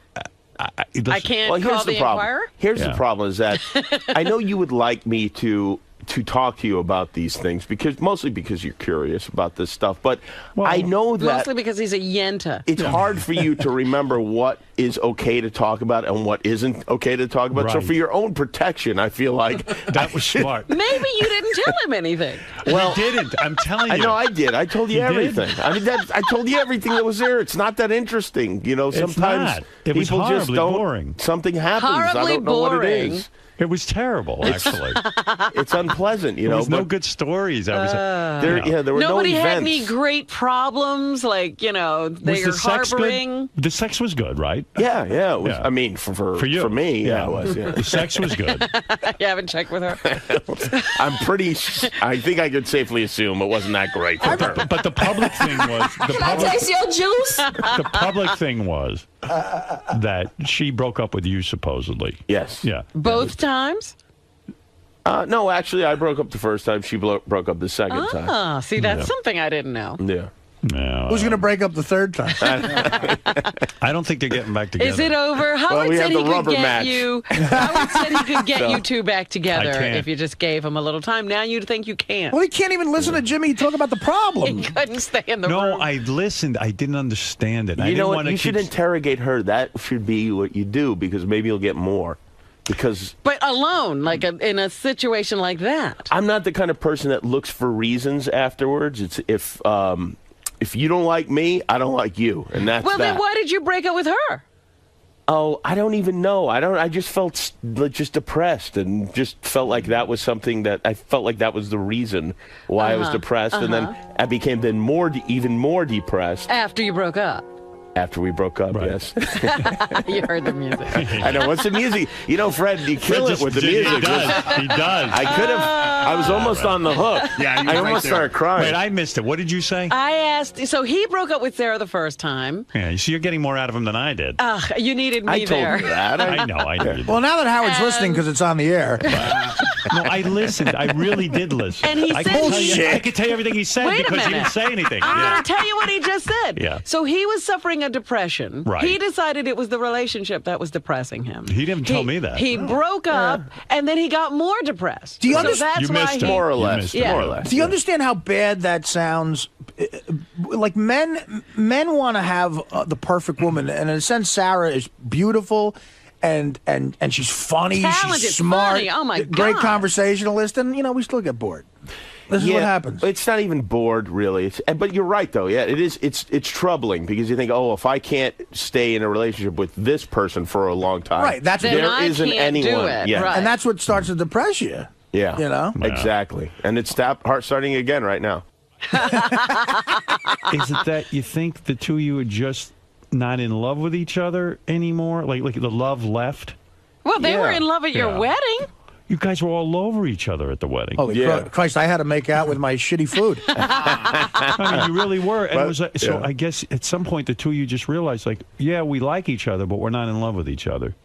can't call the Inquirer? Here's the problem is that I know you would like me to talk to you about these things mostly because you're curious about this stuff, but I know that mostly because he's a yenta. It's hard for you to remember what is okay to talk about and what isn't okay to talk about. So Right. for your own protection, I feel like that was smart. Maybe you didn't tell him anything. Well, he didn't. I'm telling you. I know I did. I told you You did? everything. I mean, I told you everything that was there. It's not that interesting. You know, It's sometimes not. It was people just horribly don't. boring. Something happens. I Horribly don't know what it boring. is. It was terrible, actually. It's unpleasant, you There know. was no but good stories. I was. there were Nobody no had events. any great problems, like, they Was are the sex harboring. good? The sex was good, right? Yeah, it was. Yeah. I mean, for you, for me, yeah, it was. Yeah. The sex was good. You haven't checked with her? I'm pretty. I think I could safely assume it wasn't that great for her. But the public thing was. Can I taste your juice? The public thing was that she broke up with you, supposedly. Yes. Yeah. Both times? No, actually, I broke up the first time. She broke up the second time. Ah, see, that's Yeah. something I didn't know. Yeah. No, Who's going to break up the third time? I don't think they're getting back together. Is it over? Howard we said had he the could rubber get match. you. Howard said he could get So, you two back together I can't. if you just gave him a little time. Now you think you can't. Well, he can't even listen to Jimmy talk about the problem. He couldn't stay in the No, room. I listened. I didn't understand it. I You didn't know what? want to You should keep... interrogate her. That should be what you do because maybe you'll get more. Because But alone, like in a situation like that. I'm not the kind of person that looks for reasons afterwards. It's if you don't like me, I don't like you, and that's Well, that. then why did you break up with her? Oh, I don't even know. I just felt just depressed and just felt like that was something that I felt like that was the reason why I was depressed, and then I became even more depressed After you broke up. after we broke up. Yes. You heard the music. I know. What's the music? You know, Fred, you kill it with the music. He does. He does. I could have. I was almost on the hook. Yeah, you I were almost right there. started crying. Wait, I missed it. What did you say? I asked, so he broke up with Sarah the first time. Yeah, so you're getting more out of him than I did. You needed me I told there. you that. I know. I did. Well, now that Howard's listening because it's on the air. No, I listened. I really did listen. And he I said- could tell you, Bullshit. I could tell you everything he said Wait a because he minute. didn't say anything. I'm Yeah. going to tell you what he just said. Yeah. So he was suffering a depression. Right. He decided it was the relationship that was depressing him. He didn't tell me that. He broke up, and then he got more depressed. Do you so understand- that's You why missed he, it. More or You less. missed it. Yeah. More or less. Do you understand how bad that sounds? Like men want to have the perfect woman, and in a sense, Sarah is beautiful. And she's funny, Talented, she's smart, funny. Oh, my great God. conversationalist, and we still get bored. This is what happens. It's not even bored, really. But you're right, though. Yeah, it is. It's troubling because you think, oh, if I can't stay in a relationship with this person for a long time, Right, that's- Then there I isn't can't do anyone. it. Yeah, Right. And that's what starts to depress you. yeah, Yeah. exactly. And it's starting again right now. Is it that you think the two of you are just not in love with each other anymore? Like the love left? Well, they were Yeah. in love at your Yeah. wedding. You guys were all over each other at the wedding. Holy Christ, I had to make out with my shitty food. I mean, you really were. And But, it was so I guess at some point the two of you just realized, like, yeah, we like each other, but we're not in love with each other.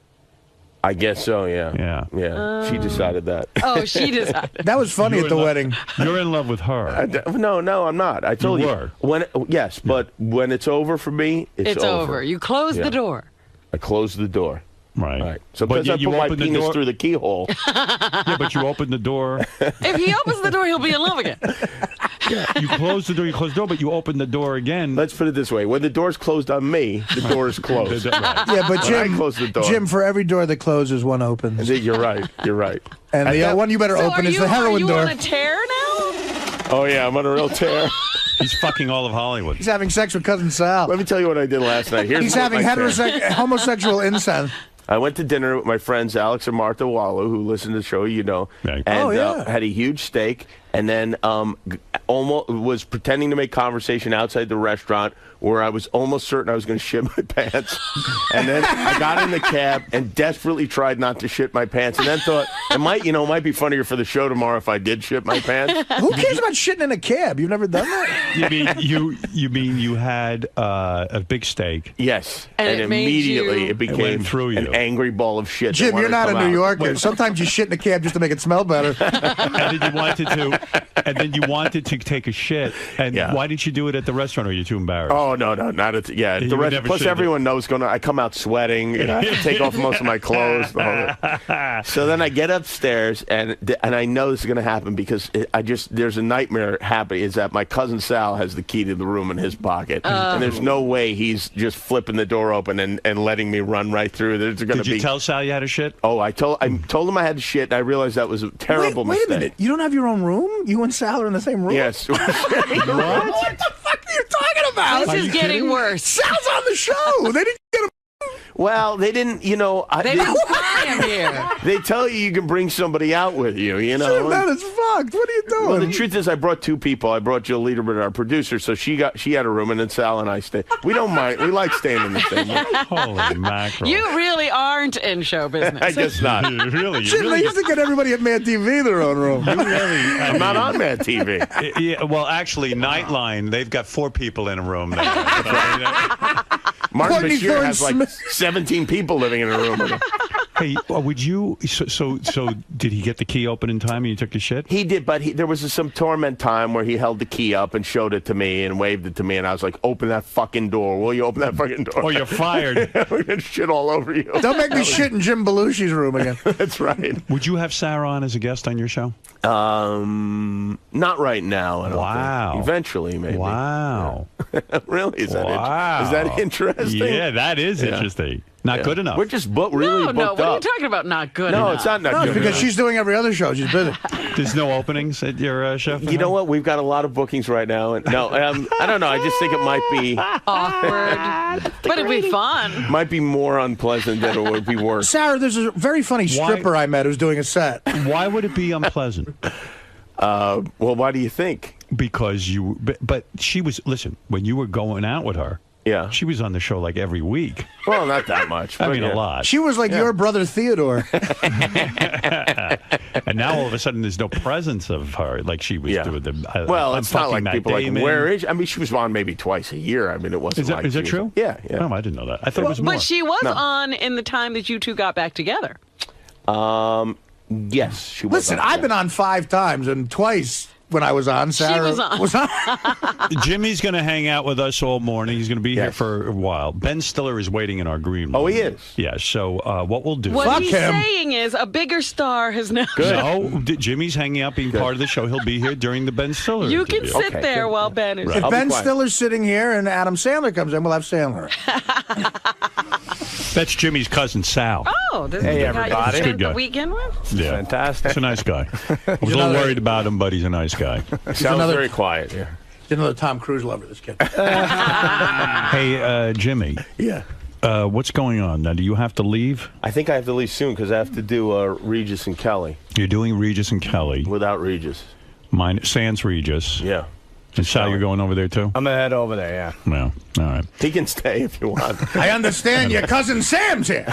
I guess so. Yeah. Yeah. Yeah. She decided that. Oh, she decided. That was funny You're at the in love- wedding. You're in love with her. No, I'm not. I told you. were. Yes, but when it's over for me, It's over. You close Yeah. the door. I close the door. Right. So But because I yet you put my opened the penis door- through the keyhole. Yeah, but you opened the door. If he opens the door, he'll be in love again. You close the door, you close the door, but you open the door again. Let's put it this way: when the door's closed on me, the door is closed. Right. Yeah, but When I Jim, close the door. Jim, for every door that closes, one opens. You're right. You're right. And the one you better So open are is you, the heroin are you door. on a tear now? Oh yeah, I'm on a real tear. He's fucking all of Hollywood. He's having sex with cousin Sal. Let me tell you what I did last night. Here's He's what having my tear. homosexual incest. I went to dinner with my friends Alex and Martha Wallow, who listen to the show, Right. and had a huge steak, and then almost was pretending to make conversation outside the restaurant where I was almost certain I was going to shit my pants. And then I got in the cab and desperately tried not to shit my pants, and then thought it might be funnier for the show tomorrow if I did shit my pants. Who cares about shitting in a cab? You've never done that? You mean you had a big steak? Yes, And and it made immediately you- it became went through you. an angry ball of shit. Jim, that you're wanted not to a come New out. Yorker. Sometimes you shit in a cab just to make it smell better. And then you wanted to take a shit. And why didn't you do it at the restaurant? Or are you too embarrassed? Oh, No, not at. Yeah, You the would rest. never Plus, shave it. everyone knows. I come out sweating. You know, I have to take off most of my clothes. So then I get upstairs, and I know this is going to happen because there's a nightmare happening. Is that my cousin Sal has the key to the room in his pocket, and there's no way he's just flipping the door open and letting me run right through. There's going to be. Did you tell Sal you had a shit? Oh, I told him I had to shit, and I realized that was a terrible Wait mistake. a minute. You don't have your own room? You and Sal are in the same room? Yes. What the fuck are you talking about? This is getting worse. Sal's on the show. They didn't get him. Well, they didn't, They didn't fly him here. They tell you can bring somebody out with you, you know. Jim, that is fucked. What are you doing? Well, the truth is, I brought two people. I brought Jill Lederman, our producer, so she had a room, and then Sal and I stayed. We don't mind. We like staying in the same room. Holy mackerel! You really aren't in show business. I guess not. Really? Jim, they used to get everybody at Mad TV their own room. I'm not on Mad TV. Yeah, well, actually, Nightline, they've got 4 people in a room there. Martin Courtney Bashir has Thorne like 17 people living in a room with him. Hey, would you? So did he get the key open in time and you took the shit? He did, but there was some torment time where he held the key up and showed it to me and waved it to me, and I was like, "Open that fucking door! Will you open that fucking door?" Or you're fired. We're gonna shit all over you. Don't make me shit in Jim Belushi's room again. That's right. Would you have Sarah on as a guest on your show? Not right now. I don't Wow. think. Eventually, maybe. Wow. Yeah. Really? Is that Wow. is that interesting? Yeah, that is Yeah. interesting. Not Yeah. good enough. We're just really No, booked what are you up. talking about? Not good No, enough. it's not No, good it's because enough. she's doing every other show. She's busy. There's no openings at your show? You know what? We've got a lot of bookings right now. And no, I don't know. I just think it might be Awkward. But it'd be fun. might be more unpleasant than it would be worse. Sarah, there's a very funny stripper I met who's doing a set. Why would it be unpleasant? Well, why do you think? Because but she was, listen, when you were going out with her, yeah, she was on the show like every week. Well, not that much. I but mean, yeah. a lot. She was like your brother Theodore. And now all of a sudden there's no presence of her like she was doing the. Well, I'm it's not fucking like people Matt Damon. like, where is she? I mean, she was on maybe twice a year. I mean, it wasn't like Is that she true? was, yeah. Oh, I didn't know that. I thought it was more. But she was No. on in the time that you two got back together. Yes, she was. Listen, on, I've been on 5 times, and twice when I was on, Sarah was on. Jimmy's going to hang out with us all morning. He's going to be here for a while. Ben Stiller is waiting in our green room. Oh, he is? Yeah, so what we'll do... What he's saying is a bigger star has now... No, Jimmy's hanging out being part of the show. He'll be here during the Ben Stiller You can interview. sit there while Ben is... If Ben Stiller's sitting here and Adam Sandler comes in, we'll have Sandler. That's Jimmy's cousin, Sal. Oh, this Hey, is the guy you everybody. spent Good guy. the weekend with? Yeah. Fantastic. He's a nice guy. I was a little worried about him, but he's a nice guy. Sounds very quiet. Yeah. He's another Tom Cruise lover, this kid. Hey, Jimmy. Yeah. What's going on? Now, do you have to leave? I think I have to leave soon because I have to do Regis and Kelly. You're doing Regis and Kelly. Without Regis. Sans Regis. Yeah. And Sal, you're going over there, too? I'm going to head over there, yeah. Well, all right. He can stay if you want. I understand your cousin Sam's here.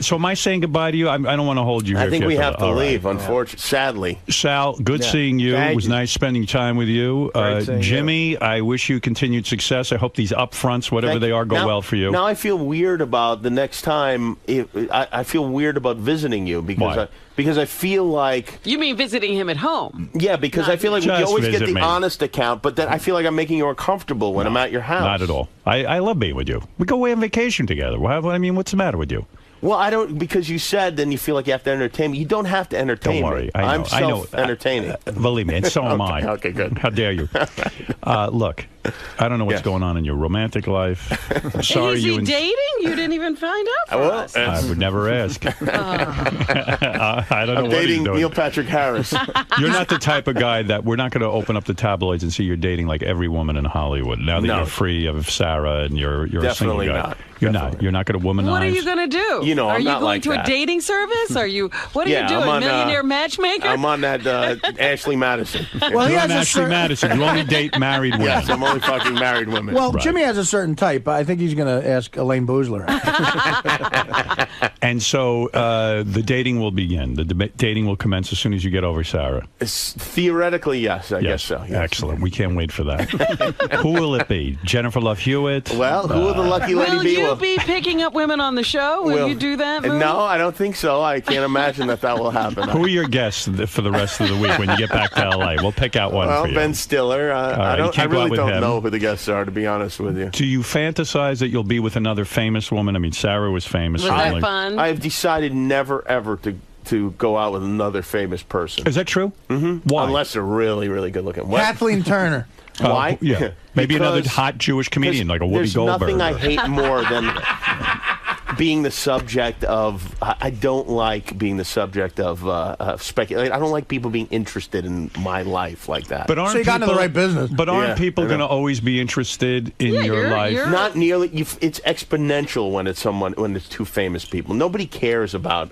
So am I saying goodbye to you? I don't want to hold you here. I think we have to All right. leave, unfortunately. Sadly. Sal, good Yeah. seeing you. Thank It was you. nice spending time with you. Great seeing you. Jimmy, I wish you continued success. I hope these upfronts, whatever Thank they you. are, go Now- well for you. Now I feel weird about the next time. I feel weird about visiting you Why? because I feel like. You mean visiting him at home? Yeah, because I feel like you Just always get visit the me. honest account, but then I feel like I'm making you uncomfortable when I'm at your house. Not at all. I love being with you. We go away on vacation together. I mean, what's the matter with you? Well, I don't, because you said then you feel like you have to entertain me. You don't have to entertain Don't worry. me. I know. I'm I know. self-entertaining. Believe me, and so am I. Okay, good. How dare you? Look, I don't know what's going on in your romantic life. I'm sorry Is you he and dating? You didn't even find out for us. I would never ask. I don't know I'm what dating he's doing. Neil Patrick Harris. You're not the type of guy that we're not going to open up the tabloids and see you're dating like every woman in Hollywood. Now that No. you're free of Sarah and you're a single Definitely guy. not. You're not. You're not going to womanize. What are you going to do? You know, are I'm you not going like to that. a dating service? Are you? What are Yeah, you doing? I'm on, Millionaire matchmaker? I'm on that Ashley Madison. Well, he You're has an a Ashley certain- Madison. You only date married women. Yes, I'm only fucking married women. Well, Right. Jimmy has a certain type. I think he's going to ask Elaine Boozler. And so the dating will begin. The dating will commence as soon as you get over Sarah. Theoretically, yes, I guess so. Yes. Excellent. We can't wait for that. Who will it be? Jennifer Love Hewitt? Well, who will the lucky lady Will be? you be picking up women on the show? Will you do that? Lou? No, I don't think so. I can't imagine that will happen. Who are your guests for the rest of the week when you get back to L.A.? We'll pick out one Well, for you. Ben Stiller. All right, I you don't. I can't go out really with don't him. know who the guests are, to be honest with you. Do you fantasize that you'll be with another famous woman? I mean, Sarah was famous. Was that fun? I've decided never, ever to go out with another famous person. Is that true? Mm-hmm. Why? Unless they're really, really good looking. Kathleen Turner. Why? Yeah. Maybe another hot Jewish comedian like a Whoopi Goldberg. There's nothing I hate more than being the subject of. I don't like being the subject of speculation. I don't like people being interested in my life like that. But aren't So you got into the right business. But aren't Yeah, people I know. going to always be interested in your life? Not nearly. It's exponential when it's two famous people. Nobody cares about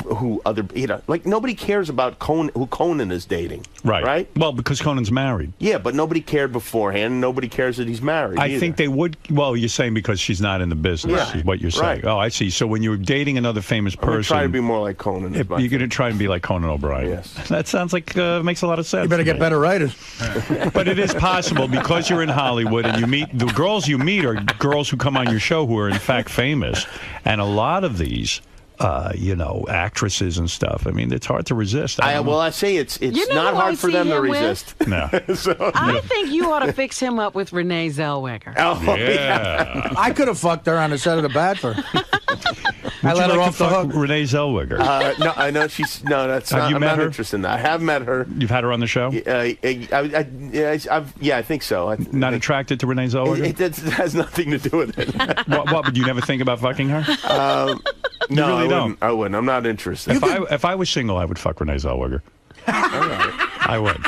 who other, like nobody cares about who Conan is dating. Right? Well, because Conan's married. Yeah, but nobody cared beforehand. Nobody cares that he's married. I either. think they would. Well, you're saying because she's not in the business, Yeah, is what you're saying. right. Oh, I see. So when you're dating another famous I'm gonna person, try to be more like Conan. you're going to try and be like Conan O'Brien. Yes. That sounds like makes a lot of sense. You better to get me. better writers. But it is possible because you're in Hollywood and you meet the girls you meet are girls who come on your show who are in fact famous, and a lot of these. Actresses and stuff. I mean, it's hard to resist. I say it's You know not who I hard for see them to him with? resist. No. I think you ought to fix him up with Renee Zellweger. Oh, yeah. I could have fucked her on the set of The Bachelor. I let her off the hook. Renee Zellweger. No, I know she's no. That's Have not. you I'm met not her? interested in that. I have met her. You've had her on the show. I think so. Not attracted to Renee Zellweger. It has nothing to do with it. What? Would you never think about fucking her? No, really I don't. wouldn't. I wouldn't. I'm not interested. If I was single, I would fuck Renee Zellweger. I would.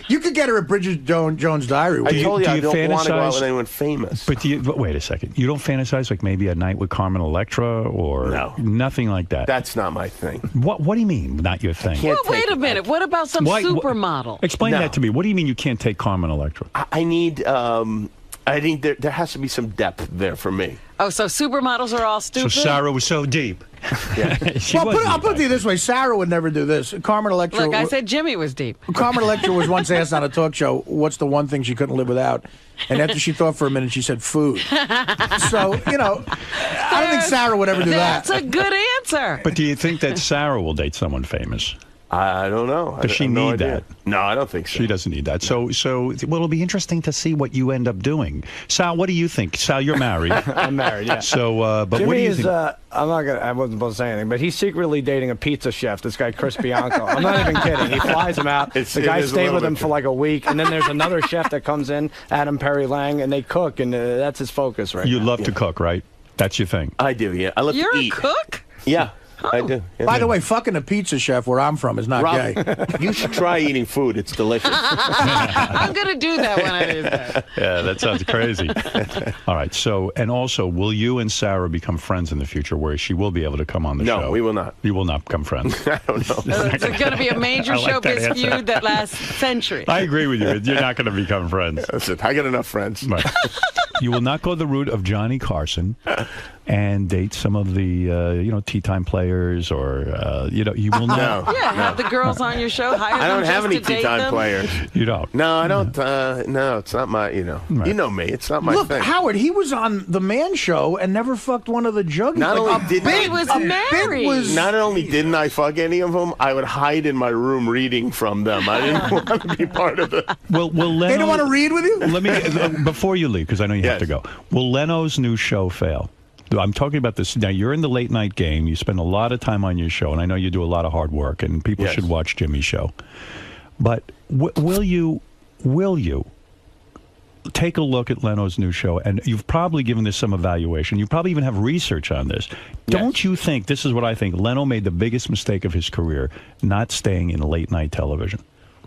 You could get her at Bridget Jones' Diary. I told you I don't want to go out fantasize- with anyone famous. But wait a second. You don't fantasize like maybe a night with Carmen Electra or nothing like that. That's not my thing. What do you mean, not your thing? Well, wait a minute. What about some supermodel? Explain No. that to me. What do you mean you can't take Carmen Electra? I need. I think there has to be some depth there for me. Oh, so supermodels are all stupid? So Sarah was so deep. Yeah. I'll put it to you this way. Sarah would never do this. Carmen Electra. Look, I said Jimmy was deep. Carmen Electra was once asked on a talk show, what's the one thing she couldn't live without? And after she thought for a minute, she said food. So, I don't think Sarah would ever do that. That's a good answer. But do you think that Sarah will date someone famous? I don't know. Does she need that? No, I don't think so. She doesn't need that. So, it'll be interesting to see what you end up doing. Sal, what do you think? Sal, you're married. I'm married, yeah. So, but Jimmy what do you is, think? I wasn't supposed to say anything, but he's secretly dating a pizza chef, this guy Chris Bianco. I'm not even kidding. He flies him out. The guy stayed with him for like a week, and then there's another chef that comes in, Adam Perry Lang, and they cook, and that's his focus right You now. love to cook, right? That's your thing. I do, yeah. I love You're to a eat. cook? Yeah. I do. Yeah. By the way, fucking a pizza chef where I'm from is not Rob, gay. You should try eating food. It's delicious. I'm going to do that when I do that. Yeah, that sounds crazy. All right. So, and also, will you and Sarah become friends in the future where she will be able to come on the show? No, we will not. You will not become friends. I don't know. It's going to be a major I like that showbiz answer. feud that lasts centuries. I agree with you. You're not going to become friends. Listen, I got enough friends. Right. You will not go the route of Johnny Carson and date some of the tea time players, or you will not. Yeah, have the girls on your show. Hire I don't them have just any to date tea time them. players. You don't. No, I don't. No, it's not my. You know me. It's not my Look, thing. Howard, he was on The Man Show and never fucked one of the juggies. Not Like, only didn't He was married. Not only didn't I fuck any of them, I would hide in my room reading from them. I didn't want to be part of it. Will Leno, They don't want to read with you? Let me before you leave, because I know you have to go. Will Leno's new show fail? I'm talking about this now. You're in the late night game. You spend a lot of time on your show, and I know you do a lot of hard work. And people should watch Jimmy's show. But will you take a look at Leno's new show? And you've probably given this some evaluation. You probably even have research on this. Don't you think, this is what I think, Leno made the biggest mistake of his career, not staying in late night television?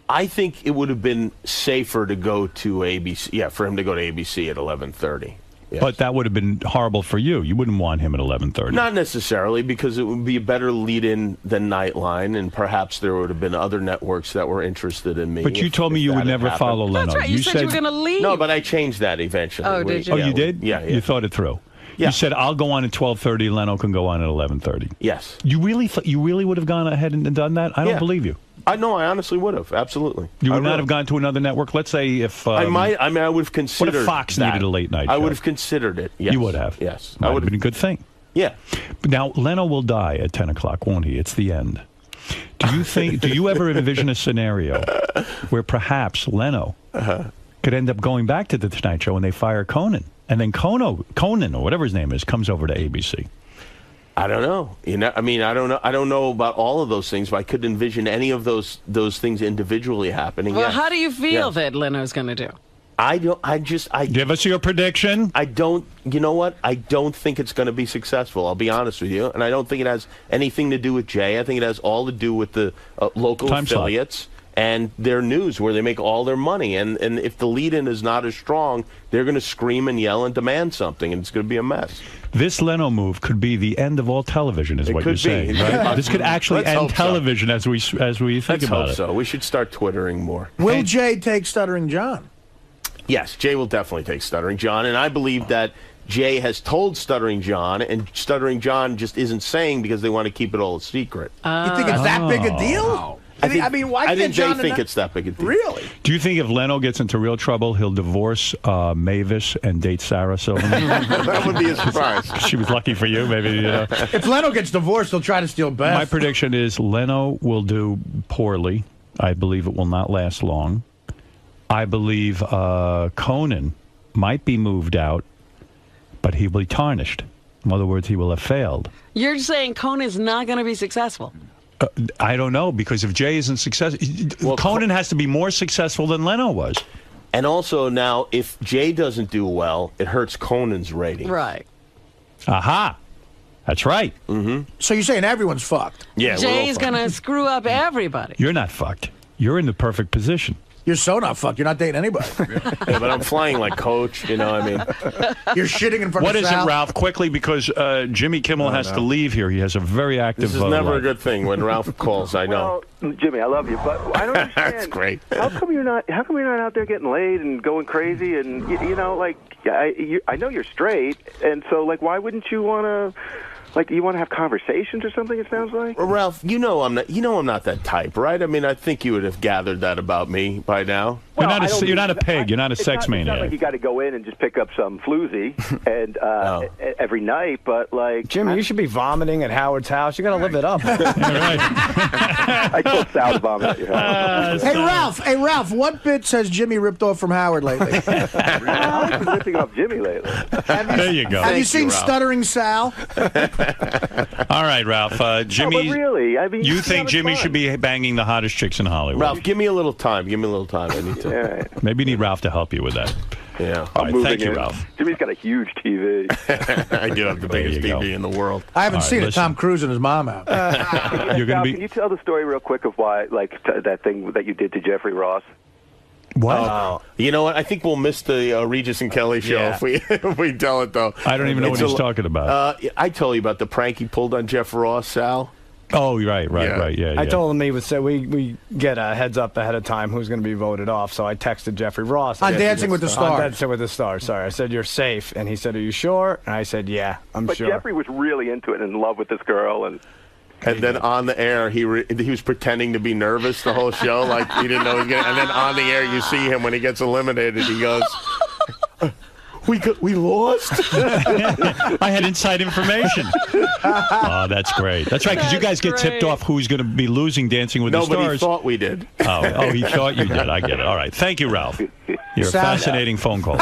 I think it would have been safer to go to ABC. Yeah, for him to go to ABC at 11:30. Yes. But that would have been horrible for you. You wouldn't want him at 11:30. Not necessarily, because it would be a better lead-in than Nightline, and perhaps there would have been other networks that were interested in me. But you told me you would never follow Leno. That's right. You said you were going to leave. No, but I changed that eventually. Oh, did you? Oh, you did? Yeah. You thought it through. Yeah. You said I'll go on at 12:30. Leno can go on at 11:30. Yes. You really would have gone ahead and done that? I don't believe you. I honestly would have. Absolutely. You would I not have gone to another network. Let's say if I might. I mean, I would have considered. What if Fox that. needed a late night? I show? would have considered it. Yes. You would have. Yes. That would have been a good thing. Yeah. But now Leno will die at 10 o'clock, won't he? It's the end. Do you think? Do you ever envision a scenario where perhaps Leno could end up going back to the Tonight Show when they fire Conan. And then Conan, or whatever his name is, comes over to ABC. I don't know. I don't know about all of those things, but I could envision any of those things individually happening. Well, yes. how do you feel Yes. that Leno's going to do? Give us your prediction. I don't. You know what? I don't think it's going to be successful. I'll be honest with you, and I don't think it has anything to do with Jay. I think it has all to do with the local affiliates and their news, where they make all their money. And if the lead-in is not as strong, they're going to scream and yell and demand something, and it's going to be a mess. This Leno move could be the end of all television, is It what you're could be. saying. Right? This could actually Let's end hope so. television as we think Let's about hope it. so. We should start Twittering more. Will Jay take Stuttering John? Yes, Jay will definitely take Stuttering John, and I believe that Jay has told Stuttering John, and Stuttering John just isn't saying because they want to keep it all a secret. You think it's that big a deal? I think, I mean, why I can't think John they think it's that big a deal. Really? Do you think if Leno gets into real trouble, he'll divorce Mavis and date Sarah Silverman? That would be a surprise. She was lucky for you, maybe. You know. If Leno gets divorced, he'll try to steal Beth. My prediction is Leno will do poorly. I believe it will not last long. I believe Conan might be moved out, but he will be tarnished. In other words, he will have failed. You're saying Conan's not going to be successful? I don't know, because if Jay isn't successful, Conan has to be more successful than Leno was. And also now, if Jay doesn't do well, it hurts Conan's rating. Right. Aha. That's right. Mm-hmm. So you're saying everyone's fucked? Yeah. Jay's going to screw up everybody. You're not fucked. You're in the perfect position. You're so not fucked. You're not dating anybody. Yeah, but I'm flying like Coach. You know what I mean? You're shitting in front What of is Sal. it, Ralph? Quickly, because Jimmy Kimmel has to leave here. He has a very active This is never life. a good thing when Ralph calls. I know. Well, Jimmy, I love you, but I don't understand. That's great. How come you're not out there getting laid and going crazy? And you know, like I know you're straight, and so like, why wouldn't you want to? Like, you want to have conversations or something, it sounds like? Well, Ralph, I'm not that type, right? I mean, I think you would have gathered that about me by now. You're not a pig. You're not a sex maniac. It's not like you got to go in and just pick up some floozy and every night, but like... Jimmy, you should be vomiting at Howard's house. You got to live it up. I told Sal to vomit at your house. Hey, Ralph, what bits has Jimmy ripped off from Howard lately? I've been ripping off Jimmy lately. There you go. Have you seen Stuttering Sal? All right, Ralph. Jimmy, but really, I mean, you think Jimmy should be banging the hottest chicks in Hollywood? Ralph, give me a little time. I need to. Yeah. Maybe you need Ralph to help you with that. Yeah. All right, moving thank you, in. Ralph. Jimmy's got a huge TV. I do have the biggest TV in the world. I haven't All right, seen it. listen. Tom Cruise and his mom out. You're going to be... Can you tell the story real quick of why, like, that thing that you did to Jeffrey Ross? What? You know what? I think we'll miss the Regis and Kelly show Yeah. if we tell it, though. I don't even know what he's talking about. I told you about the prank he pulled on Jeff Ross, Sal. Oh, right. Yeah. I told him he would say we get a heads up ahead of time who's going to be voted off. So I texted Jeffrey Ross On Dancing with the Stars. On Dancing with the Stars. Sorry, I said you're safe, and he said, "Are you sure?" And I said, "Yeah, I'm sure." But Jeffrey was really into it and in love with this girl, and then on the air, he was pretending to be nervous the whole show, like he didn't know he was going to. And then on the air, you see him when he gets eliminated. He goes, "We lost." I had inside information. Oh, that's great. That's right, because you guys get tipped off who's going to be losing Dancing with the Stars. Nobody thought we did. Oh, he thought you did. I get it. All right. Thank you, Ralph. You're a fascinating phone call.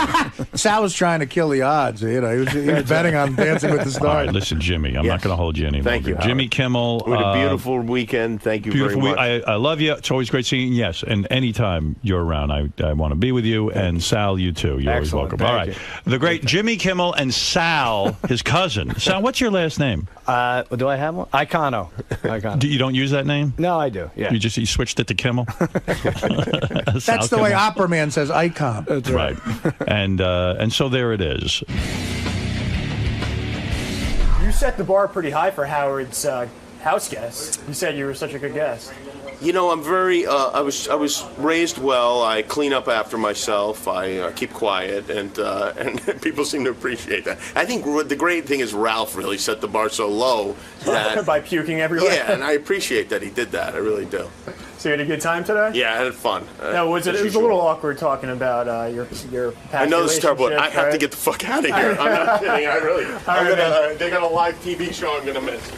Sal was trying to kill the odds. You know, he was betting on Dancing with the Stars. All right, listen, Jimmy, I'm not going to hold you any longer. Thank you, Howard. Jimmy Kimmel. We had a beautiful weekend. Thank you Beautiful very much. I love you. It's always great seeing you. Yes, and anytime you're around, I want to be with you. And Sal, you too. You're always welcome. All right. The great Jimmy Kimmel and Sal, his cousin. Sal, what's your last name? Do I have one? Icono. You don't use that name? No, I do. Yeah. You switched it to Kimmel? That's the way Opera Man says icon. That's right. And so there it is. You set the bar pretty high for Howard's house guest. You said you were such a good guest. You know, I'm very. I was raised well. I clean up after myself. I keep quiet, and people seem to appreciate that. I think the great thing is Ralph really set the bar so low that by puking everywhere. Yeah, and I appreciate that he did that. I really do. So you had a good time today? Yeah, I had fun. No, it was a little awkward talking about your past I know this is terrible. relationship, I have to right? get the fuck out of here. I'm not kidding. I really. They got a live TV show I'm gonna miss.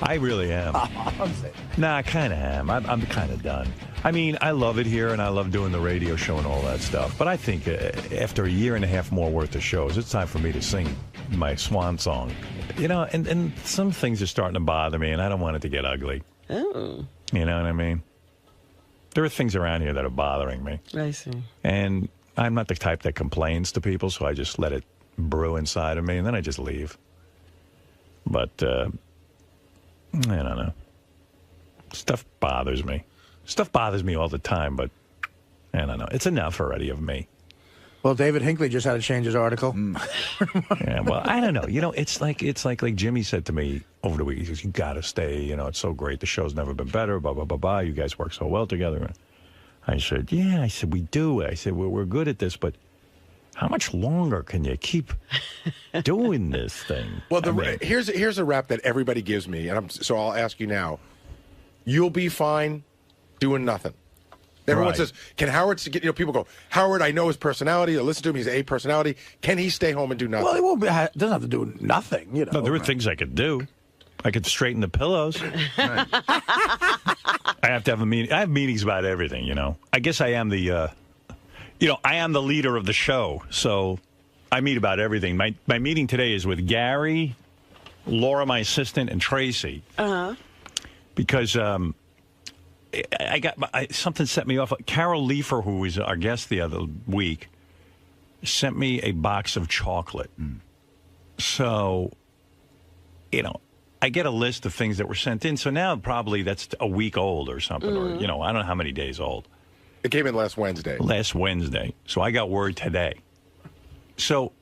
I really am. Nah, I kind of am. I'm kind of done. I mean, I love it here, and I love doing the radio show and all that stuff. But I think after a year and a half more worth of shows, it's time for me to sing my swan song. You know, and some things are starting to bother me, and I don't want it to get ugly. Oh. You know what I mean? There are things around here that are bothering me. I see. And I'm not the type that complains to people, so I just let it brew inside of me, and then I just leave. But, I don't know. Stuff bothers me. Stuff bothers me all the time, but I don't know. It's enough already of me. Well, David Hinckley just had to change his article. Yeah, well, I don't know. You know, it's like Jimmy said to me over the week. He goes, "You got to stay. You know, it's so great. The show's never been better. Blah blah blah blah. You guys work so well together." I said, "Yeah." I said, "We do." I said, "We're good at this, but how much longer can you keep doing this thing?" Well, here's a rap that everybody gives me, and so I'll ask you now. You'll be fine doing nothing. Everyone says, "Can Howard?" People go, "Howard, I know his personality. I listen to him. He's a personality. Can he stay home and do nothing?" Well, he won't doesn't have to do nothing. You know. No, there are things I could do. I could straighten the pillows. I have to have a meeting. I have meetings about everything. You know. I guess I am the. I am the leader of the show, so I meet about everything. My meeting today is with Gary, Laura, my assistant, and Tracy. Because something set me off. Carol Leifer, who was our guest the other week, sent me a box of chocolate. So, I get a list of things that were sent in. So now probably that's a week old or something, or I don't know how many days old. It came in last Wednesday. So I got word today. So,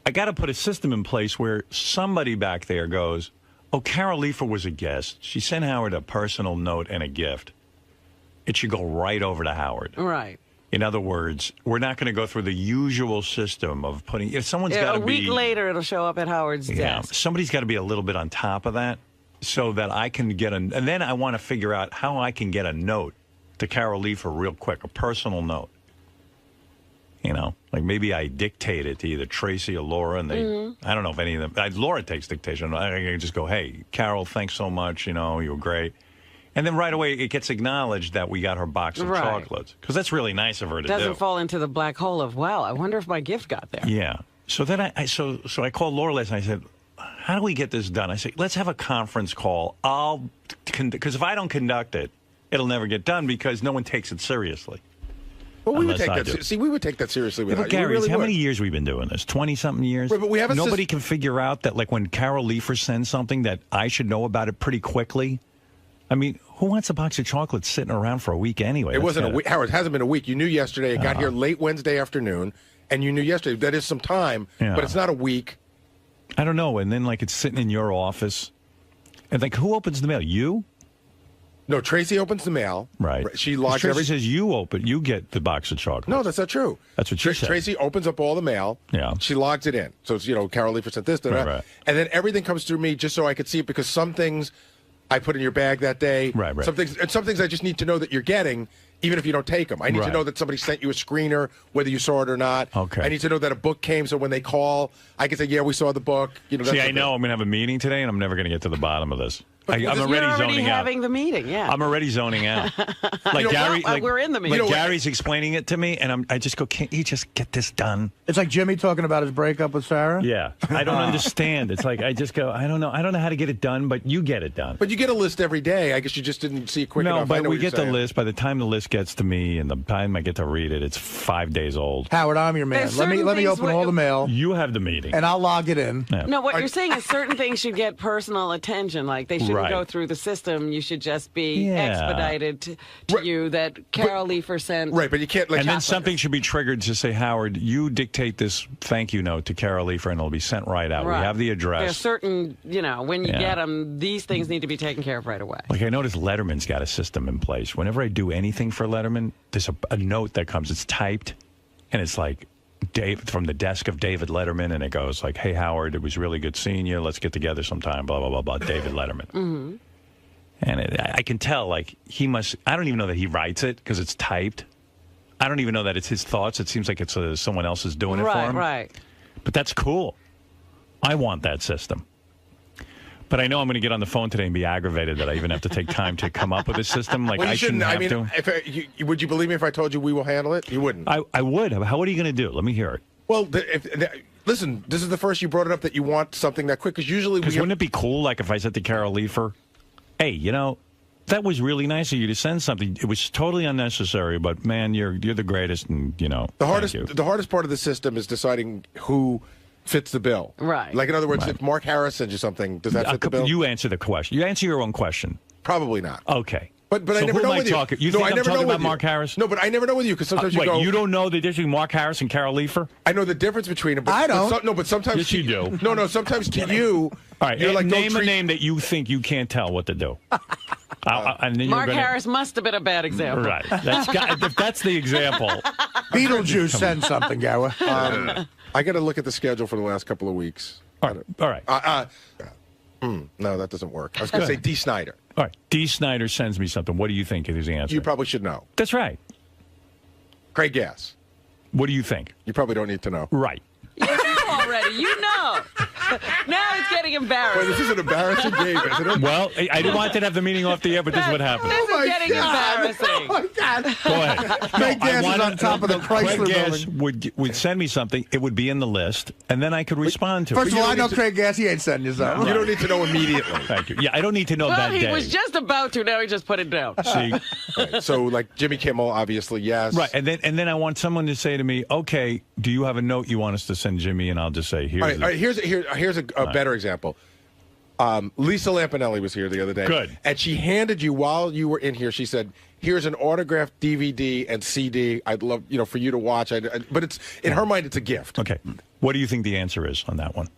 I got to put a system in place where somebody back there goes, "Oh, Carol Leifer was a guest. She sent Howard a personal note and a gift." It should go right over to Howard. Right. In other words, we're not going to go through the usual system of putting. If someone's got to be a week later, it'll show up at Howard's desk. Somebody's got to be a little bit on top of that, so that I can get and then I want to figure out how I can get a note to Carol Leifer real quick, a personal note. Like maybe I dictate it to either Tracy or Laura, and I don't know if any of them. Laura takes dictation. I can just go, "Hey, Carol, thanks so much. You were great." And then right away it gets acknowledged that we got her box of chocolates, because that's really nice of her to do. Doesn't fall into the black hole of, wow, I wonder if my gift got there. Yeah. So then I called Laura last night. I said, "How do we get this done?" I said, "Let's have a conference call. Because if I don't conduct it, it'll never get done because no one takes it seriously." Well, we would take that. See, we would take that seriously without you. Gary, really how many years we've been doing this? 20-something years. Right, but we have nobody can figure out that, like, when Carol Leifer sends something, that I should know about it pretty quickly. I mean, who wants a box of chocolates sitting around for a week anyway? It wasn't a week, Howard. It hasn't been a week. You knew yesterday. It got here late Wednesday afternoon, and you knew yesterday. That is some time, but it's not a week. I don't know. And then, like, it's sitting in your office, and like, who opens the mail? You? No, Tracy opens the mail. Right. She logs Tracy says you get the box of chocolate. No, that's not true. That's what she said. Tracy opens up all the mail. Yeah. She logs it in. So it's, Carol Leifer sent this, right. And then everything comes through me just so I could see it, because some things I put in your bag that day. Right. Some things I just need to know that you're getting, even if you don't take them. I need to know that somebody sent you a screener, whether you saw it or not. Okay. I need to know that a book came, so when they call, I can say, "Yeah, we saw the book." See, I know I'm going to have a meeting today, and I'm never going to get to the bottom of this. I'm You're already already zoning out. having the meeting, yeah. I'm already zoning out. Like Gary, we're in the meeting. Like Gary's explaining it to me, and I just go, "Can't you just get this done?" It's like Jimmy talking about his breakup with Sarah. Yeah, I don't understand. It's like I just go, I don't know how to get it done, but you get it done. But you get a list every day. I guess you just didn't see it quick enough. No, but we get the list. By the time the list gets to me, and the time I get to read it, it's 5 days old. Howard, I'm your man. Let me open all the mail. You have the meeting, and I'll log it in. Yeah. No, what you're saying is certain things should get personal attention. Like they shouldn't go through the system. You should just be expedited to you that Carol Leifer sent. Right, but you can't. And then something should be triggered to say, "Howard, you dictate this thank you note to Carol Leifer, and it'll be sent right out." Right. We have the address. There's certain, when you get them, these things need to be taken care of right away. Like I noticed Letterman's got a system in place. Whenever I do anything for Letterman, there's a note that comes. It's typed, and it's like from the desk of David Letterman, and it goes like, "Hey Howard, it was really good seeing you. Let's get together sometime." Blah blah blah blah. David Letterman. Mm-hmm. And I can tell, like, he must. I don't even know that he writes it because it's typed. I don't even know that it's his thoughts. It seems like it's someone else is doing it for him. Right. But that's cool. I want that system. But I know I'm going to get on the phone today and be aggravated that I even have to take time to come up with a system. Like, well, I shouldn't have to. Would you believe me if I told you we will handle it? You wouldn't. I would. What are you going to do? Let me hear it. Well, listen, this is the first you brought it up that you want something that quick. Because usually wouldn't it be cool, like, if I said to Carol Leifer, hey, you know, that was really nice of you to send something. It was totally unnecessary, but, man, you're the greatest, and, you know, the hardest part of the system is deciding who fits the bill. Right. Like, in other words, if Mark Harris sends you something, does that fit the bill? You answer the question. You answer your own question. Probably not. Okay. But so I never who know am I with talking? you. You think I I'm never talking know about with you. Mark Harris? No, but I never know with you because sometimes you go. You don't know the difference between Mark Harris and Carol Leifer? I know the difference between them. But, I don't. But sometimes yes, you do. No, sometimes to you. All right, you're like, name a name that you think you can't tell what to do. And then Mark Harris must have been a bad example. Right. If that's the example. Beetlejuice send something, Gower. I got to look at the schedule for the last couple of weeks. All right. No, that doesn't work. I was going to say D. Snyder. All right. D. Snyder sends me something. What do you think is the answer? You probably should know. That's right. Craig Gass. What do you think? You probably don't need to know. Right. You know already. You know. Now it's getting embarrassing. Wait, this is an embarrassing game, isn't it? Well, I didn't want to have the meeting off the air, but this is what happened. This is getting embarrassing. Oh, my God. Go ahead. Craig Gass is on top of the Chrysler Craig Gass building. would send me something. It would be in the list, and then I could respond to it. First of all, I know Craig Gass. He ain't sending you something. You don't need to know immediately. Thank you. Yeah, I don't need to know that day. Well, he was just about to. Now he just put it down. See? Right, so, like Jimmy Kimmel, obviously, yes. Right, and then I want someone to say to me, okay, do you have a note you want us to send Jimmy? And I'll just say, here's all right, here's a better example. Lisa Lampanelli was here the other day. Good. And she handed you, while you were in here, she said, here's an autographed DVD and CD. I'd love, for you to watch. But it's in her mind, it's a gift. Okay. What do you think the answer is on that one?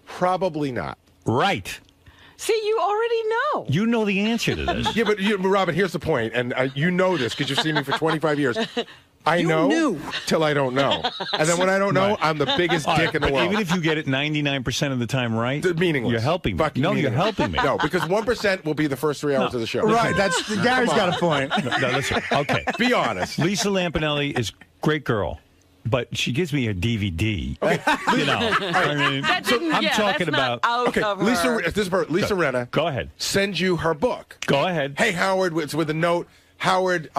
Probably not. Right. See, you already know. You know the answer to this. Yeah, but Robin, here's the point, and you know this because you've seen me for 25 years. I know till I don't know. And then when I don't know, I'm the biggest dick in the world. Even if you get it 99% of the time right, meaningless. You're helping me. Fucking You're helping me. No, because 1% will be the first 3 hours of the show. Right, Gary's got a point. No, listen. Okay. Be honest. Lisa Lampanelli is a great girl. But she gives me a DVD. Okay. I'm talking about. Lisa Renna. Go ahead. Sends you her book. Go ahead. Hey, Howard, it's with a note. Howard,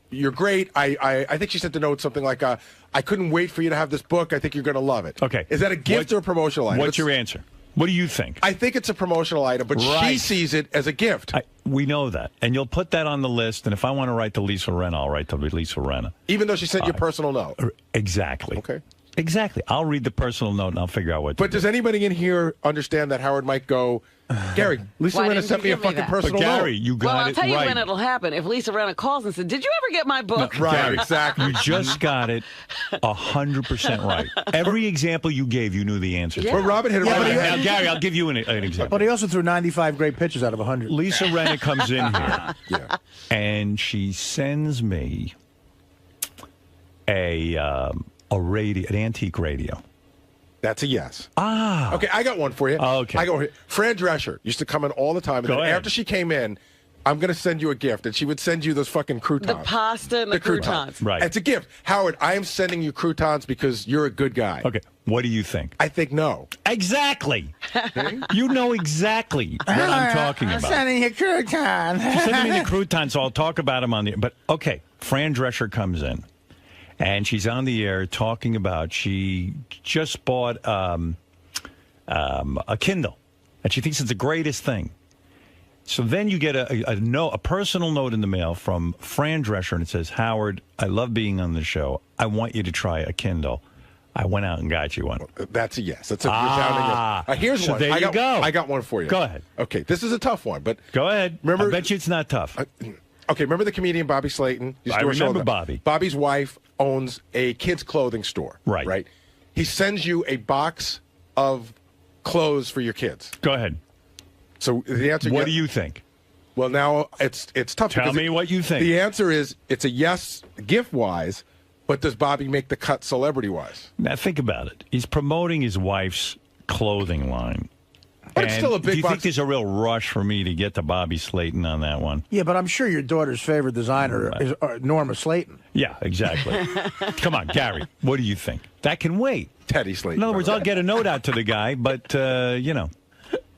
you're great. I think she sent the note something like, I couldn't wait for you to have this book. I think you're going to love it. Okay. Is that a gift or a promotional item? What's your answer? What do you think? I think it's a promotional item, but she sees it as a gift. We know that. And you'll put that on the list, and if I want to write to Lisa Renna, I'll write to Lisa Renna. Even though she sent you a personal note? Exactly. Okay. Exactly. I'll read the personal note, and I'll figure out what to do. But does anybody in here understand that Howard might go, Gary, Lisa Renna sent me a fucking personal note. Gary, you got it right. Well, I'll tell you when it'll happen. If Lisa Renna calls and says, did you ever get my book? No, right, exactly. You just got it 100% right. Every example you gave, you knew the answer to. But Robin hit it right. Now, Gary, I'll give you an example. But he also threw 95 great pitches out of 100. Lisa Renna comes in here, and she sends me an antique radio. That's a yes. Ah. Okay, I got one for you. Okay. I go. Fran Drescher used to come in all the time. And Go then ahead. after she came in, I'm going to send you a gift. And she would send you those fucking croutons. The pasta and the croutons. Right. It's a gift. Howard, I am sending you croutons because you're a good guy. Okay. What do you think? I think no. Exactly. You know exactly what I'm talking about. I'm sending you croutons. She's sending me the croutons, so I'll talk about them on the. But okay, Fran Drescher comes in, and she's on the air talking about she just bought a Kindle, and she thinks it's the greatest thing. So then you get a personal note in the mail from Fran Drescher, and it says, Howard, I love being on the show. I want you to try a Kindle. I went out and got you one. That's a yes. That's a resounding yes. Here's so one. There you go. I got one for you. Go ahead. Okay, this is a tough one, but go ahead. Remember, I bet you it's not tough. Okay, remember the comedian Bobby Slayton? I remember Bobby. Bobby's wife owns a kids' clothing store. Right. Right. He sends you a box of clothes for your kids. Go ahead. So the answer. What do you think? Well, now it's tough. Tell me what you think. The answer is it's a yes, gift wise, but does Bobby make the cut celebrity wise? Now think about it. He's promoting his wife's clothing line. But it's still a big do you box. think there's a real rush for me to get to Bobby Slayton on that one? Yeah, but I'm sure your daughter's favorite designer is Norma Slayton. Yeah, exactly. Come on, Gary. What do you think? That can wait. Teddy Slayton. In other words, I'll get a note out to the guy, but, you know.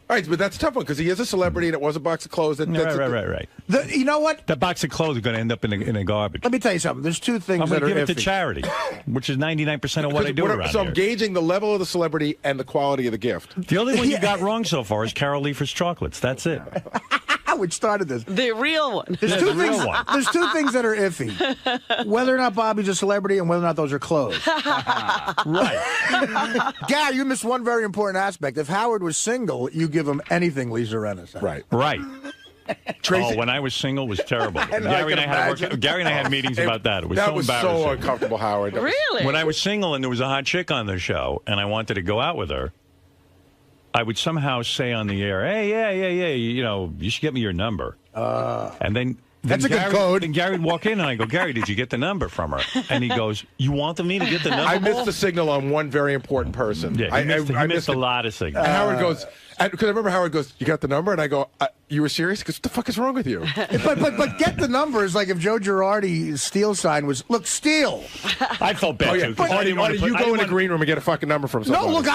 All right, but that's a tough one because he is a celebrity and it was a box of clothes. Right. You know what? That box of clothes is going to end up in the garbage. Let me tell you something. There's two things I'm that going are to give it iffy. to charity, which is 99% of what I do around So here. I'm gauging the level of the celebrity and the quality of the gift. The only one you got wrong so far is Carol Leifer's chocolates. That's it. Which started this. The real one. There's Yeah, two the real things. one. There's two things that are iffy: whether or not Bobby's a celebrity and whether or not those are clothes. Right. Gary, you missed one very important aspect. If Howard was single, you give him anything Lisa Rinna said. Right. Oh, when I was single, it was terrible. Gary and I had meetings about that. It was that so was embarrassing. so uncomfortable, Howard. Really? When I was single and there was a hot chick on the show and I wanted to go out with her, I would somehow say on the air, "Hey, yeah, you know, you should get me your number." And then That's a Gary, good code. Then Gary would walk in and I go, "Gary, did you get the number from her?" And he goes, "You wanted me to get the number?" I missed the signal on one very important person. Yeah, he missed a lot of signals. And Howard goes, because I remember Howard goes, "You got the number?" And I go, "You were serious?" Because what the fuck is wrong with you? But get the numbers. Like if Joe Girardi's steal sign was, look, steal. I felt bad, too. 'cause I didn't want Artie, to you put- I go in didn't the want- green room and get a fucking number from somebody. No, look,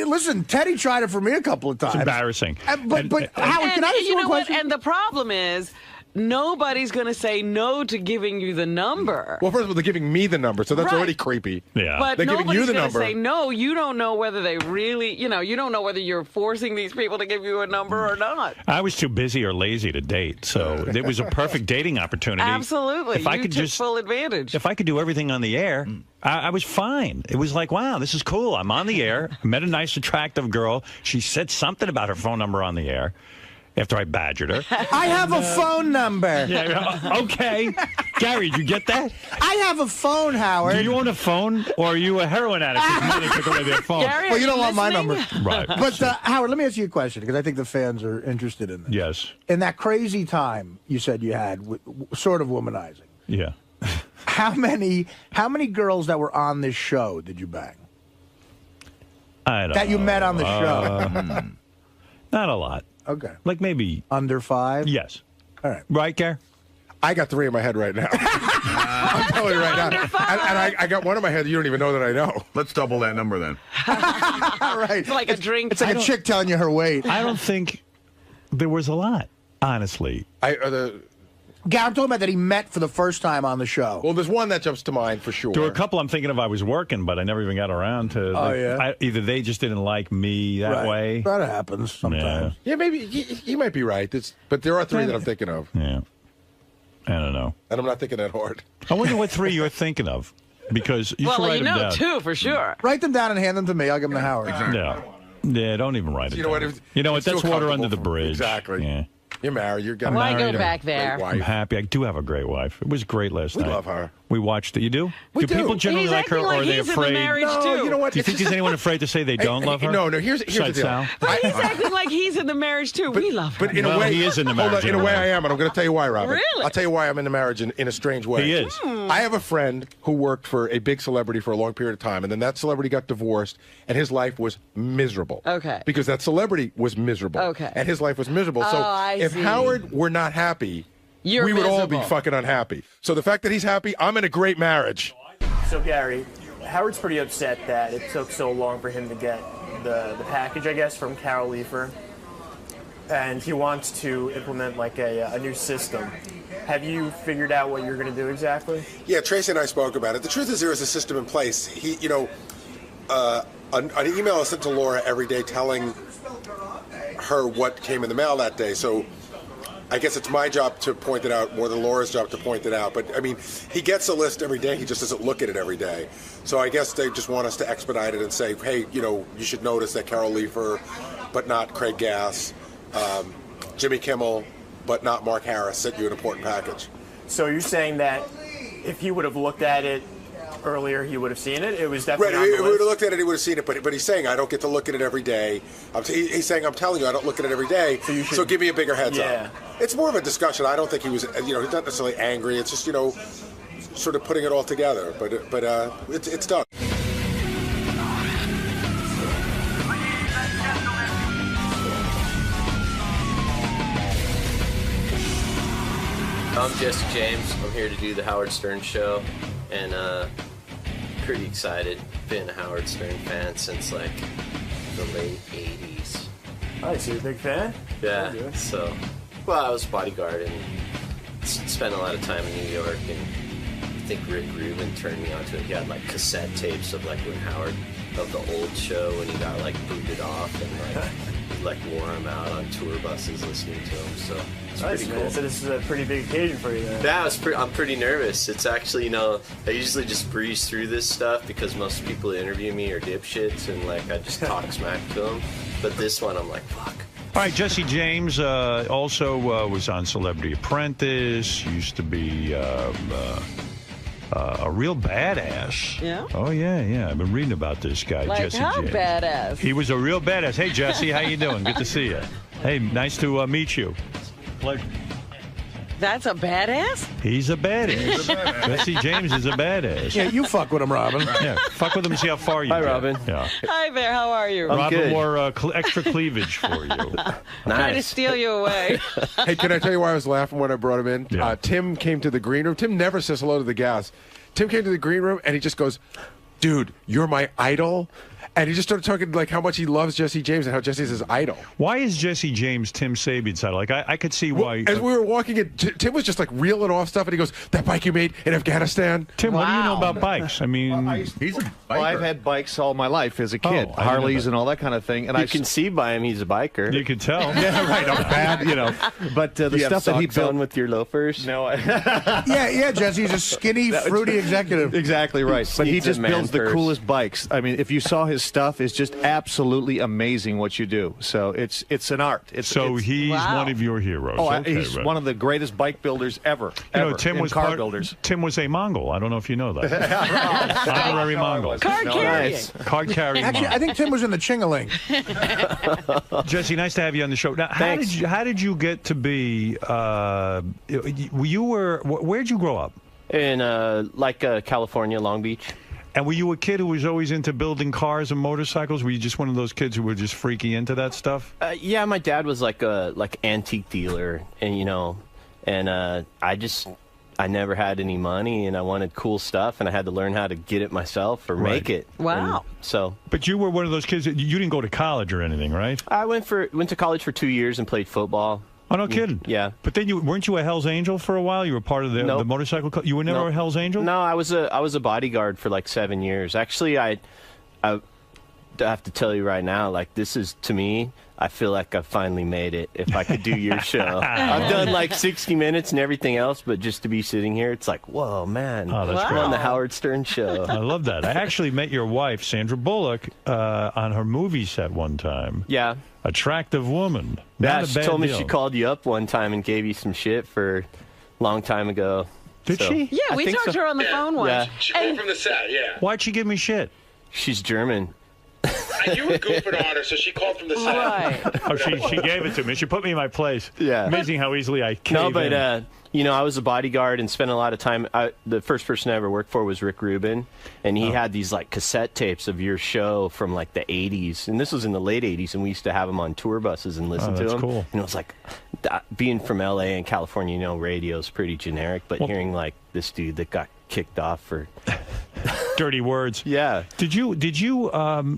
listen, Teddy tried it for me a couple of times. It's embarrassing. But Howard, can I ask you know one question? what? And the problem is, nobody's going to say no to giving you the number. Well, first of all, they're giving me the number, so that's Right. already creepy. Yeah. But they're giving you nobody's the going to number. say no. You don't know whether they really, you don't know whether you're forcing these people to give you a number or not. I was too busy or lazy to date, so it was a perfect dating opportunity. Absolutely. If I you could took just full advantage. If I could do everything on the air, I was fine. It was like, wow, this is cool. I'm on the air. I met a nice, attractive girl. She said something about her phone number on the air after I badgered her. I have a phone number. Yeah, okay. Gary, did you get that? I have a phone, Howard. Do you own a phone, or are you a heroin addict whose mother took away their phone? Gary, Well, you don't want my listening? number. Right. But Howard, let me ask you a question because I think the fans are interested in this. Yes. In that crazy time you said you had, sort of womanizing, Yeah. how many girls that were on this show did you bang? I don't That you know. met on the show? Not a lot. Okay. Like maybe Under 5? Yes. All right. Right, Gary? I got 3 in my head right now. I'm telling you right now. And I got one in my head that you don't even know that I know. Let's double that number then. All right. It's like a drink. It's like a chick telling you her weight. I don't think there was a lot, honestly. Gary, I'm talking about that he met for the first time on the show. Well, there's one that jumps to mind for sure. There were a couple I'm thinking of I was working, but I never even got around to. Oh, yeah? Either they just didn't like me that Right. way. That happens sometimes. Yeah, maybe you might be right. But there are 3 that I'm thinking of. Yeah. I don't know. And I'm not thinking that hard. I wonder what 3 you're thinking of, because you should Well, write you them know down. 2 for sure. Write them down and hand them to me. I'll give them to Howard. Yeah, don't even write it. You know what? down. You know what? It's That's still water under the comfortable for me. bridge. Exactly. Yeah. You're married. You're got Why married. go back there? Great I'm wife. happy. I do have a great wife. It was great last We night. love her. We watched it. You do? We do do. people generally He's like her, acting or like are they he's in the afraid? marriage, No, too. you know what? Do you think there's anyone afraid to say they don't love her? No. Here's the Besides deal. Sal? But he's acting like he's in the marriage too. We love her. But in Well, a way, he is in the hold marriage on, in a way, I am, and I'm going to tell you why, Robin. Really? I'll tell you why I'm in the marriage in a strange way. He is. I have a friend who worked for a big celebrity for a long period of time, and then that celebrity got divorced, and his life was miserable. Okay. Because that celebrity was miserable. Okay. And his life was miserable. So I if see. Howard were not happy, You're we would all be miserable. fucking unhappy. So the fact that he's happy, I'm in a great marriage. So, Gary, Howard's pretty upset that it took so long for him to get the package, I guess, from Carol Leifer. And he wants to implement like a new system. Have you figured out what you're going to do exactly? Yeah, Tracy and I spoke about it. The truth is there is a system in place. An email is sent to Laura every day telling her what came in the mail that day. So I guess it's my job to point it out more than Laura's job to point it out. But, I mean, he gets a list every day. He just doesn't look at it every day. So I guess they just want us to expedite it and say, hey, you should notice that Carol Leifer, but not Craig Gass, Jimmy Kimmel, but not Mark Harris, sent you an important package. So you're saying that if he would have looked at it earlier, he would have seen it? It was definitely Right, on if the he would list? have looked at it, he would have seen it. But he's saying, I don't get to look at it every day. He's saying, I'm telling you, I don't look at it every day, so give me a bigger heads up. It's more of a discussion. I don't think he was, he's not necessarily angry. It's just, sort of putting it all together. But it's done. I'm Jesse James. I'm here to do the Howard Stern Show, and pretty excited. Been a Howard Stern fan since like the late '80s. Nice, you're a big fan? Yeah, so, well, I was bodyguard and spent a lot of time in New York, and I think Rick Rubin turned me onto it. He had, like, cassette tapes of, like, when Howard, of the old show, when he got, like, booted off, and, like, wore him out on tour buses listening to him, so it's Nice, pretty man. cool. So this is a pretty big occasion for you then. Yeah, I'm pretty nervous. It's actually, you know, I usually just breeze through this stuff because most people that interview me are dipshits, and, like, I just talk smack to them. But this one, I'm like, fuck. All right, Jesse James also was on Celebrity Apprentice, used to be a real badass. Yeah? Oh, yeah. I've been reading about this guy, Like Jesse how James. badass? He was a real badass. Hey, Jesse, how you doing? Good to see you. Hey, nice to meet you. Pleasure. That's a badass? He's a badass. He's a badass. Jesse James is a badass. Yeah, you fuck with him, Robin. Yeah, fuck with him and see how far you Hi, get. Robin. Yeah. Hi there, how are you? Robin wore extra cleavage for you. Trying to steal you away. Hey, can I tell you why I was laughing when I brought him in? Tim came to the green room. Tim never says hello to the guys. Tim came to the green room, and he just goes, dude, you're my idol. And he just started talking like how much he loves Jesse James and how Jesse's his idol. Why is Jesse James Tim Sabian's idol? Like, I could see why. As we were walking in, Tim was just like reeling off stuff, and he goes, that bike you made in Afghanistan? Tim, what do you know about bikes? I mean, He's a Well, I've had bikes all my life as a kid, I didn't know Harleys that. and all that kind of thing. And You can see by him he's a biker. You can tell. Yeah, right. I'm bad, you know. But the you stuff have that he socks on built with your loafers. No, Yeah, Jesse, he's a skinny, fruity executive. Exactly right. But he Needs a just man builds the purse. coolest bikes. I mean, if you saw his stuff, it's just absolutely amazing what you do. So it's an art. It's he's one of your heroes. Oh, Okay, he's right. one of the greatest bike builders ever. You know, ever, Tim in was car builders. Tim was a Mongol. I don't know if you know that. Honorary Mongol. Card carrying. Card carrying. Actually, I think Tim was in the Chingaling. Jesse, nice to have you on the show. Now, how did you get to be? Where'd you grow up? In California, Long Beach. And were you a kid who was always into building cars and motorcycles? Were you just one of those kids who were just freaky into that stuff? Yeah, my dad was like a antique dealer, and I never had any money, and I wanted cool stuff, and I had to learn how to get it myself or make it. Wow. But you were one of those kids that you didn't go to college or anything, right? I went to college for 2 years and played football. Oh, no kidding. Yeah. But then weren't you a Hell's Angel for a while? You were part of the motorcycle club? You were never a Hell's Angel? No, I was a bodyguard for like 7 years. Actually, I have to tell you right now, like, this is, to me, I feel like I've finally made it. If I could do your show, I've done like 60 Minutes and everything else, but just to be sitting here, it's like, whoa, man! Oh, that's I'm on the Howard Stern show. I love that. I actually met your wife, Sandra Bullock, on her movie set one time. Yeah. Attractive woman. Yeah, Not a she bad told me deal. she called you up one time and gave you some shit for a long time ago. Did she? Yeah, I we think talked to her on the phone once. Yeah. She called from the set, yeah. Why'd she give me shit? She's German. And you were goofing on her, so she called from the set. Right. Oh, she gave it to me. She put me in my place. Yeah. Amazing how easily I cave No, but in. I was a bodyguard and spent a lot of time. The first person I ever worked for was Rick Rubin, and he had these like cassette tapes of your show from like the '80s, and this was in the late '80s, and we used to have them on tour buses and listen to that's them. cool. And it was like, being from LA and California, radio's pretty generic, but hearing like this dude that got kicked off for dirty words. Yeah. Did you?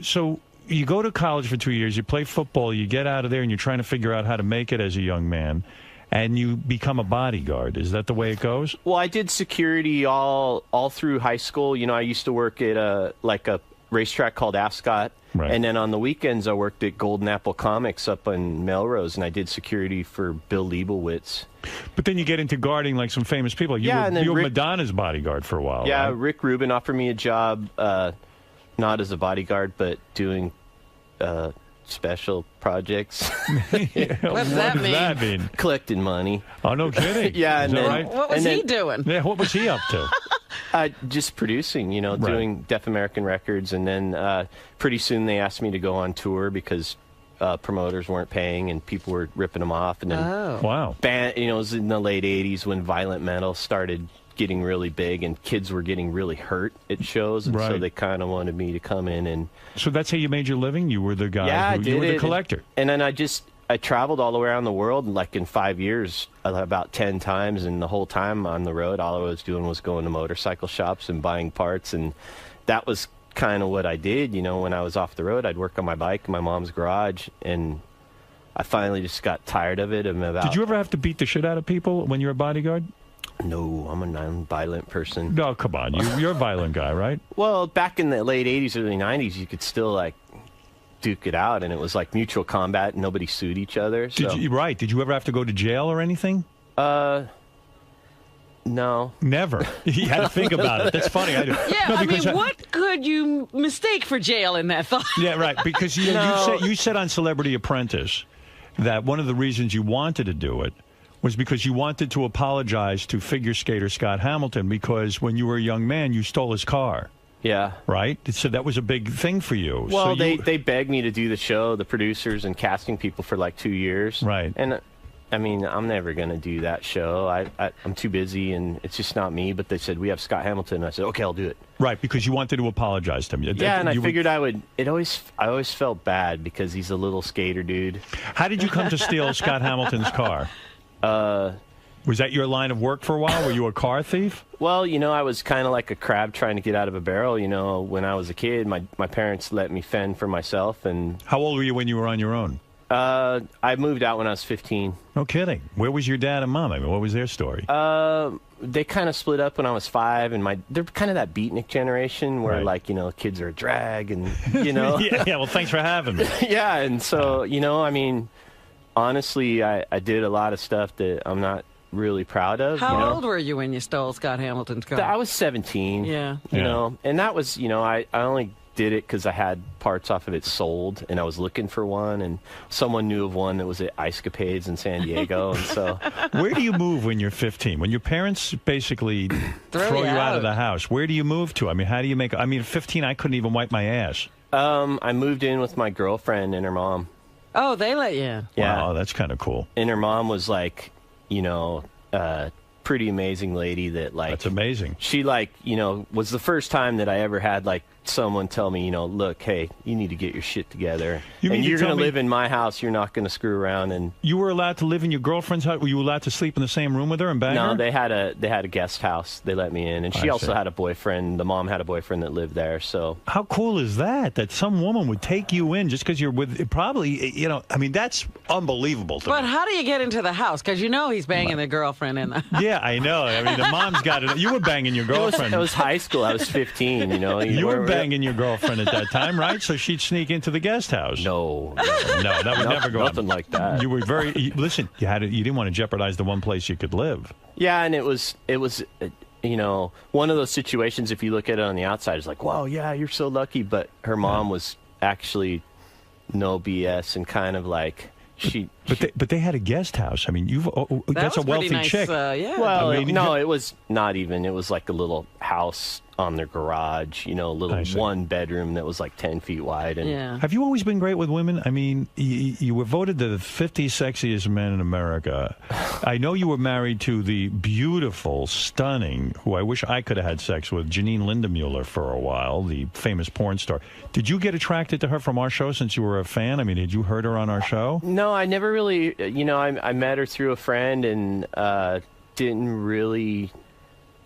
So you go to college for 2 years, you play football, you get out of there, and you're trying to figure out how to make it as a young man, and you become a bodyguard. Is that the way it goes? Well, I did security all through high school. I used to work at a racetrack called Ascot. Right. And then on the weekends, I worked at Golden Apple Comics up in Melrose, and I did security for Bill Leibowitz. But then you get into guarding like some famous people. You were Madonna's bodyguard for a while. Yeah, right? Rick Rubin offered me a job, not as a bodyguard, but doing special projects. What does that mean? Collecting money. Oh, no kidding. Yeah, Is and that then, right? What was he doing? Yeah, what was he up to? Just producing, doing Deaf American Records, and then pretty soon they asked me to go on tour because promoters weren't paying and people were ripping them off. And then, wow, it was in the late '80s when violent metal started getting really big and kids were getting really hurt at shows, and so Right. they kind of wanted me to come in and. So that's how you made your living? You were the guy. Yeah, I did you were the it. collector. And then I traveled all the way around the world, like in 5 years, about 10 times, and the whole time on the road, all I was doing was going to motorcycle shops and buying parts, and that was kind of what I did. When I was off the road, I'd work on my bike in my mom's garage, and I finally just got tired of it. Did you ever have to beat the shit out of people when you're a bodyguard? No, I'm a non-violent person. No, come on. You're a violent guy, right? Well, back in the late 80s, early 90s, you could still, like, duke it out, and it was like mutual combat. Nobody sued each other. So. Did you ever have to go to jail or anything? No. Never. You had to think about it. That's funny. I do. Yeah, No, I mean, because what could you mistake for jail in that thought? Yeah, right. Because you said on Celebrity Apprentice that one of the reasons you wanted to do it was because you wanted to apologize to figure skater Scott Hamilton because when you were a young man, you stole his car. Yeah. Right? So that was a big thing for you. Well, so they begged me to do the show, the producers and casting people, for like 2 years. Right. And, I mean, I'm never going to do that show. I'm too busy, and it's just not me. But they said, we have Scott Hamilton. And I said, okay, I'll do it. Right, because you wanted to apologize to him. Yeah, and I figured I would. I always felt bad because he's a little skater dude. How did you come to steal Scott Hamilton's car? Was that your line of work for a while? Were you a car thief? Well, I was kind of like a crab trying to get out of a barrel. When I was a kid, my parents let me fend for myself. And how old were you when you were on your own? I moved out when I was 15. No kidding. Where was your dad and mom? I mean, what was their story? They kind of split up when I was 5, and they're kind of that beatnik generation where, like, kids are a drag, and yeah. Well, thanks for having me. Yeah, and so I mean, honestly, I did a lot of stuff that I'm not really proud of. How old were you when you stole Scott Hamilton's car? I was 17. Yeah. You know, and that was, I only did it because I had parts off of it sold, and I was looking for one, and someone knew of one that was at Ice Capades in San Diego, and so. Where do you move when you're 15? When your parents basically throw you out of the house, where do you move to? I mean, how do you make? I mean, at 15, I couldn't even wipe my ass. I moved in with my girlfriend and her mom. Oh, they let you in. Yeah. Wow, that's kind of cool. And her mom was like, pretty amazing lady that, like. That's amazing. She, like, was the first time that I ever had, like, someone tell me, look, hey, you need to get your shit together. And you're going to live in my house. You're not going to screw around. And you were allowed to live in your girlfriend's house? Were you allowed to sleep in the same room with her and bang her? No, they had a guest house. They let me in. And she also had a boyfriend. The mom had a boyfriend that lived there. So how cool is that? That some woman would take you in just because you're with, probably, I mean, that's unbelievable to me. But how do you get into the house? Because he's banging the girlfriend in the house. Yeah, I know. I mean, the mom's got it. You were banging your girlfriend. It was high school. I was 15, You were banging your girlfriend at that time, right? So she'd sneak into the guest house. No, that would never go. Nothing like that. You were listen. You didn't want to jeopardize the one place you could live. Yeah, and it was one of those situations. If you look at it on the outside, it's like, wow, yeah, you're so lucky. But her mom was actually no BS and kind of like. But they had a guest house. I mean, that's a wealthy nice, chick. Yeah. Well, it was not even. It was like a little house on their garage. A little one bedroom that was like 10 feet wide. And Have you always been great with women? I mean, you were voted the 50 sexiest men in America. I know you were married to the beautiful, stunning, who I wish I could have had sex with, Janine Lindemuller for a while, the famous porn star. Did you get attracted to her from our show since you were a fan? I mean, had you heard her on our show? No, I never really. I met her through a friend and didn't really.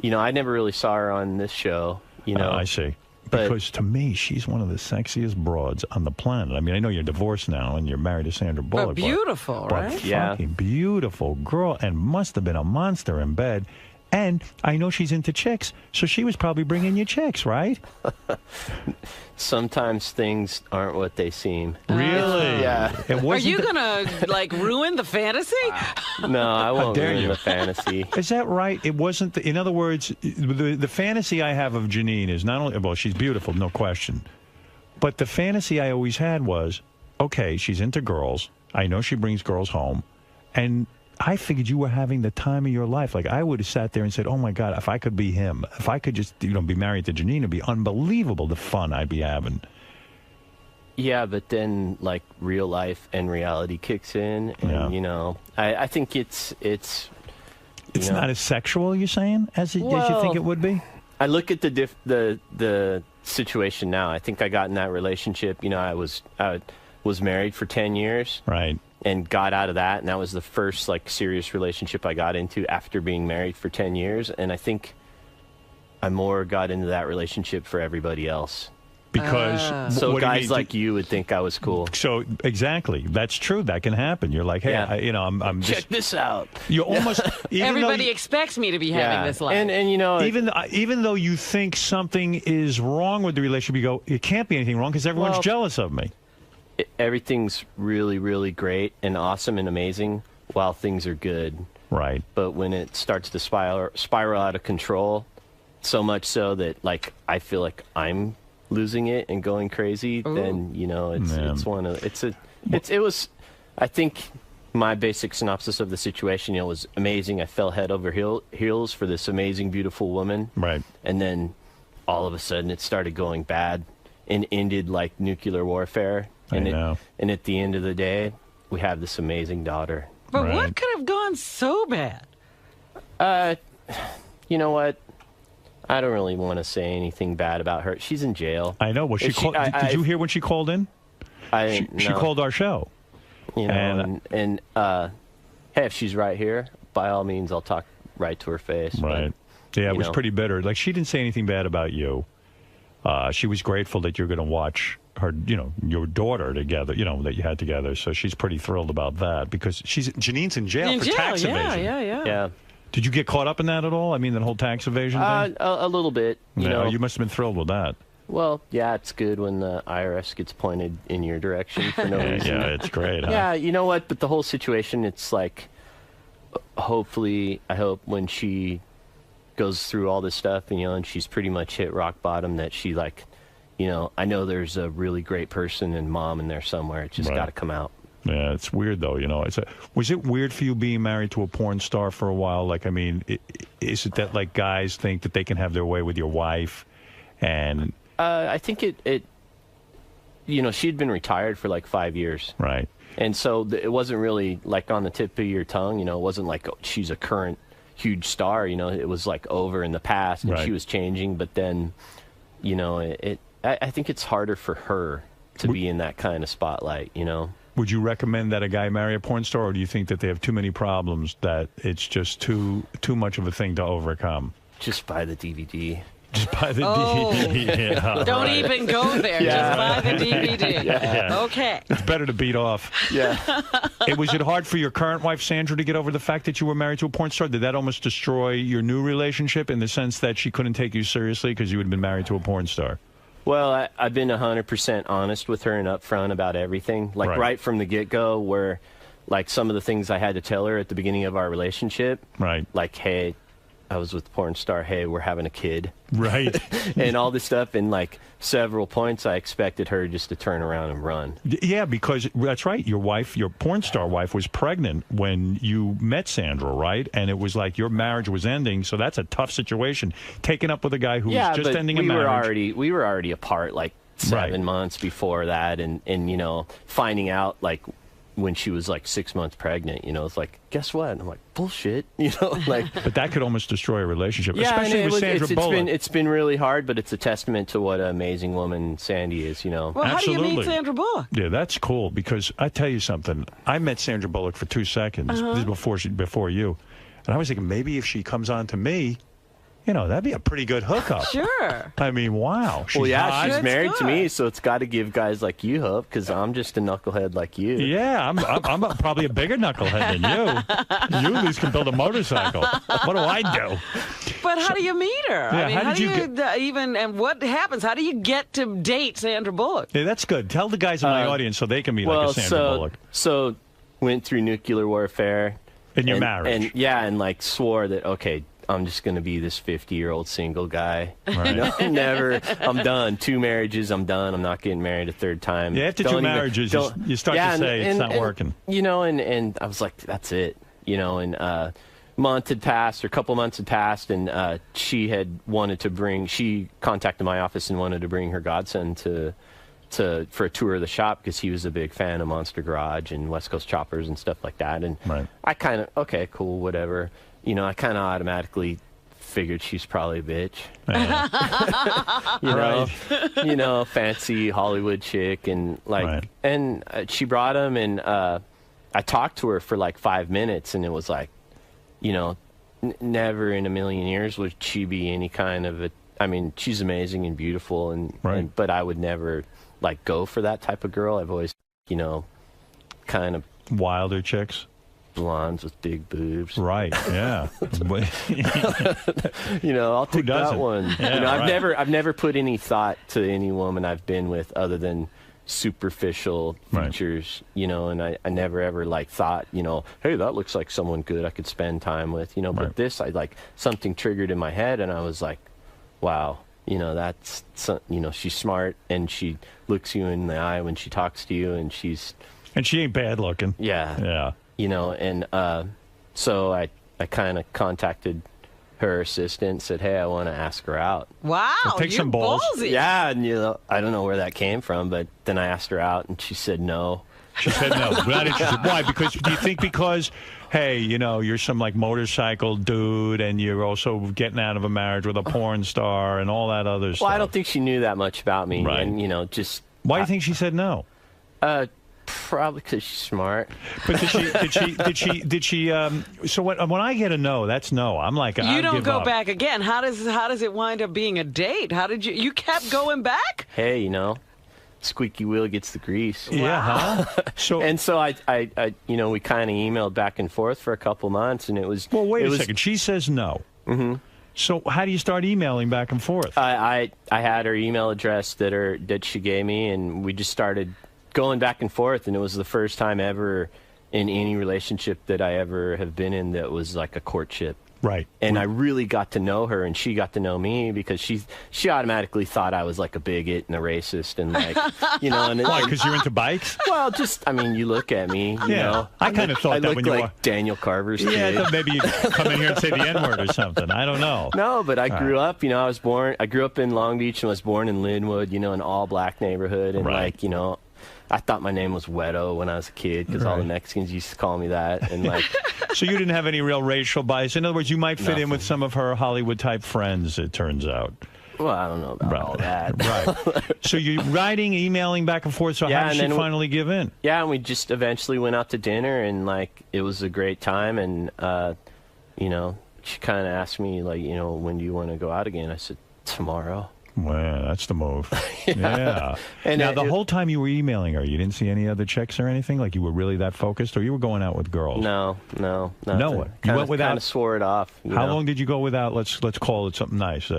I never really saw her on this show. I see. Because to me, she's one of the sexiest broads on the planet. I mean, I know you're divorced now and you're married to Sandra Bullock. But beautiful, right? Fucking beautiful girl, and must have been a monster in bed. And I know she's into chicks, so she was probably bringing you chicks, right? Sometimes things aren't what they seem. Really? Yeah. Are you going to, ruin the fantasy? No, I won't ruin the fantasy. Is that right? It wasn't. In other words, the fantasy I have of Janine is not only, well, she's beautiful, no question. But the fantasy I always had was, okay, she's into girls. I know she brings girls home. And I figured you were having the time of your life. Like, I would have sat there and said, oh, my God, if I could be him, if I could just, be married to Janine, it'd be unbelievable the fun I'd be having. Yeah, but then, real life and reality kicks in. And, I think it's not as sexual, you're saying, as you think it would be? I look at the situation now. I think I got in that relationship. I was married for 10 years. Right. And got out of that, and that was the first serious relationship I got into after being married for 10 years. And I think I more got into that relationship for everybody else. Because so what do you guys mean? like you would think I was cool. So exactly, that's true. That can happen. You're like, hey, I'm check this out. You almost everybody expects me to be having this life, and you know, even though you think something is wrong with the relationship, you go, it can't be anything wrong because everyone's jealous of me. Everything's really, really great and awesome and amazing while things are good. Right. But when it starts to spiral out of control, so much so that like I feel like I'm losing it and going crazy, then you know it was. I think my basic synopsis of the situation, was amazing. I fell head over heels for this amazing, beautiful woman. Right. And then all of a sudden it started going bad and ended like nuclear warfare. And and at the end of the day, we have this amazing daughter. But what could have gone so bad? You know what? I don't really want to say anything bad about her. She's in jail. I know. Did you hear when she called in? She called our show. You know, and hey, if she's right here, by all means, I'll talk right to her face. Right. But, yeah, it was pretty bitter. Like, she didn't say anything bad about you. She was grateful that you're going to watch her, your daughter together, that you had together. So she's pretty thrilled about that because Janine's in jail for tax evasion. Yeah. Did you get caught up in that at all? I mean, the whole tax evasion thing? A little bit. You know, you must have been thrilled with that. Well, yeah, it's good when the IRS gets pointed in your direction for no reason. Yeah, it's great. Huh? Yeah, you know what? But the whole situation, it's like, hopefully, I hope when she goes through all this stuff, and she's pretty much hit rock bottom, that she I know there's a really great person and mom in there somewhere. It's just got to come out. Yeah, it's weird though. Was it weird for you being married to a porn star for a while? Like, I mean, is it that like guys think that they can have their way with your wife, and I think it she'd been retired for like 5 years, right? And so it wasn't really like on the tip of your tongue. It wasn't like she's a current huge star. It was like over in the past, and she was changing. But then, I think it's harder for her to be in that kind of spotlight. Would you recommend that a guy marry a porn star, or do you think that they have too many problems that it's just too much of a thing to overcome? Just buy the DVD. Just buy the DVD. Yeah, Don't even go there. Just buy the DVD. Yeah. Okay. It's better to beat off. Yeah. Was it hard for your current wife, Sandra, to get over the fact that you were married to a porn star? Did that almost destroy your new relationship in the sense that she couldn't take you seriously because you had been married to a porn star? Well, I've been 100% honest with her and upfront about everything. Like right from the get-go, where like some of the things I had to tell her at the beginning of our relationship. Right. Like, hey, I was with porn star. Hey, we're having a kid. Right. And all this stuff. And like several points, I expected her just to turn around and run. Yeah, because that's right. Your wife, your porn star wife, was pregnant when you met Sandra, right? And it was like your marriage was ending. So that's a tough situation. Taking up with a guy who's just ending a marriage. We were already apart like 7 months before that. And finding out like when she was like 6 months pregnant, it's like, guess what? And I'm like, bullshit, But that could almost destroy a relationship, especially with Sandra Bullock. It's been really hard, but it's a testament to what an amazing woman Sandy is, Well, how do you meet Sandra Bullock? Yeah, that's cool, because I tell you something. I met Sandra Bullock for 2 seconds. This is before you. And I was thinking, maybe if she comes on to me, that'd be a pretty good hookup. Sure. I mean, wow. She's she's married to me, so it's got to give guys like you hope, because I'm just a knucklehead like you. Yeah, I'm probably a bigger knucklehead than you. You at least can build a motorcycle. What do I do? But how do you meet her? Yeah, I mean, how do you and what happens? How do you get to date Sandra Bullock? Yeah, that's good. Tell the guys in my audience so they can meet like a Sandra Bullock. So went through nuclear warfare. In your marriage. And like swore that, okay, I'm just going to be this 50-year-old single guy. Right. I'm done. 2 marriages, I'm done. I'm not getting married a third time. Yeah, after 2 marriages, you start to say it's not working. And I was like, that's it. And a month had passed, or a couple months had passed, and she contacted my office and wanted to bring her godson for a tour of the shop, because he was a big fan of Monster Garage and West Coast Choppers and stuff like that. And I kind of, okay, cool, whatever. I kind of automatically figured she's probably a bitch. Fancy Hollywood chick, and and she brought him, and I talked to her for like 5 minutes, and it was like, never in a million years would she be any kind of a I mean, she's amazing and beautiful, but I would never like go for that type of girl. I've always, you know, kind of wilder chicks, blondes with big boobs. Right? Yeah. You know, I'll take that one. Yeah, you know, right. I've never put any thought to any woman I've been with other than superficial features, you know, and I never ever like thought, you know, hey, that looks like someone good I could spend time with, you know, but this, I like something triggered in my head and I was like, wow, you know, that's, you know, she's smart and she looks you in the eye when she talks to you and she ain't bad looking. Yeah. You know, and so I kind of contacted her assistant, said, hey, I want to ask her out. Wow, take some balls. Ballsy. Yeah, and you know, I don't know where that came from, but then I asked her out and she said no. She said no. Not interested. Why? Because do you think hey, you know, you're some like motorcycle dude and you're also getting out of a marriage with a porn star and all that other stuff? Well, I don't think she knew that much about me. Right. And, you know, just... Why do you think she said no? Probably because she's smart. But did she, so when I get a no, that's no. I'm like, you I'll don't give go up. back again. How does it wind up being a date? How did you kept going back? Hey, you know, squeaky wheel gets the grease. Yeah, huh? So I you know, we kind of emailed back and forth for a couple months, and it was. Well, wait a second. She says no. Mm-hmm. So how do you start emailing back and forth? I had her email address that she gave me, and we just started going back and forth, and it was the first time ever in any relationship that I ever have been in that was like a courtship. Right. And I really got to know her, and she got to know me because she automatically thought I was like a bigot and a racist and like, you know. And why? Because you're into bikes? Well, just, I mean, you look at me, you know. I kind of thought I that look when you like were Daniel Carver's kid. Yeah, I thought maybe you'd come in here and say the N-word or something. I don't know. No, but I grew up, you know, I grew up in Long Beach and was born in Linwood, you know, an all-black neighborhood. And like, you know, I thought my name was Wedo when I was a kid because all the Mexicans used to call me that. And like, so you didn't have any real racial bias. In other words, you might fit in with some of her Hollywood-type friends, it turns out. Well, I don't know about all that. Right. So you're writing, emailing back and forth. So how did she finally give in? Yeah, and we just eventually went out to dinner, and like it was a great time. And you know, she kind of asked me like, you know, when do you want to go out again? I said tomorrow. Well, that's the move. Yeah. And now, the whole time you were emailing her, you didn't see any other chicks or anything? Like you were really that focused, or you were going out with girls? No. No one. You went without. Kind of swore it off. How long did you go without? Let's call it something nice.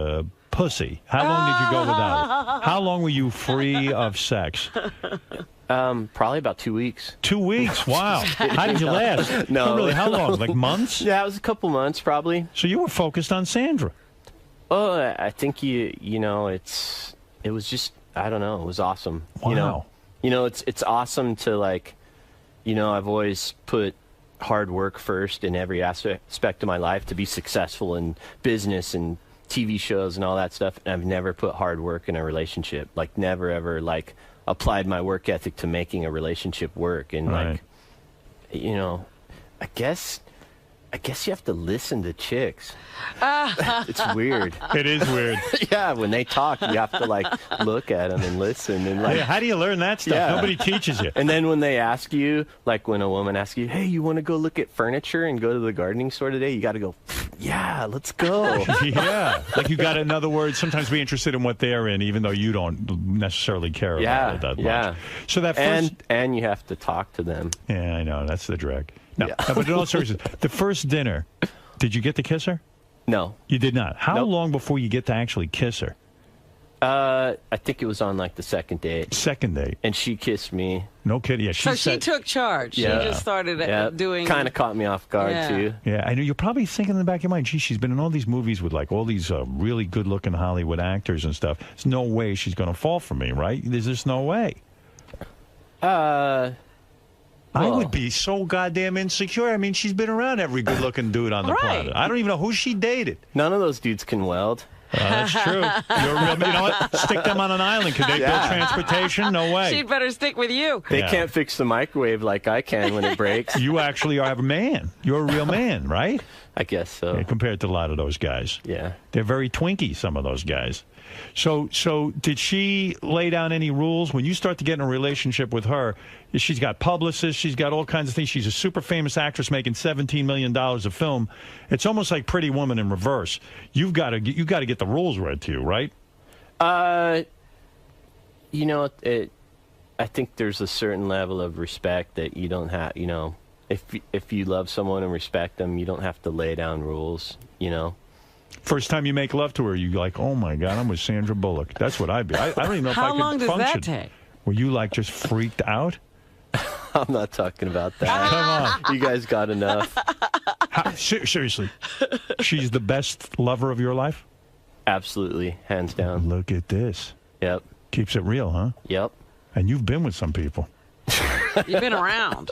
Pussy. How long did you go without it? How long were you free of sex? Probably about 2 weeks. 2 weeks? Wow. How did you last? No. Really, how long? Like months? Yeah, it was a couple months probably. So you were focused on Sandra. Oh, I think you know, it was just, I don't know, it was awesome. Wow. You know, it's awesome to like, you know, I've always put hard work first in every aspect of my life to be successful in business and TV shows and all that stuff. And I've never put hard work in a relationship, like never ever like applied my work ethic to making a relationship work. And like, you know, I guess you have to listen to chicks. It's weird. It is weird. Yeah, when they talk, you have to like look at them and listen. And like, how do you learn that stuff? Yeah. Nobody teaches you. And then when they ask you, like when a woman asks you, hey, you want to go look at furniture and go to the gardening store today? You got to go, yeah, let's go. Yeah. Like you got to, in other words, sometimes be interested in what they're in, even though you don't necessarily care about it that much. Yeah. So that first... And you have to talk to them. Yeah, I know. That's the drag. No, but in all seriousness, the first dinner, did you get to kiss her? No. You did not? How long before you get to actually kiss her? I think it was on like the second date. Second date. And she kissed me. No kidding. Yeah, she took charge. Yeah. She just started doing... Kind of caught me off guard, too. Yeah, I know. You're probably thinking in the back of your mind, gee, she's been in all these movies with like all these really good-looking Hollywood actors and stuff. There's no way she's going to fall for me, right? There's just no way. I would be so goddamn insecure. I mean, she's been around every good-looking dude on the planet. I don't even know who she dated. None of those dudes can weld. That's true. You're real, you know what? Stick them on an island. Could they build transportation? No way. She'd better stick with you. They can't fix the microwave like I can when it breaks. You actually are a man. You're a real man, right? I guess so. Yeah, compared to a lot of those guys. Yeah. They're very twinky, some of those guys. So did she lay down any rules? When you start to get in a relationship with her, she's got publicists, she's got all kinds of things. She's a super famous actress making $17 million a film. It's almost like Pretty Woman in reverse. You got to get the the rules read to you, right? You know, I think there's a certain level of respect that you don't have. You know, if you love someone and respect them, you don't have to lay down rules. You know. First time you make love to her, you're like, oh my God, I'm with Sandra Bullock. That's what I'd be. I don't even know if I could function. How long does that take? Were you like just freaked out? I'm not talking about that. Come on. You guys got enough. Seriously, she's the best lover of your life? Absolutely, hands down. Look at this. Yep. Keeps it real, huh? Yep. And you've been with some people. You've been around.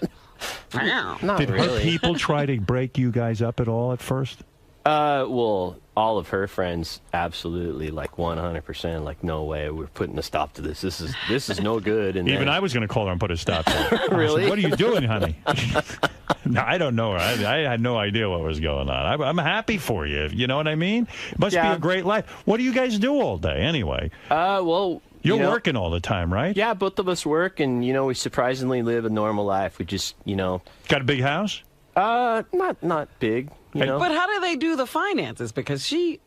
Not Did really. her people try to break you guys up at all at first? Well, all of her friends, absolutely, like 100%. Like, no way, we're putting a stop to this. This is no good. And Even then, I was going to call her and put a stop to it. Really? What are you doing, honey? No, I don't know her. I had no idea what was going on. I'm happy for you. You know what I mean? It must be a great life. What do you guys do all day anyway? Well, you're working all the time, right? Yeah, both of us work, and you know, we surprisingly live a normal life. We just, you know, got a big house. Not big. You know? But how do they do the finances? Because she,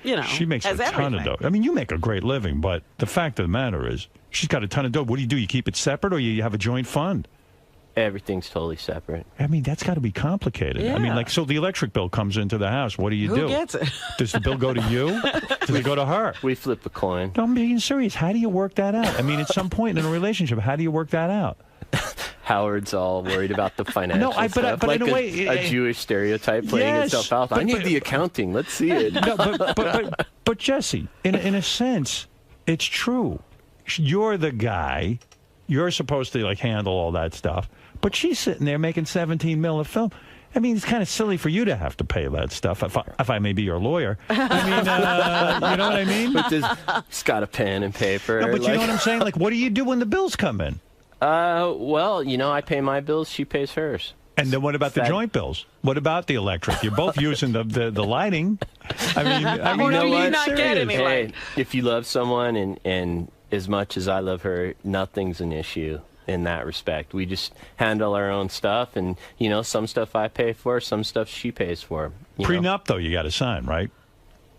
you know, she makes has a ton of dough. I mean, you make a great living, but the fact of the matter is, she's got a ton of dough. What do? You keep it separate, or you have a joint fund? Everything's totally separate. I mean, that's got to be complicated. Yeah. I mean, like, so the electric bill comes into the house. What do you do? Who gets it? Does the bill go to you? Does it go to her? We flip a coin. No, I'm being serious. How do you work that out? I mean, at some point in a relationship, how do you work that out? Howard's all worried about the financial stuff. But like in a way, a Jewish stereotype playing itself out. I need the accounting. Let's see it. No, but Jesse, in a sense, it's true. You're the guy. You're supposed to like handle all that stuff. But she's sitting there making $17 million a film. I mean, it's kind of silly for you to have to pay that stuff. If I may be your lawyer, I mean, you know what I mean? But it's got a pen and paper. No, but you know what I'm saying? Like, what do you do when the bills come in? Well, you know, I pay my bills, she pays hers. And then what about the joint bills? What about the electric? You're both using the lighting. I mean, or you do know you not get any light? If you love someone and as much as I love her, nothing's an issue in that respect. We just handle our own stuff, and you know, some stuff I pay for, some stuff she pays for. Prenup though, you got to sign, right?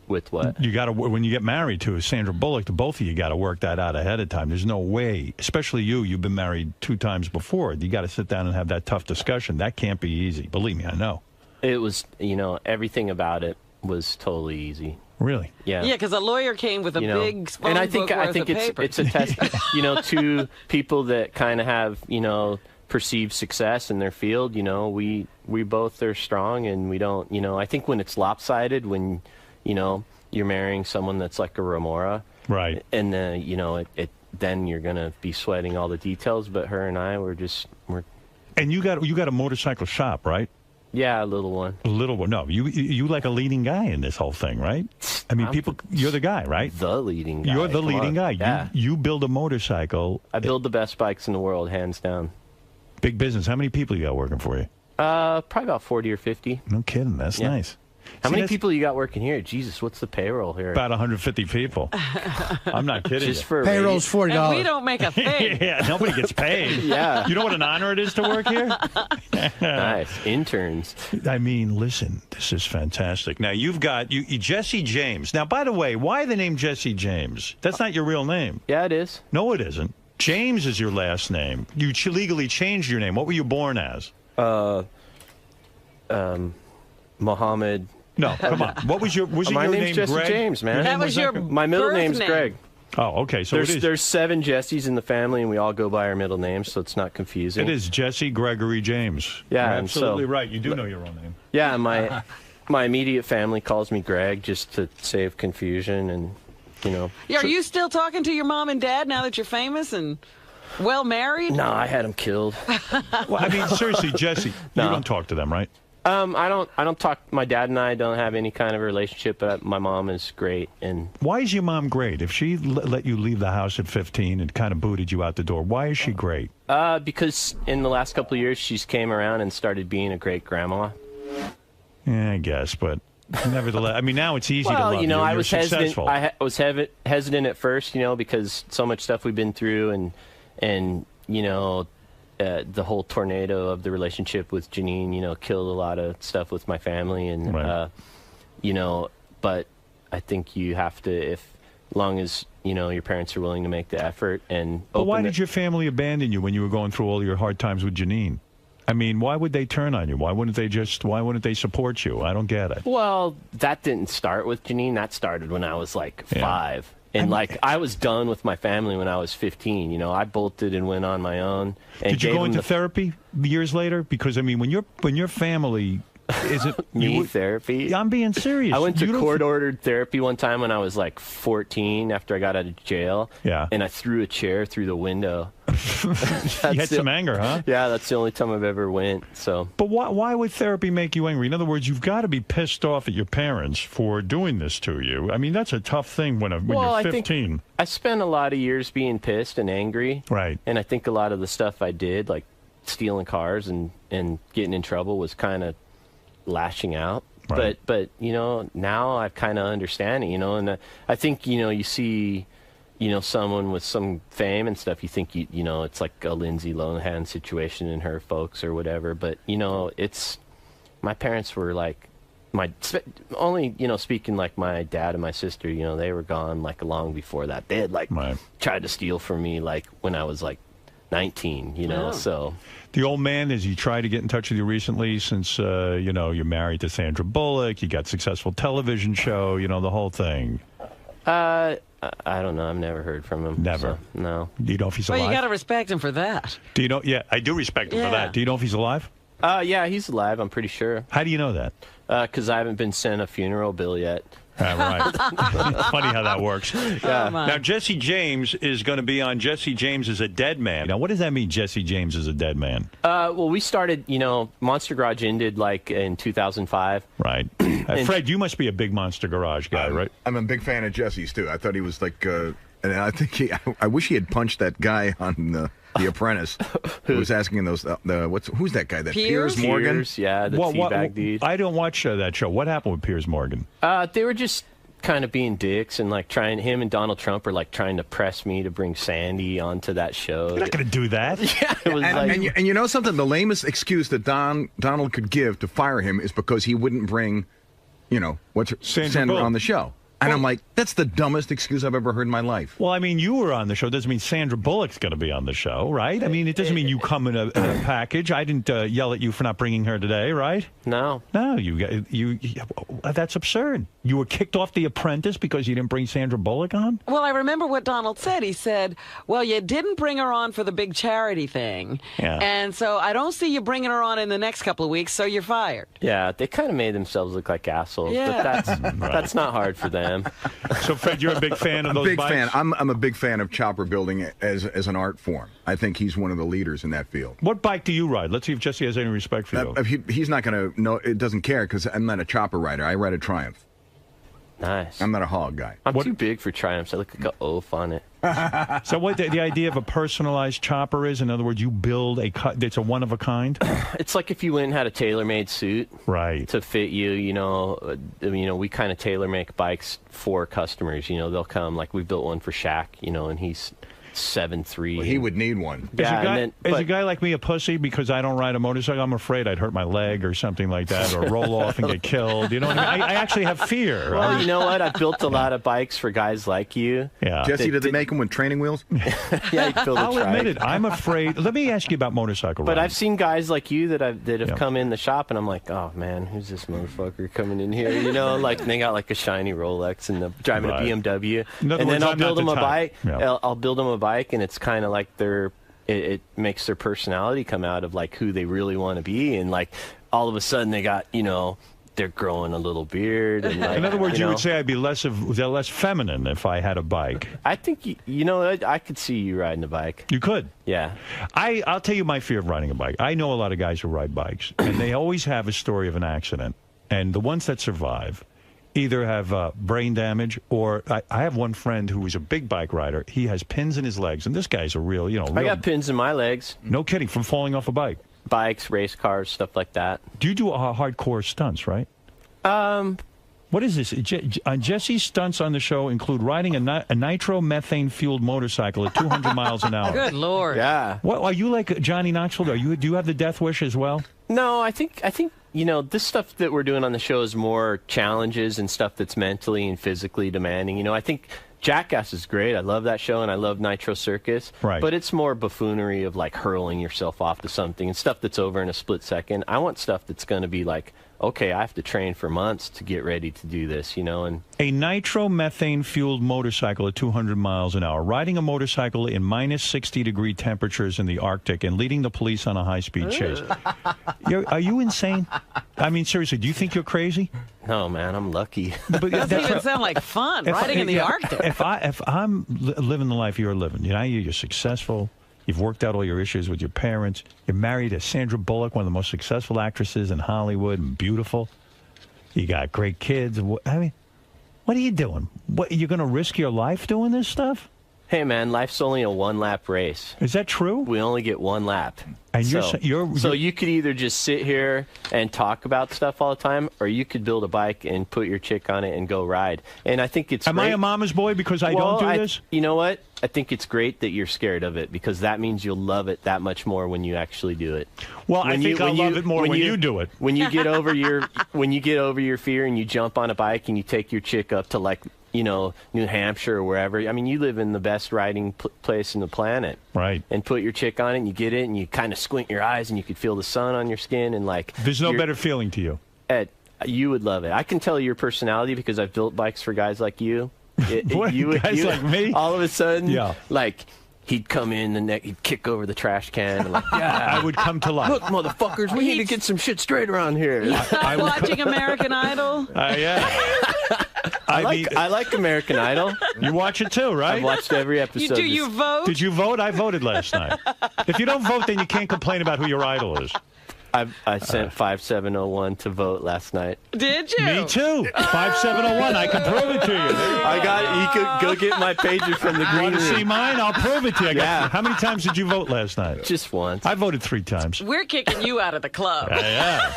With what? You got to, when you get married to Sandra Bullock, the both of you got to work that out ahead of time. There's no way, especially you've been married 2 times before. You got to sit down and have that tough discussion. That can't be easy. Believe me, I know. It was, you know, everything about it was totally easy. Really? Yeah. Yeah, because a lawyer came with a big phone and I think book worth of it's paper. it's a test, you know, to people that kind of have, you know, perceived success in their field. You know, we both are strong, and we don't, you know, I think when it's lopsided, when, you know, you're marrying someone that's like a remora, right? And you know, then you're gonna be sweating all the details. But her and I we're. And you got a motorcycle shop, right? Yeah, a little one. A little one. No, you like a leading guy in this whole thing, right? I mean, you're the guy, right? The leading guy. You're the Come leading on. guy. Yeah. You build a motorcycle. I build the best bikes in the world, hands down. Big business. How many people you got working for you? Probably about 40 or 50. No kidding. That's nice. How many people you got working here? Jesus, what's the payroll here? About 150 people. I'm not kidding. Just for payroll's $40. And we don't make a thing. Yeah, nobody gets paid. Yeah. You know what an honor it is to work here? Nice. Interns. I mean, listen, this is fantastic. Now, you've got Jesse James. Now, by the way, why the name Jesse James? That's not your real name. Yeah, it is. No, it isn't. James is your last name. You legally changed your name. What were you born as? Mohammed. No, come on. What was your My your name's name? Jesse Greg? James, man. That was your My middle birth name's name. Greg. Oh, okay. So There's 7 Jessies in the family, and we all go by our middle names, so it's not confusing. It is Jesse Gregory James. Yeah, You're and absolutely so- right. You do know your own name. Yeah, my immediate family calls me Greg just to save confusion, and you know. Yeah, are you still talking to your mom and dad now that you're famous and well married? No, I had them killed. Well, I mean, seriously, Jesse, No. you don't talk to them, right? I don't talk. My dad and I don't have any kind of relationship, but my mom is great. And Why is your mom great? If she let you leave the house at 15 and kind of booted you out the door, why is she great? because in the last couple of years, she's came around and started being a great grandma. Yeah, I guess, but nevertheless, I mean, now it's easy to Well, love you know, You're I was successful. hesitant. I was hesitant at first, you know, because so much stuff we've been through, and you know, the whole tornado of the relationship with Janine, you know, killed a lot of stuff with my family, and Right. you know, but I think you have to, if long as your parents are willing to make the effort and. But why did your family abandon you when you were going through all your hard times with Janine? I mean, why would they turn on you? Why wouldn't they support you? I don't get it. Well, that didn't start with Janine. That started when I was like 5. And I was done with my family when I was 15. I bolted and went on my own. And did you go into therapy years later? Because I mean, when your family isn't therapy. I'm being serious. I went to court-ordered therapy one time when I was like 14 after I got out of jail. Yeah. And I threw a chair through the window. You had some anger, huh? Yeah, that's the only time I've ever went. So. But why would therapy make you angry? In other words, you've got to be pissed off at your parents for doing this to you. I mean, that's a tough thing when you're 15. I spent a lot of years being pissed and angry. Right. And I think a lot of the stuff I did, like stealing cars and getting in trouble, was kind of lashing out. Right. But now I kind of understand it, and I think you see someone with some fame and stuff, you think it's like a Lindsay Lohan situation and her folks or whatever, but it's my parents were like only speaking like my dad and my sister, they were gone like long before that. They had tried to steal from me like when I was like 19, so. The old man, has he tried to get in touch with you recently since, you're married to Sandra Bullock, you got a successful television show, the whole thing? I don't know. I've never heard from him. Never? So, no. Do you know if he's alive? Well, you got to respect him for that. Do you know? Yeah, I do respect him for that. Do you know if he's alive? Yeah, he's alive, I'm pretty sure. How do you know that? Because I haven't been sent a funeral bill yet. Right. It's funny how that works. Yeah. Now, Jesse James is going to be on Jesse James is a Dead Man. Now, what does that mean, Jesse James is a dead man? Well, we started, Monster Garage ended like in 2005. Right. Fred, you must be a big Monster Garage guy, right? I'm a big fan of Jesse's, too. I thought he was like, and I think I wish he had punched that guy on The Apprentice, who was asking those, who's that guy? That Piers Morgan? Piers, yeah, the teabag dude. I don't watch that show. What happened with Piers Morgan? They were just kind of being dicks and like him and Donald Trump are like trying to press me to bring Sandy onto that show. You're not going to do that. Yeah, it was and you know something? The lamest excuse that Donald could give to fire him is because he wouldn't bring, Sandra on the show. And I'm like, that's the dumbest excuse I've ever heard in my life. Well, I mean, you were on the show. Doesn't mean Sandra Bullock's going to be on the show, right? I mean, it doesn't mean you come in a package. I didn't yell at you for not bringing her today, right? No. No, you that's absurd. You were kicked off The Apprentice because you didn't bring Sandra Bullock on? Well, I remember what Donald said. He said, well, you didn't bring her on for the big charity thing. Yeah. And so I don't see you bringing her on in the next couple of weeks, so you're fired. Yeah, they kind of made themselves look like assholes. Yeah. But that's not hard for them. So, Fred, you're a big fan of those bikes? I'm a big fan of chopper building as an art form. I think he's one of the leaders in that field. What bike do you ride? Let's see if Jesse has any respect for you. He's not going to know. It doesn't care because I'm not a chopper rider. I ride a Triumph. Nice. I'm not a hog guy. I'm too big for Triumphs. I look like an oaf on it. So what the idea of a personalized chopper is? In other words, you build it's a one of a kind. It's like if you went and had a tailor-made suit, right, to fit you. We kind of tailor-make bikes for customers. They'll come. Like we built one for Shaq. And he's 7'3". Well, he would need one. Is a guy like me a pussy because I don't ride a motorcycle? I'm afraid I'd hurt my leg or something like that, or roll off and get killed. You know what I mean? I actually have fear. Well, you know what? I've built a lot of bikes for guys like you. Yeah. Jesse, did they make them with training wheels? Yeah, I'll admit it. I'm afraid. Let me ask you about motorcycle riding. But I've seen guys like you that have come in the shop, and I'm like, oh man, who's this motherfucker coming in here? Like they got like a shiny Rolex and driving a BMW, and then I'll build them a bike. Yeah. I'll build them a bike, and it's kind of like it makes their personality come out of like who they really want to be, and like all of a sudden they got they're growing a little beard. And like, in other words, you would say I'd be less feminine if I had a bike. I think I could see you riding a bike. You could. Yeah. I'll tell you my fear of riding a bike. I know a lot of guys who ride bikes, and they always have a story of an accident, and the ones that survive either have brain damage or I have one friend who is a big bike rider. He has pins in his legs, and this guy's a real, I got pins in my legs. No kidding, from falling off a bike. Bikes, race cars, stuff like that. Do you do hardcore stunts, right? What is this? Jesse's stunts on the show include riding a nitromethane-fueled motorcycle at 200 miles an hour. Good Lord. Yeah. What, are you like Johnny Knoxville? Do you have the death wish as well? No, I think this stuff that we're doing on the show is more challenges and stuff that's mentally and physically demanding. I think Jackass is great. I love that show, and I love Nitro Circus. Right. But it's more buffoonery of, like, hurling yourself off to something and stuff that's over in a split second. I want stuff that's going to be like, okay, I have to train for months to get ready to do this, and a nitromethane-fueled motorcycle at 200 miles an hour, riding a motorcycle in minus 60-degree temperatures in the Arctic and leading the police on a high-speed chase. Are you insane? I mean, seriously, do you think you're crazy? No, man, I'm lucky. But doesn't even sound like fun, riding in the Arctic. If I'm living the life you're living, you're successful. You've worked out all your issues with your parents. You're married to Sandra Bullock, one of the most successful actresses in Hollywood, and beautiful. You got great kids. I mean, what are you doing? What, you're going to risk your life doing this stuff? Hey, man, life's only a one-lap race. Is that true? We only get one lap. And so you could either just sit here and talk about stuff all the time, or you could build a bike and put your chick on it and go ride. And I think it's Am I a mama's boy because I don't do this? You know what? I think it's great that you're scared of it, because that means you'll love it that much more when you actually do it. Well, I think I'll love it more when you do it. When you get over your fear and you jump on a bike and you take your chick up to, like, New Hampshire or wherever. I mean, you live in the best riding place in the planet. Right. And put your chick on it, and you get it, and you kind of squint your eyes, and you could feel the sun on your skin, and, like... There's no better feeling to you. Ed, you would love it. I can tell your personality because I've built bikes for guys like you. Guys like me? All of a sudden, like... He'd come in he'd kick over the trash can and, like, I would come to life. Look, motherfuckers, we need to get some shit straight around here. Watching American Idol? Yeah. I like American Idol. You watch it too, right? I've watched every episode. Do you vote? Did you vote? I voted last night. If you don't vote, then you can't complain about who your idol is. I sent 5701 to vote last night. Did you? Me too. 5701. I can prove it to you. I got it. You could go get my pager from the green room. See mine? I'll prove it to you. How many times did you vote last night? Just once. I voted 3 times. We're kicking you out of the club. Yeah.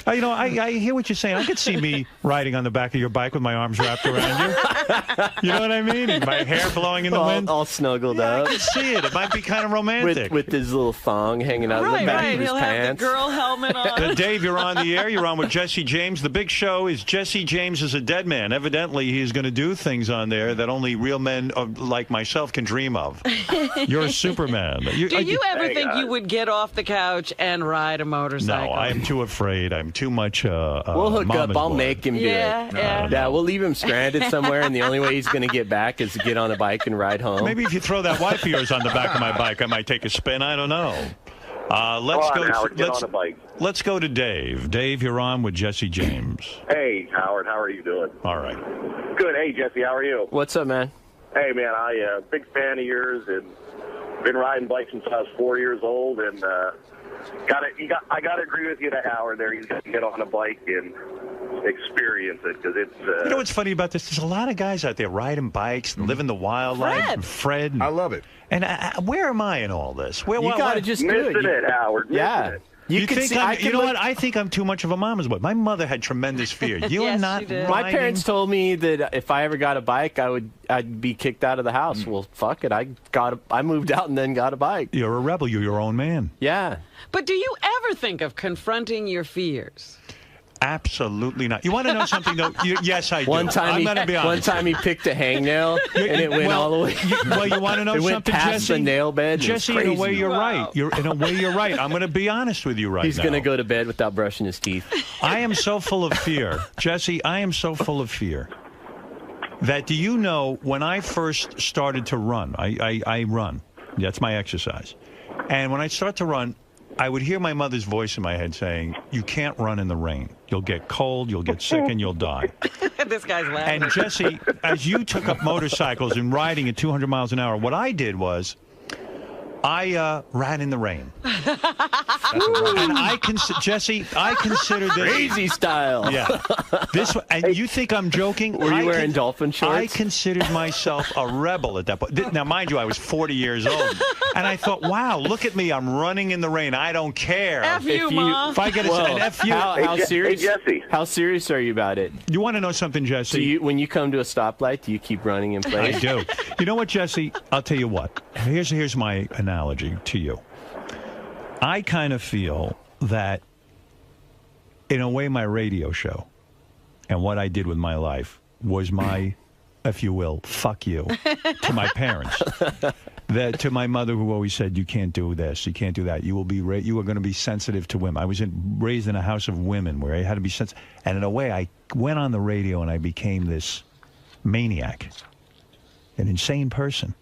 I hear what you're saying. I could see me riding on the back of your bike with my arms wrapped around you. You know what I mean? My hair blowing in the wind. All snuggled up. I can see it. It might be kind of romantic. With his little thong hanging out of the back of his He'll pants. have the girl helmet on. Dave, you're on the air. You're on with Jesse James. The big show is Jesse James is a dead man. Evidently, he's going to do things on there that only real men like myself can dream of. You're a Superman. Do you ever think you would get off the couch and ride a motorcycle? No, I am too afraid. I'm too much we'll hook up. I'll make him do it. Yeah, we'll leave him stranded somewhere, and the only way he's going to get back is to get on a bike and ride home. Maybe if you throw that wife of yours on the back of my bike, I might take a spin. I don't know. Let's go to Dave. Dave, you're on with Jesse James. Hey, Howard. How are you doing? All right. Good. Hey, Jesse. How are you? What's up, man? Hey, man. I big fan of yours, and been riding bikes since I was 4 years old, and I got to agree with you, to Howard. There, you got to get on a bike and experience it, because it's. You know what's funny about this? There's a lot of guys out there riding bikes and living the wildlife. Fred. I love it. And where am I in all this? You got to just do it. Missing it, Howard. Missing it. You know what? I think I'm too much of a mama's boy. My mother had tremendous fear. You're not riding. My parents told me that if I ever got a bike, I'd be kicked out of the house. Well, fuck it. I moved out and then got a bike. You're a rebel. You're your own man. Yeah. But do you ever think of confronting your fears? Absolutely not. You want to know something, though? Yes, I do. I'm going to be honest. One time he picked a hangnail, and it went all the way. You want to know it something, went past Jesse? the nail bed. Jesse, in a way, you're right. In a way, you're right. I'm going to be honest with you right now. He's going to go to bed without brushing his teeth. I am so full of fear. Jesse, I am so full of fear that, do you know, when I first started to run, I run. That's my exercise. And when I start to run, I would hear my mother's voice in my head saying, you can't run in the rain. You'll get cold, you'll get sick, and you'll die. This guy's laughing. And Jesse, as you took up motorcycles and riding at 200 miles an hour, what I did was I ran in the rain. And Jesse, I consider this crazy style. Yeah. And you think I'm joking? Were you wearing dolphin shorts? I considered myself a rebel at that point. Now, mind you, I was 40 years old, and I thought, wow, look at me, I'm running in the rain. I don't care. F you, Ma. If I get an F you. How serious? Hey, Jesse. How serious are you about it? You want to know something, Jesse? When you come to a stoplight, do you keep running in place? I do. You know what, Jesse? I'll tell you what. Here's my analogy to you. I kind of feel that in a way, my radio show and what I did with my life was my, if you will, fuck you to my parents. To my mother, who always said, "You can't do this, you can't do that. You will be, you are going to be sensitive to women." I was raised in a house of women where I had to be sensitive, and in a way, I went on the radio and I became this maniac, an insane person.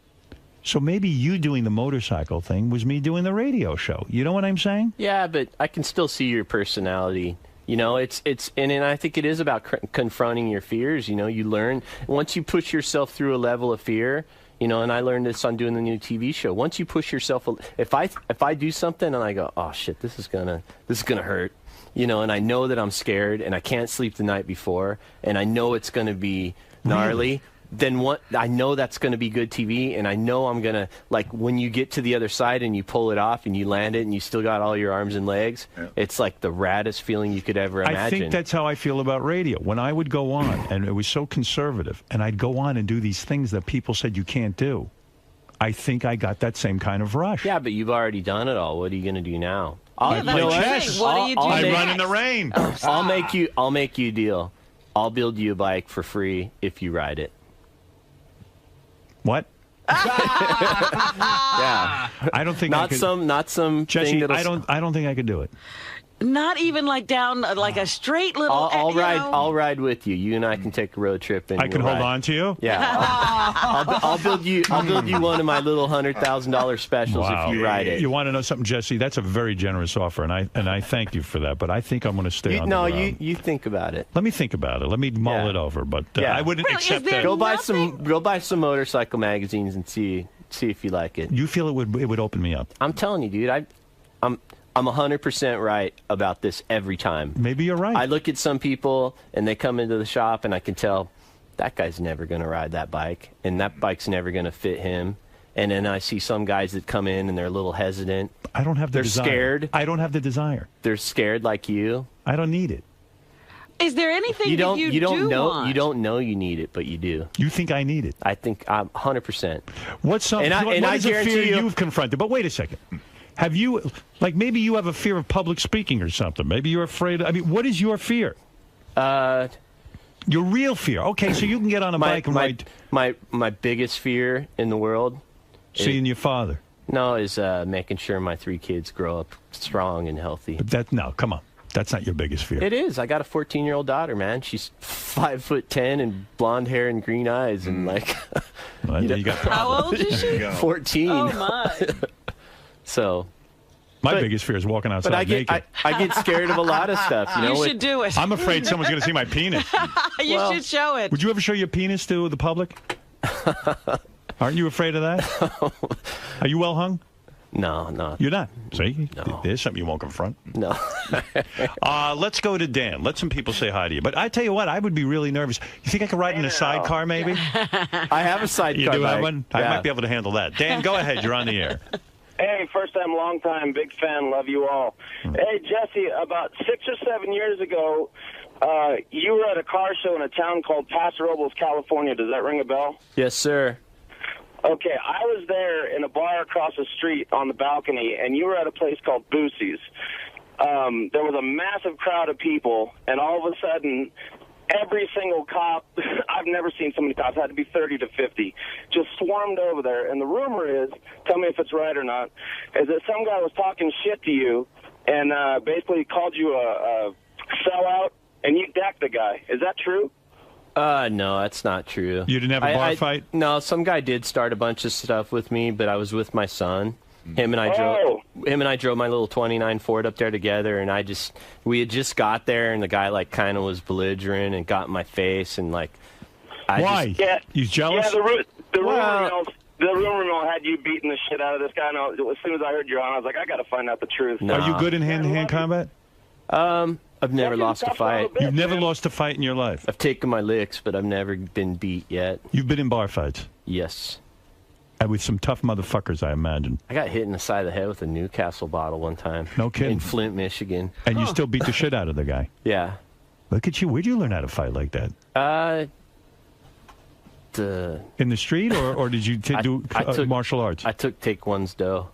So maybe you doing the motorcycle thing was me doing the radio show. You know what I'm saying? Yeah, but I can still see your personality. You know, and I think it is about confronting your fears. You know, you learn once you push yourself through a level of fear. You know, and I learned this on doing the new TV show. Once you push yourself, if I do something and I go, oh shit, this is gonna hurt. You know, and I know that I'm scared and I can't sleep the night before, and I know it's gonna be gnarly. Really? Then what? I know that's going to be good TV, and I know I'm going to, like, when you get to the other side and you pull it off and you land it and you still got all your arms and legs, it's like the raddest feeling you could ever imagine. I think that's how I feel about radio. When I would go on, and it was so conservative, and I'd go on and do these things that people said you can't do, I think I got that same kind of rush. Yeah, but you've already done it all. What are you going to do now? I play chess. What do you do? I run in the rain. I'll make you a deal. I'll build you a bike for free if you ride it. What? Yeah. I don't think not some Jesse, thing I don't think I could do it. Not even like down like a straight little. I'll ride with you. You and I can take a road trip. And I can hold on to you. Yeah. I'll build you one of my little $100,000 specials if you ride it. You want to know something, Jesse? That's a very generous offer, and I thank you for that. But I think I'm going to stay on the ground. No, you think about it. Let me think about it. Let me mull it over. But I wouldn't accept that. Go buy some motorcycle magazines and see if you like it. You feel it would open me up? I'm telling you, dude. I'm 100% right about this every time. Maybe you're right. I look at some people, and they come into the shop, and I can tell that guy's never going to ride that bike, and that bike's never going to fit him. And then I see some guys that come in, and they're a little hesitant. I don't have the desire. They're scared. I don't have the desire. They're scared like you. I don't need it. Is there anything you don't know? Want? You don't know you need it, but you do. You think I need it? I think I'm 100%. What is a fear you've confronted? But wait a second. Have you, like, maybe you have a fear of public speaking or something? Maybe you're afraid. I mean, what is your fear? Your real fear. Okay, so you can get on a bike and ride. My biggest fear in the world. Seeing your father. No, is making sure my 3 kids grow up strong and healthy. But no, come on. That's not your biggest fear. It is. I got a 14-year-old daughter, man. She's 5'10" and blonde hair and green eyes, and like. Well, you got how old is she? 14. Oh my. So, my biggest fear is walking outside naked. I get scared of a lot of stuff. You should do it. I'm afraid someone's going to see my penis. You should show it. Would you ever show your penis to the public? Aren't you afraid of that? Are you well hung? No. You're not? See? No. There's something you won't confront. No. Let's go to Dan. Let some people say hi to you. But I tell you what, I would be really nervous. You think I could ride in a sidecar, maybe? I have a sidecar. You do have one? Yeah. I might be able to handle that. Dan, go ahead. You're on the air. Hey, first time, long time, big fan, love you all. Hey, Jesse, about 6 or 7 years ago, you were at a car show in a town called Paso Robles, California. Does that ring a bell? Yes, sir. Okay, I was there in a bar across the street on the balcony, and you were at a place called Boosie's. There was a massive crowd of people, and all of a sudden, every single cop, I've never seen so many cops, had to be 30 to 50, just swarmed over there. And the rumor is, tell me if it's right or not, is that some guy was talking shit to you and basically called you a sellout, and you decked the guy. Is that true? No, that's not true. You didn't have a bar fight? No, some guy did start a bunch of stuff with me, but I was with my son. Him and I drove my little 29 Ford up there together, and we had just got there, and the guy like kind of was belligerent and got in my face, and like, why? He's jealous. Yeah, the rumor mill had you beating the shit out of this guy. And as soon as I heard you're on, I was like, I got to find out the truth. No. Are you good in hand-to-hand combat? I've never lost a fight. You've never lost a fight in your life? I've taken my licks, but I've never been beat yet. You've been in bar fights? Yes. And with some tough motherfuckers, I imagine. I got hit in the side of the head with a Newcastle bottle one time. No kidding. In Flint, Michigan. And you still beat the shit out of the guy? Yeah. Look at you. Where'd you learn how to fight like that? In the street, or did you do martial arts? I took Take One's dough.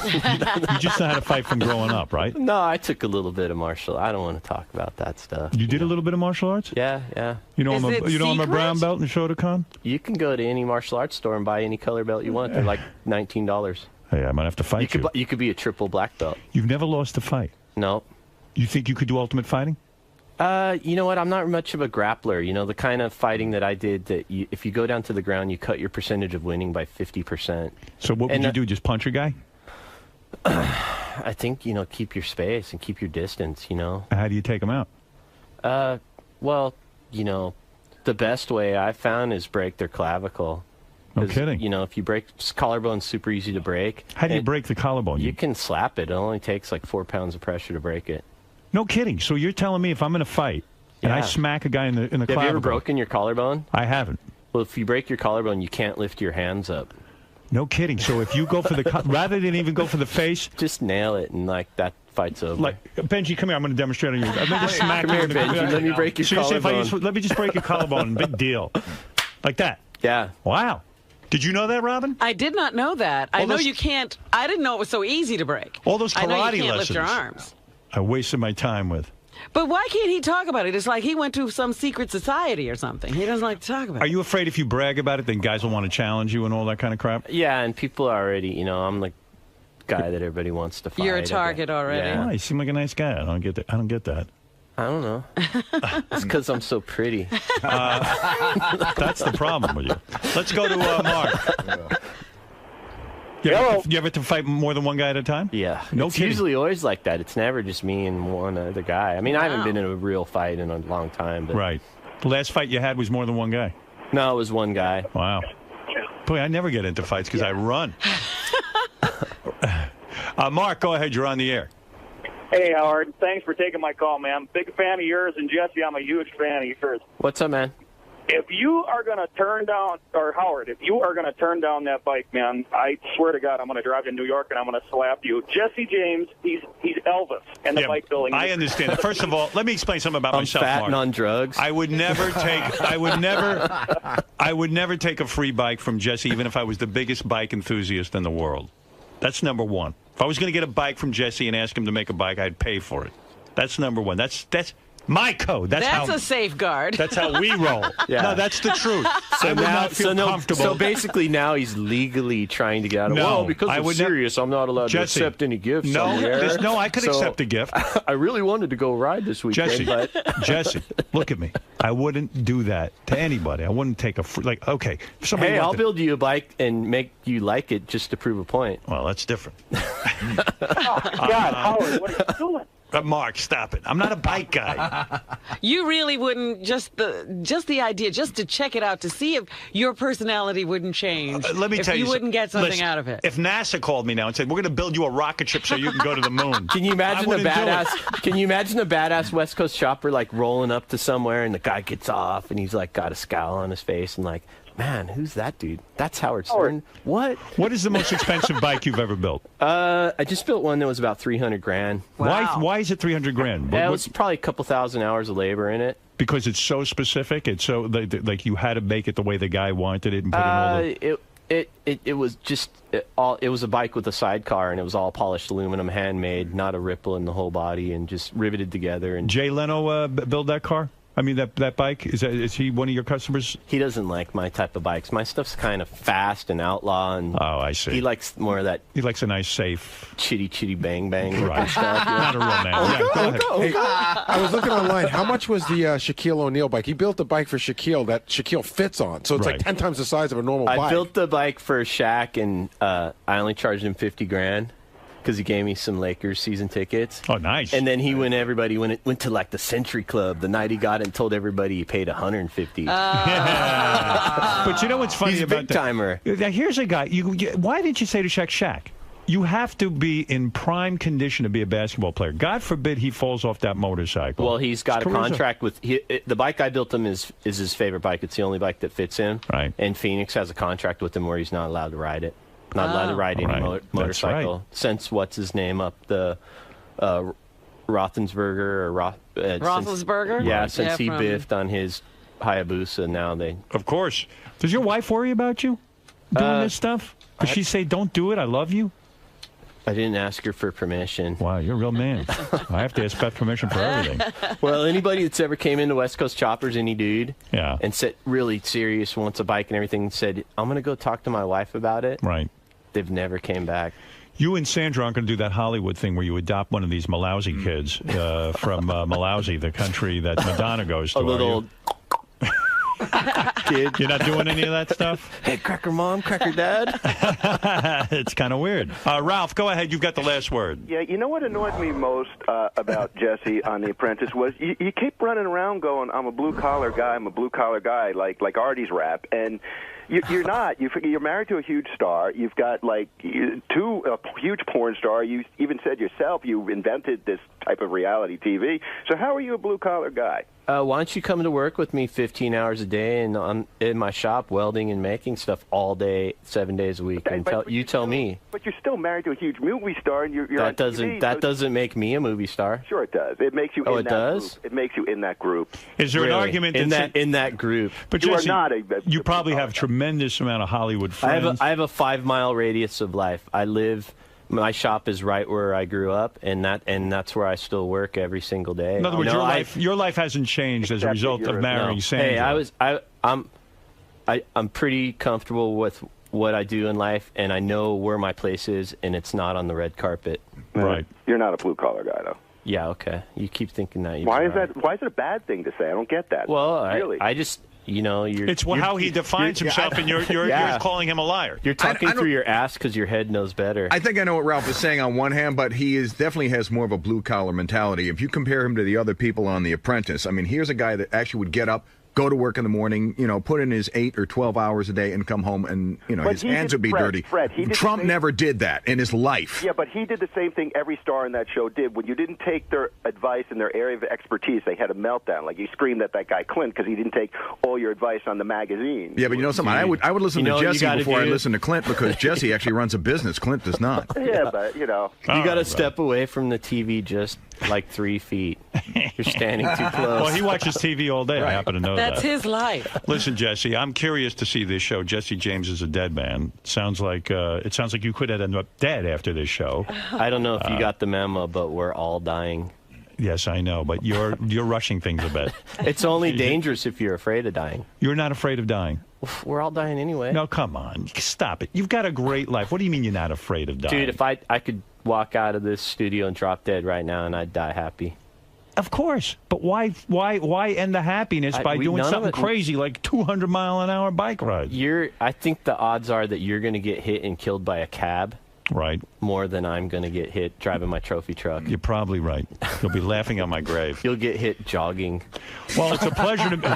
You just know how to fight from growing up, right? No, I took a little bit of martial. I don't want to talk about that stuff. You did a little bit of martial arts? Yeah, yeah. You know, I'm a brown belt in Shotokan? You can go to any martial arts store and buy any color belt you want. They're like $19. Hey, I might have to fight you. You could be a triple black belt. You've never lost a fight? No. You think you could do ultimate fighting? You know what? I'm not much of a grappler. You know, the kind of fighting that I did, that if you go down to the ground, you cut your percentage of winning by 50%. So what would you do? Just punch a guy? I think, keep your space and keep your distance, How do you take him out? Well, the best way I've found is break their clavicle. No kidding. If you break collarbone's super easy to break. How do you break the collarbone? You can slap it. It only takes like 4 pounds of pressure to break it. No kidding. So you're telling me if I'm in a fight and I smack a guy in the clavicle. Have you ever broken your collarbone? I haven't. Well, if you break your collarbone, you can't lift your hands up. No kidding. So if you go for the rather than even go for the face, just nail it and that fight's over. Like Benji, come here. I'm going to demonstrate on you. I'm going to smack come you here, in the Benji. Let me break your collarbone. Let me just break your collarbone. Big deal. Like that. Yeah. Wow. Did you know that, Robin? I did not know that. I know you can't. I didn't know it was so easy to break. All those karate I know you can't lessons lift your arms. I wasted my time with. But why can't he talk about it? It's like he went to some secret society or something. He doesn't like to talk about it. Are you afraid if you brag about it, then guys will want to challenge you and all that kind of crap? Yeah, and people are already, I'm the guy that everybody wants to fight. You're a target already. Yeah. Oh, you seem like a nice guy. I don't get that. I don't know. It's because I'm so pretty. That's the problem with you. Let's go to Mark. You ever have to fight more than one guy at a time? Yeah. No it's kidding. usually always like that. It's never just me and one other guy. I mean, I haven't been in a real fight in a long time. But Right. The last fight you had was more than one guy? No, it was one guy. Wow. Boy, I never get into fights because I run. Mark, go ahead. You're on the air. Hey, Howard. Thanks for taking my call, man. Big fan of yours, and Jesse, I'm a huge fan of yours. What's up, man? If you are going to turn down, or Howard, if you are going to turn down that bike, man, I swear to God, I'm going to drive to New York and I'm going to slap you. Jesse James, he's Elvis in the bike building. I understand. First of all, let me explain something about myself, fat Mark. and on drugs. I would never take a free bike from Jesse, even if I was the biggest bike enthusiast in the world. That's number one. If I was going to get a bike from Jesse and ask him to make a bike, I'd pay for it. That's number one. That's my code. That's a safeguard. That's how we roll. Yeah. No, that's the truth. So I would not feel comfortable. So basically now he's legally trying to get out of No, because I I'm would serious. I'm not allowed Jesse, to accept any gifts. No, on the air. no, I could accept a gift. I really wanted to go ride this weekend. Jesse, look at me. I wouldn't do that to anybody. I wouldn't take a free, okay. If somebody Hey, I'll wanted- build you a bike and make you like it just to prove a point. Well, that's different. God, Howard, what are you doing? Mark, stop it. I'm not a bike guy. You really wouldn't, just the idea, just to check it out, to see if your personality wouldn't change. Let me tell you, if you wouldn't get something listen, out of it. If NASA called me now and said, we're going to build you a rocket ship so you can go to the moon. Can you imagine I a wouldn't do it. badass? Can you imagine a badass West Coast chopper like rolling up to somewhere and the guy gets off and he's like got a scowl on his face and like, man, who's that dude? That's Howard Stern. What? What is the most expensive bike you've ever built? I just built one that was about $300,000. Why is it $300,000? It was probably a couple thousand hours of labor in it. Because it's so specific. It's so like you had to make it the way the guy wanted it and put in all the. It was just it was a bike with a sidecar and it was all polished aluminum, handmade, not a ripple in the whole body, and just riveted together. And Jay Leno build that car? I mean, that bike, is he one of your customers? He doesn't like my type of bikes. My stuff's kind of fast and outlaw. And oh, I see. He likes more of that. He likes a nice, safe. Chitty bang bang. Right. Stuff, Not a real man. Yeah, go ahead. Hey, I was looking online. How much was the Shaquille O'Neal bike? He built a bike for Shaquille that Shaquille fits on. So it's like 10 times the size of a normal bike. I built the bike for Shaq, and I only charged him $50,000. Because he gave me some Lakers season tickets. Oh, nice! And then he went to like the Century Club the night he got it and told everybody he paid $150. But you know what's funny He's a about big timer. Now, here's a guy. Why didn't you say to Shaq? You have to be in prime condition to be a basketball player. God forbid he falls off that motorcycle. Well, he's got a contract with the bike I built him is his favorite bike. It's the only bike that fits him. Right. And Phoenix has a contract with him where he's not allowed to ride it. Not allowed to ride any motorcycle. Right. Since what's his name up the Roethlisberger or Roethlisberger? Yeah, since he biffed on his Hayabusa, now they. Of course. Does your wife worry about you doing this stuff? Does she say, "Don't do it. I love you"? I didn't ask her for permission. Wow, you're a real man. I have to ask Beth permission for everything. Well, anybody that's ever came into West Coast Choppers, any dude, yeah, and said really serious, wants a bike and everything, said, I'm going to go talk to my wife about it. Right. They've never came back. You and Sandra aren't going to do that Hollywood thing where you adopt one of these Malawi kids from Malawi, the country that Madonna goes to. A little kid. You're not doing any of that stuff? Hey, cracker mom, cracker dad. It's kind of weird. Ralph, go ahead. You've got the last word. Yeah, you know what annoyed me most about Jesse on The Apprentice was you keep running around going, I'm a blue-collar guy, like Artie's rap, and you're not. You're married to a huge star. You've got, like, a huge porn star. You even said yourself you invented this type of reality TV. So how are you a blue-collar guy? Why don't you come to work with me 15 hours a day and I'm in my shop welding and making stuff all day, 7 days a week? You tell me. But you're still married to a huge movie star, and you're that on TV, doesn't make me a movie star. Sure, it does. It makes you. Oh, in it that does. Group. It makes you in that group. Is there an argument in that group? But you Jesse, are not you probably have a tremendous amount of Hollywood friends. I have a 5-mile radius of life. My shop is right where I grew up, and that's where I still work every single day. In other words, your life hasn't changed as a result of marrying Sandra. Hey, I'm pretty comfortable with what I do in life, and I know where my place is, and it's not on the red carpet. Right. You're not a blue collar guy, though. Yeah. Okay. You keep thinking that. Why is that? Why is it a bad thing to say? I don't get that. Well, really, I just. It's how he defines himself, and you're calling him a liar. You're talking through your ass because your head knows better. I think I know what Ralph is saying on one hand, but he definitely has more of a blue-collar mentality. If you compare him to the other people on The Apprentice, I mean, here's a guy that actually would get up, go to work in the morning, put in his 8 or 12 hours a day and come home and, his hands would be dirty. Fred, Trump never did that in his life. Yeah, but he did the same thing every star in that show did. When you didn't take their advice in their area of expertise, they had a meltdown. Like you screamed at that guy Clint because he didn't take all your advice on the magazine. Yeah, but you know something? I would listen to Jesse before I listen to Clint because Jesse actually runs a business. Clint does not. Yeah, but, You got to step away from the TV just like 3 feet. You're standing too close. Well, he watches TV all day. I happen to know that. That's his life. Listen, Jesse, I'm curious to see this show. Jesse James is a dead man. It sounds like you could end up dead after this show. I don't know if you got the memo, but we're all dying. Yes, I know, but you're rushing things a bit. It's only dangerous if you're afraid of dying. You're not afraid of dying. We're all dying anyway. No, come on. Stop it. You've got a great life. What do you mean you're not afraid of dying? Dude, if I could walk out of this studio and drop dead right now and I'd die happy. Of course, but why end the happiness by doing something crazy like 200-mile-an-hour bike ride? I think the odds are that you're going to get hit and killed by a cab. Right. More than I'm going to get hit driving my trophy truck. You're probably right. You'll be laughing on my grave. You'll get hit jogging. Well, it's a pleasure to be...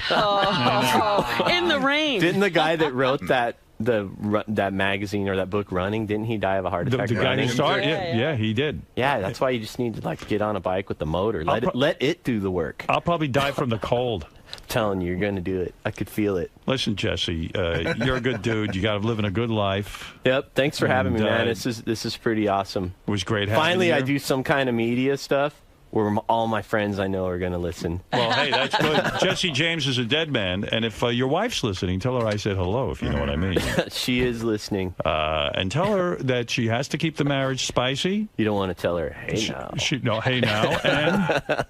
in the rain. Didn't the guy that wrote that magazine or that book Running, didn't he die of a heart attack? The guy who started? Yeah, he did. Yeah, that's why you just need to get on a bike with the motor. Let it do the work. I'll probably die from the cold. I'm telling you, you're going to do it. I could feel it. Listen, Jesse, you're a good dude. You got to live in a good life. Yep. Thanks for having me, man. This is pretty awesome. It was great having you. Finally, I do some kind of media stuff where all my friends I know are going to listen. Well, hey, that's good. Jesse James is a dead man, and if your wife's listening, tell her I said hello, if you know what I mean. She is listening. And tell her that she has to keep the marriage spicy. You don't want to tell her, hey now. Hey now. And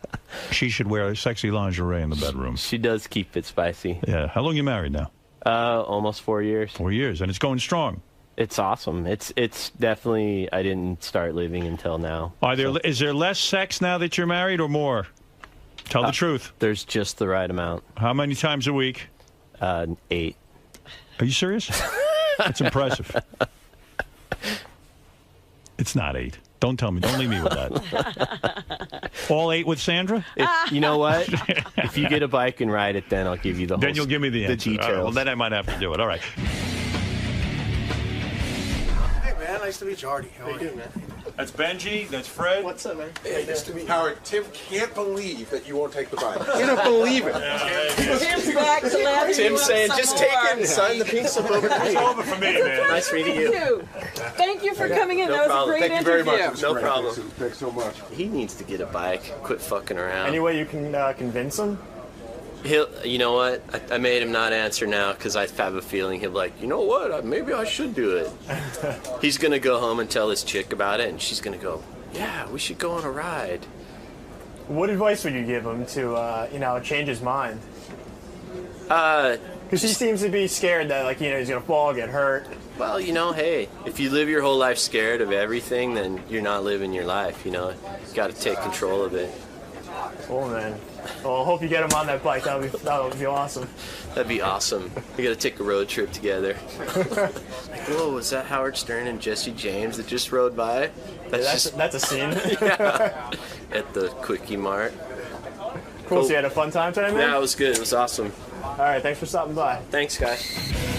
she should wear sexy lingerie in the bedroom. She does keep it spicy. Yeah. How long are you married now? Almost 4 years. 4 years, and it's going strong. It's awesome. It's definitely, I didn't start living until now. Is there less sex now that you're married or more? Tell the truth. There's just the right amount. How many times a week? 8. Are you serious? That's impressive. It's not 8. Don't tell me. Don't leave me with that. All 8 with Sandra? You know what? If you get a bike and ride it, then I'll give you the whole. Then you'll give me the answer. details. Right, well, then I might have to do it. All right. Man, nice to meet you, Artie. How are you, man? That's Benji. That's Fred. What's up, man? Hey, nice to meet you. Howard, Tim can't believe that you won't take the bike. Cannot believe it. Tim's back to laugh. Tim's saying, just take it and sign the pink slip over to me. It's over for me, man. Nice meeting you. Thank you for coming in. No That was problem. a great Thank you interview. very much. No problem. Thanks so much. He needs to get a bike. Quit fucking around. Any way you can convince him? You know what? I made him not answer now because I have a feeling he'll be like, you know what? Maybe I should do it. He's going to go home and tell his chick about it, and she's going to go, yeah, we should go on a ride. What advice would you give him to, change his mind? Because he seems to be scared that, he's going to fall, get hurt. Well, hey, if you live your whole life scared of everything, then you're not living your life, You got to take control of it. Cool, man. Well, I hope you get him on that bike. That would be awesome. That'd be awesome. We got to take a road trip together. Whoa, was that Howard Stern and Jesse James that just rode by? That's a scene. Yeah. At the Quickie Mart. Cool. So you had a fun time today, man? Yeah, it was good. It was awesome. All right, thanks for stopping by. Thanks, guys.